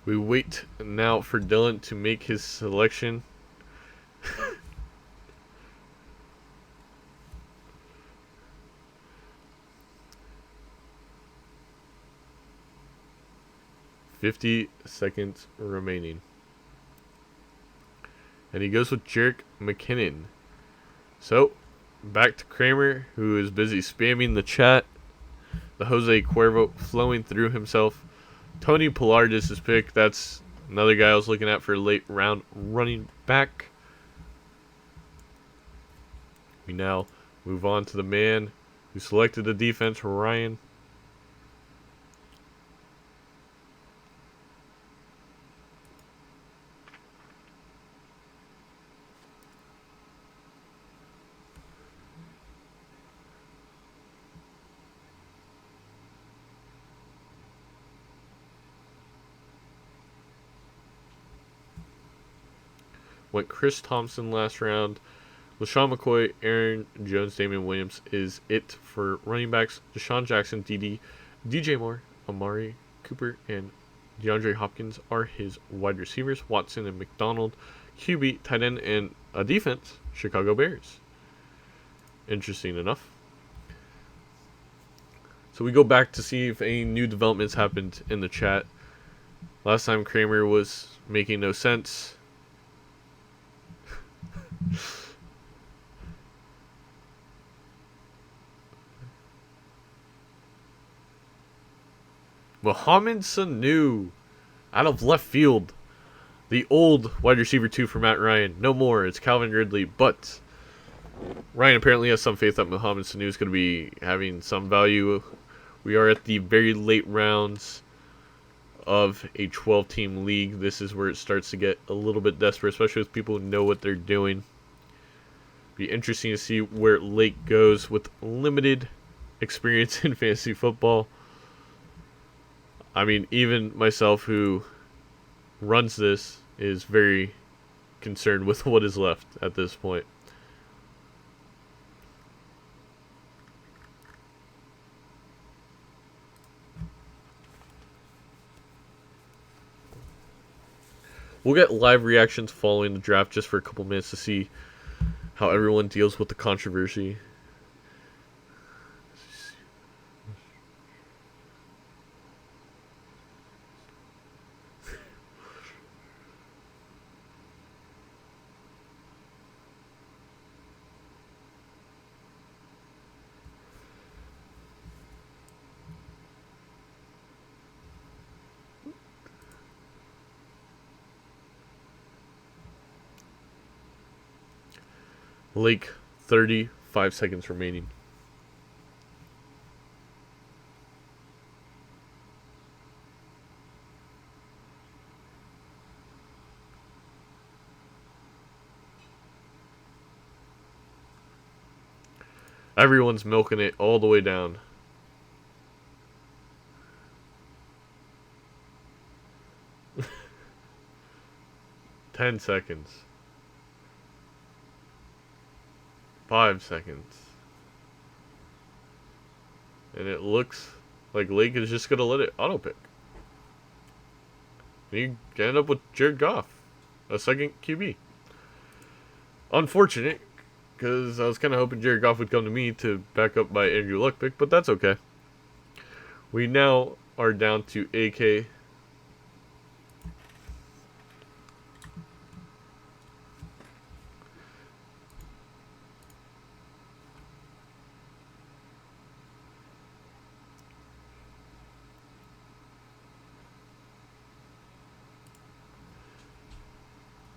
We wait now for Dylan to make his selection. $50 seconds remaining. And he goes with Jerick McKinnon. So, back to Kramer, who is busy spamming the chat. The Jose Cuervo flowing through himself. Tony Pollard is his pick. That's another guy I was looking at for a late round running back. We now move on to the man who selected the defense, Ryan. Went Chris Thompson last round. LaShawn McCoy, Aaron Jones, Damian Williams is it for running backs. Deshaun Jackson, DJ Moore, Amari Cooper, and DeAndre Hopkins are his wide receivers. Watson and McDonald, QB, tight end, and a defense, Chicago Bears. Interesting enough. So we go back to see if any new developments happened in the chat. Last time Kramer was making no sense. Mohamed Sanu out of left field. The old wide receiver 2 for Matt Ryan. No more. It's Calvin Ridley. But Ryan apparently has some faith that Mohamed Sanu is going to be having some value. We are at the very late rounds of a 12-team league. This is where it starts to get a little bit desperate, especially with people who know what they're doing. Be interesting to see where Lake goes with limited experience in fantasy football. I mean, even myself, who runs this, is very concerned with what is left at this point. We'll get live reactions following the draft just for a couple minutes to see how everyone deals with the controversy. Lake, 35 seconds remaining. Everyone's milking it all the way down. Ten seconds. 5 seconds. And it looks like Lake is just going to let it auto pick. And you end up with Jared Goff, a second QB. Unfortunate, because I was kind of hoping Jared Goff would come to me to back up my Andrew Luck pick, but that's okay. We now are down to AK.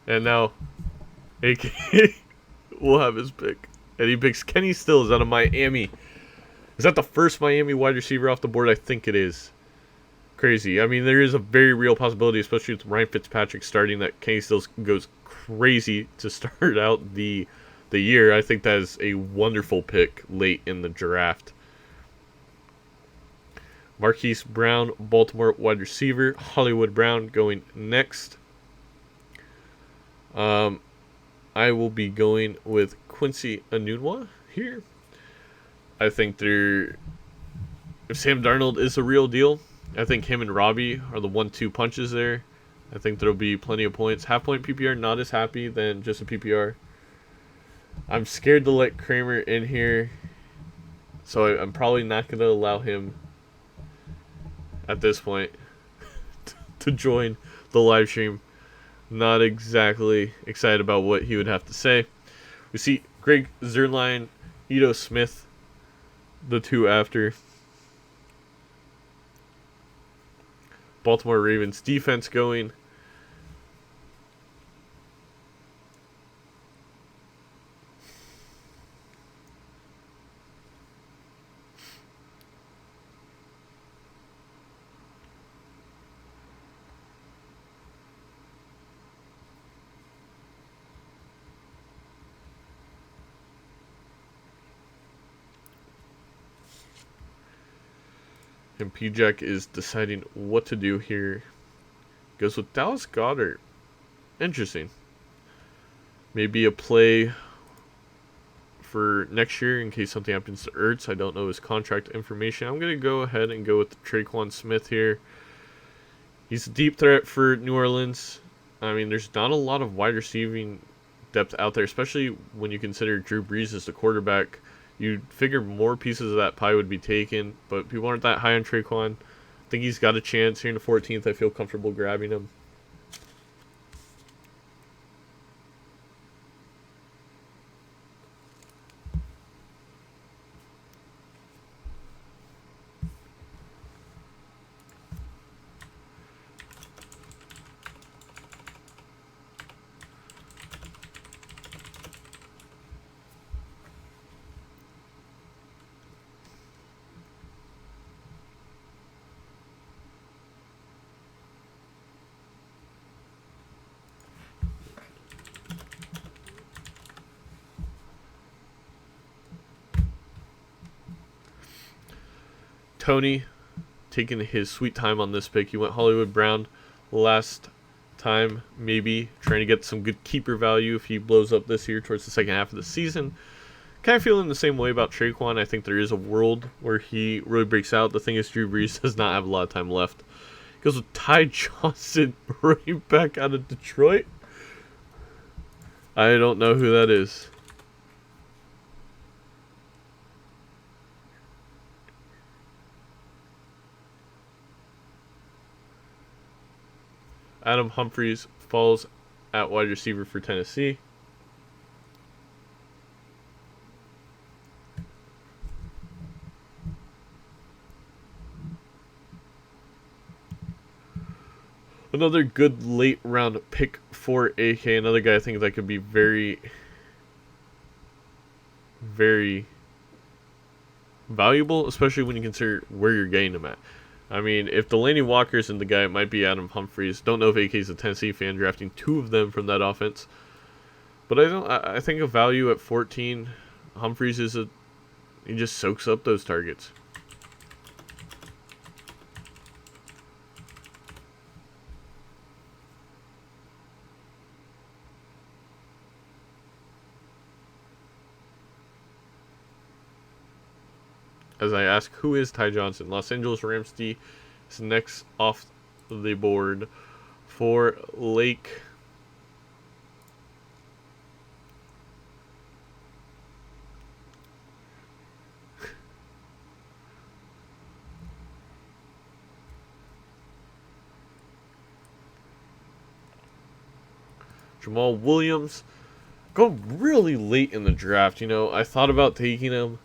And now, AK will have his pick. And he picks Kenny Stills out of Miami. Is that the first Miami wide receiver off the board? I think it is. Crazy. I mean, there is a very real possibility, especially with Ryan Fitzpatrick starting, that Kenny Stills goes crazy to start out the year. I think that is a wonderful pick late in the draft. Marquise Brown, Baltimore wide receiver. Hollywood Brown going next. I will be going with Quincy Enunwa here. I think if Sam Darnold is a real deal, I think him and Robbie are the 1-2 punches there. I think there'll be plenty of points. Half-point PPR, not as happy than just a PPR. I'm scared to let Kramer in here, so I'm probably not going to allow him at this point to join the live stream. Not exactly excited about what he would have to say. We see Greg Zuerlein, Ito Smith, the two after. Baltimore Ravens defense going. And P-Jack is deciding what to do here. Goes with Dallas Goedert. Interesting. Maybe a play for next year in case something happens to Ertz. I don't know his contract information. I'm going to go ahead and go with Traquan Smith here. He's a deep threat for New Orleans. I mean, there's not a lot of wide receiving depth out there, especially when you consider Drew Brees as the quarterback. You'd figure more pieces of that pie would be taken, but people aren't that high on Traquan. I think he's got a chance here in the 14th. I feel comfortable grabbing him. Tony taking his sweet time on this pick. He went Hollywood Brown last time, maybe trying to get some good keeper value if he blows up this year towards the second half of the season. Kind of feeling the same way about Traquan. I think there is a world where he really breaks out. The thing is, Drew Brees does not have a lot of time left. He goes with Ty Johnson right back out of Detroit. I don't know who that is. Adam Humphries falls at wide receiver for Tennessee. Another good late round pick for AK. Another guy I think that could be very, very valuable, especially when you consider where you're getting him at. I mean, if Delaney Walker isn't the guy, it might be Adam Humphries. Don't know if AK is a Tennessee fan, drafting two of them from that offense. But I think a value at 14, Humphries is a He just soaks up those targets. As I ask, who is Ty Johnson? Los Angeles Rams D is next off the board for Lake. Jamal Williams going really late in the draft. You know, I thought about taking him.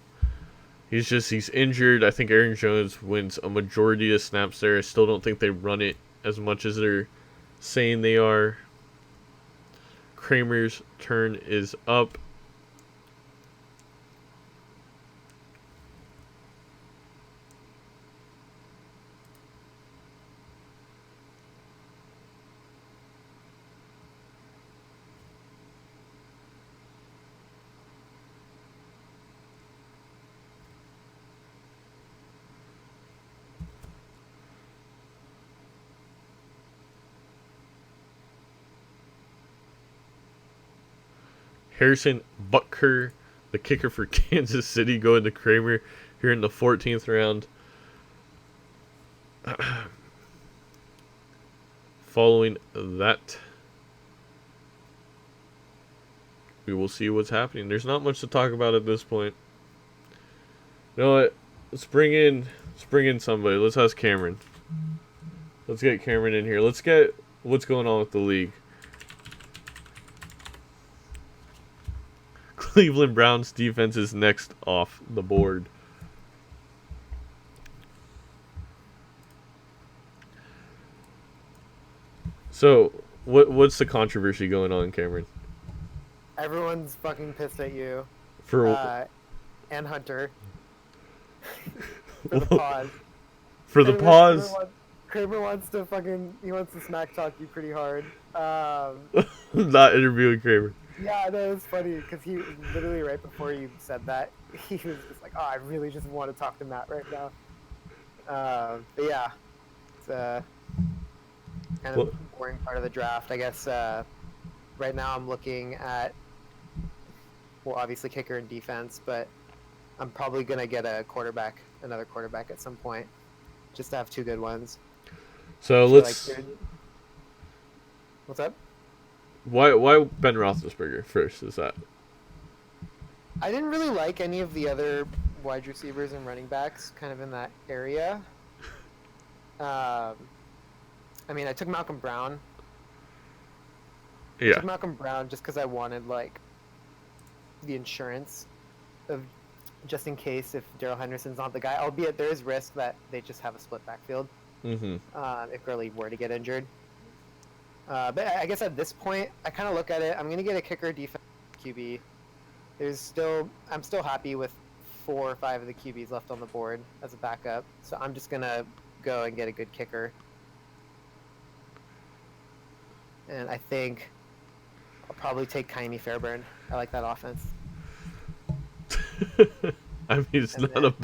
He's injured. I think Aaron Jones wins a majority of snaps there. I still don't think they run it as much as they're saying they are. Kramer's turn is up. Harrison Butker, the kicker for Kansas City, going to Kramer here in the 14th round. Following that, we will see what's happening. There's not much to talk about at this point. You know what? Let's bring in somebody. Let's ask Cameron. Let's get Cameron in here. Let's get what's going on with the league. Cleveland Browns defense is next off the board. So, what's the controversy going on, Cameron? Everyone's fucking pissed at you. For and Hunter. For the pause. For the pause. Kramer wants to smack talk you pretty hard. Not interviewing Kramer. Yeah, that was funny because he literally right before you said that, he was just like, "Oh, I really just want to talk to Matt right now." But yeah, it's kind of boring part of the draft, I guess. Right now, I'm looking at, well, obviously kicker and defense, but I'm probably gonna get another quarterback at some point, just to have two good ones. So let's. What's up? Why Ben Roethlisberger first? Is that? I didn't really like any of the other wide receivers and running backs, kind of in that area. I mean, I took Malcolm Brown. Yeah. I took Malcolm Brown just because I wanted like the insurance of just in case if Darrell Henderson's not the guy. Albeit there is risk that they just have a split backfield. Mm-hmm. If Gurley were to get injured. But I guess at this point, I kind of look at it. I'm gonna get a kicker, defense, QB. I'm still happy with 4 or 5 of the QBs left on the board as a backup. So I'm just gonna go and get a good kicker. And I think I'll probably take Kaimi Fairbairn. I like that offense. I mean, it's not a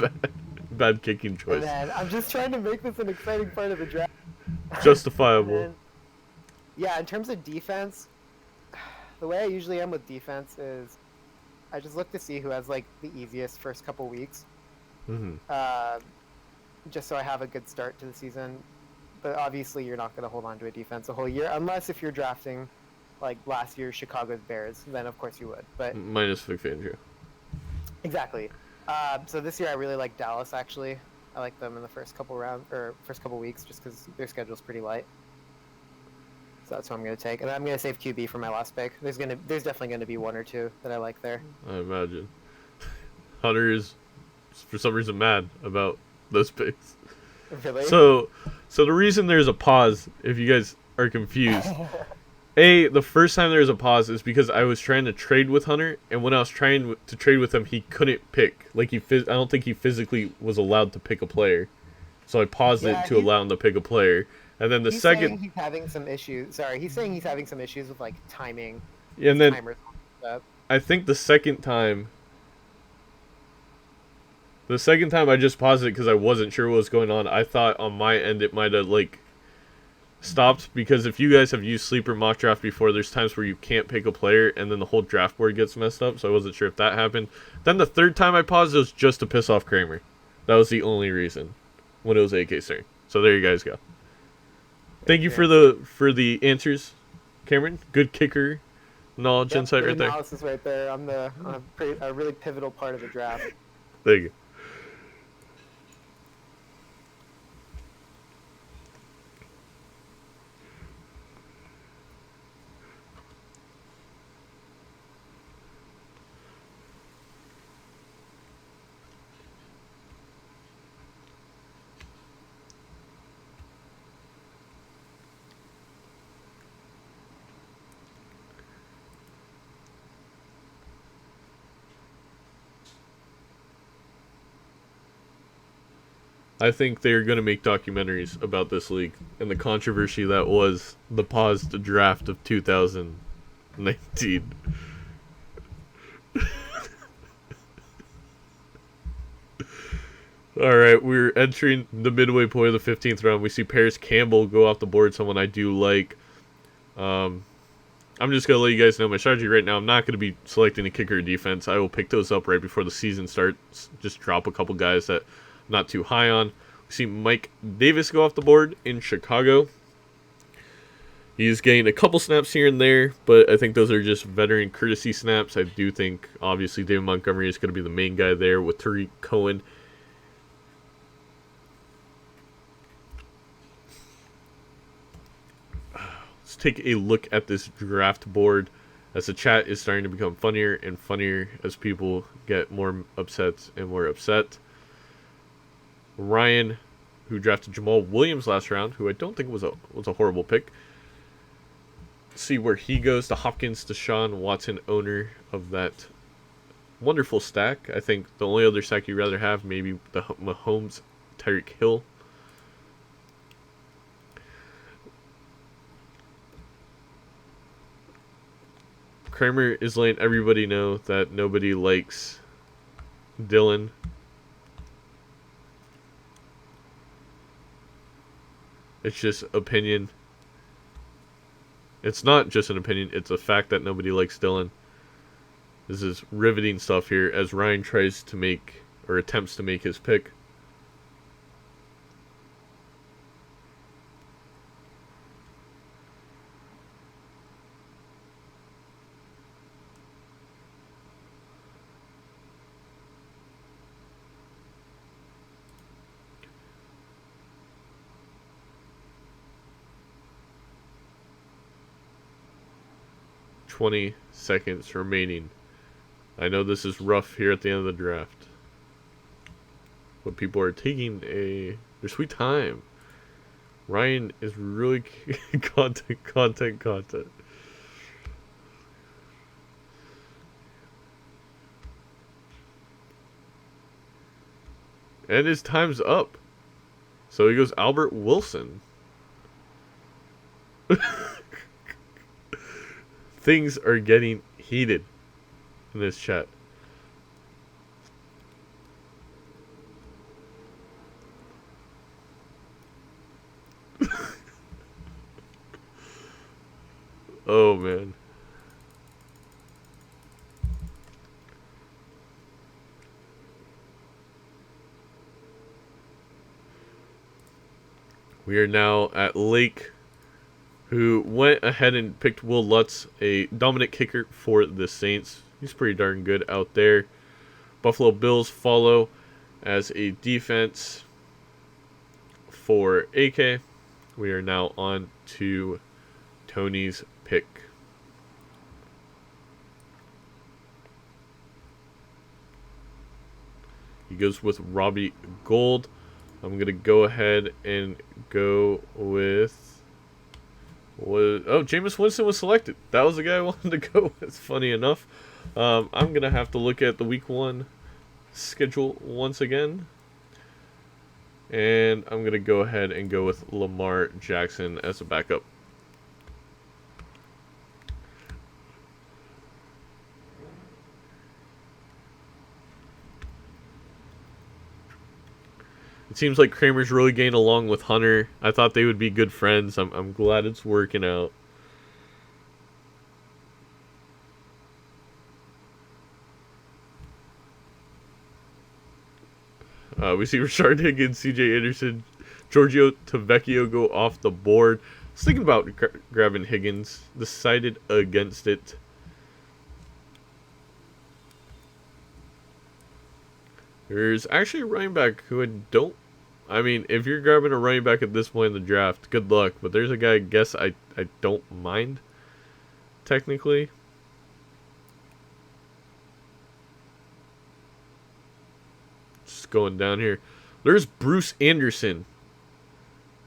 bad kicking choice. And then I'm just trying to make this an exciting part of the draft. Justifiable. Yeah, in terms of defense, the way I usually am with defense is I just look to see who has like the easiest first couple weeks. Mm-hmm. Just so I have a good start to the season. But obviously you're not going to hold on to a defense a whole year, unless if you're drafting like last year's Chicago Bears, then of course you would. But minus Vic Fangio. Exactly. So this year I really like Dallas actually. I like them in the first couple weeks just because their schedule's pretty light. So that's what I'm going to take. And I'm going to save QB for my last pick. There's definitely going to be 1 or 2 that I like there. I imagine. Hunter is, for some reason, mad about those picks. Really? So the reason there's a pause, if you guys are confused, the first time there was a pause is because I was trying to trade with Hunter, and when I was trying to trade with him, he couldn't pick. Like I don't think he physically was allowed to pick a player. So I paused it to allow him to pick a player. And then he's saying he's having some issues. Sorry, he's saying he's having some issues with like timing. And then timers and stuff. I think the second time The second time I just paused it because I wasn't sure what was going on. I thought on my end it might have like stopped, because if you guys have used Sleeper Mock Draft before, there's times where you can't pick a player and then the whole draft board gets messed up, so I wasn't sure if that happened. Then the third time I paused, it was just to piss off Kramer. That was the only reason when it was AK's turn. So there you guys go. Thank you for the answers, Cameron. Good kicker knowledge, insight good right there. analysis right there. I'm a really pivotal part of the draft. There you go. I think they're going to make documentaries about this league and the controversy that was the paused draft of 2019. Alright, we're entering the midway point of the 15th round. We see Paris Campbell go off the board, someone I do like. I'm just going to let you guys know my strategy right now. I'm not going to be selecting a kicker or defense. I will pick those up right before the season starts. Just drop a couple guys that I'm not too high on. We see Mike Davis go off the board in Chicago. He's gained a couple snaps here and there, but I think those are just veteran courtesy snaps. I do think, obviously, David Montgomery is going to be the main guy there with Tariq Cohen. Let's take a look at this draft board as the chat is starting to become funnier and funnier as people get more upset and more upset. Ryan, who drafted Jamal Williams last round, who I don't think was a horrible pick. Let's see where he goes. To Hopkins, Deshaun Watson, owner of that wonderful stack. I think the only other stack you'd rather have, maybe the Mahomes, Tyreek Hill. Kramer is letting everybody know that nobody likes Dylan. It's just opinion. It's not just an opinion, it's a fact that nobody likes Dylan. This is riveting stuff here as Ryan tries to make, or attempts to make, his pick. $20 seconds remaining. I know this is rough here at the end of the draft, but people are taking their sweet time. Ryan is really content. And his time's up. So he goes Albert Wilson. Things are getting heated in this chat. Oh, man. We are now at Lake, who went ahead and picked Will Lutz, a dominant kicker for the Saints. He's pretty darn good out there. Buffalo Bills follow as a defense for AK. We are now on to Tony's pick. He goes with Robbie Gould. I'm going to go ahead and go with... Jameis Winston was selected. That was the guy I wanted to go with, funny enough. I'm going to have to look at the week 1 schedule once again. And I'm going to go ahead and go with Lamar Jackson as a backup. seems like Kramer's really getting along with Hunter. I thought they would be good friends. I'm glad it's working out. We see Rashard Higgins, CJ Anderson, Giorgio Tavecchio go off the board. I was thinking about grabbing Higgins. Decided against it. There's actually a running back who I mean, if you're grabbing a running back at this point in the draft, good luck. But there's a guy I guess I don't mind, technically. Just going down here. There's Bruce Anderson,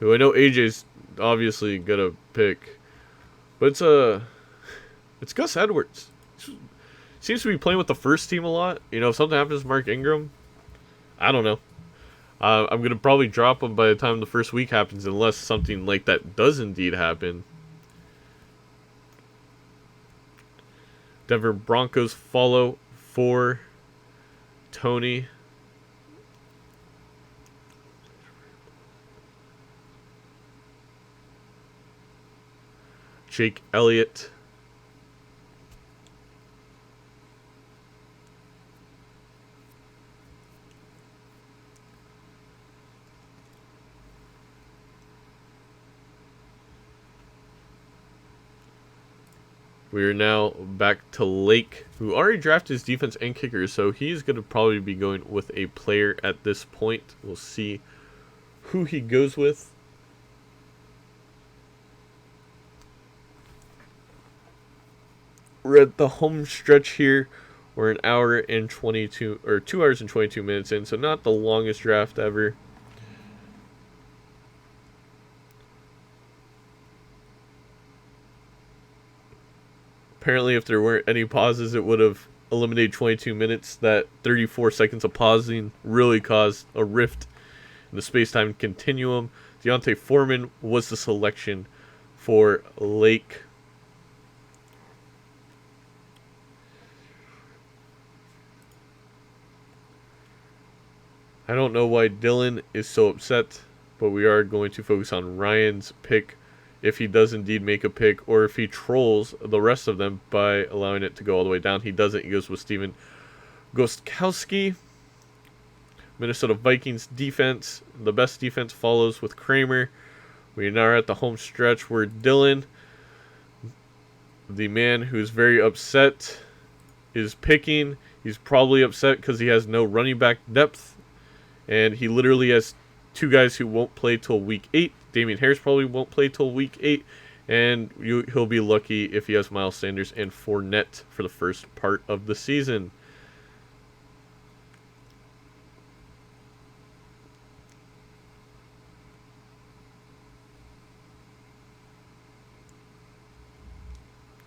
who I know AJ's obviously gonna pick. But it's Gus Edwards. Seems to be playing with the first team a lot. You know, if something happens to Mark Ingram, I don't know. I'm going to probably drop him by the time the first week happens, unless something like that does indeed happen. Denver Broncos follow for Tony. Jake Elliott. We are now back to Lake, who already drafted his defense and kicker, so he's going to probably be going with a player at this point. We'll see who he goes with. We're at the home stretch here. We're an hour and 22, or 2 hours and 22 minutes in, so not the longest draft ever. Apparently, if there weren't any pauses, it would have eliminated 22 minutes. That 34 seconds of pausing really caused a rift in the space-time continuum. Deontay Foreman was the selection for Lake. I don't know why Dylan is so upset, but we are going to focus on Ryan's pick. If he does indeed make a pick, or if he trolls the rest of them by allowing it to go all the way down. He doesn't. He goes with Steven Gostkowski. Minnesota Vikings defense. The best defense follows with Kramer. We are now at the home stretch where Dylan, the man who's very upset, is picking. He's probably upset because he has no running back depth. And he literally has two guys who won't play till week 8. Damian Harris probably won't play till week 8, and he'll be lucky if he has Miles Sanders and Fournette for the first part of the season.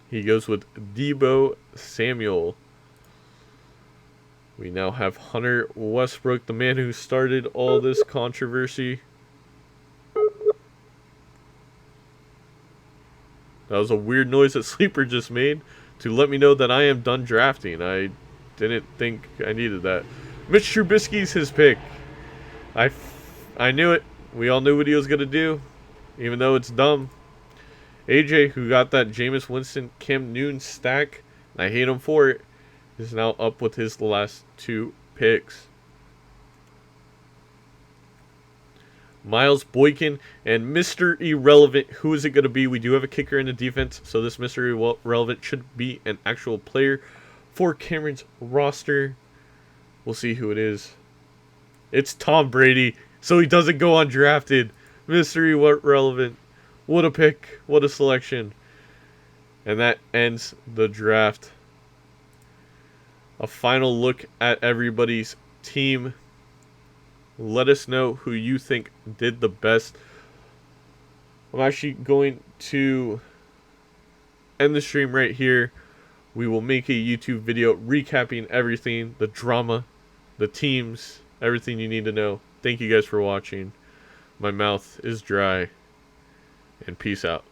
He goes with Deebo Samuel. We now have Hunter Westbrook, the man who started all this controversy. That was a weird noise that Sleeper just made to let me know that I am done drafting. I didn't think I needed that. Mitch Trubisky's his pick. I knew it. We all knew what he was going to do, even though it's dumb. AJ, who got that Jameis Winston Cam Newton stack, I hate him for it, is now up with his last 2 picks. Miles Boykin and Mr. Irrelevant. Who is it going to be? We do have a kicker in the defense, so this Mr. Irrelevant should be an actual player for Cameron's roster. We'll see who it is. It's Tom Brady, so he doesn't go undrafted. Mr. Irrelevant. What a pick. What a selection. And that ends the draft. A final look at everybody's team. Let us know who you think did the best. I'm actually going to end the stream right here. We will make a YouTube video recapping everything, the drama, the teams, everything you need to know. Thank you guys for watching. My mouth is dry, and peace out.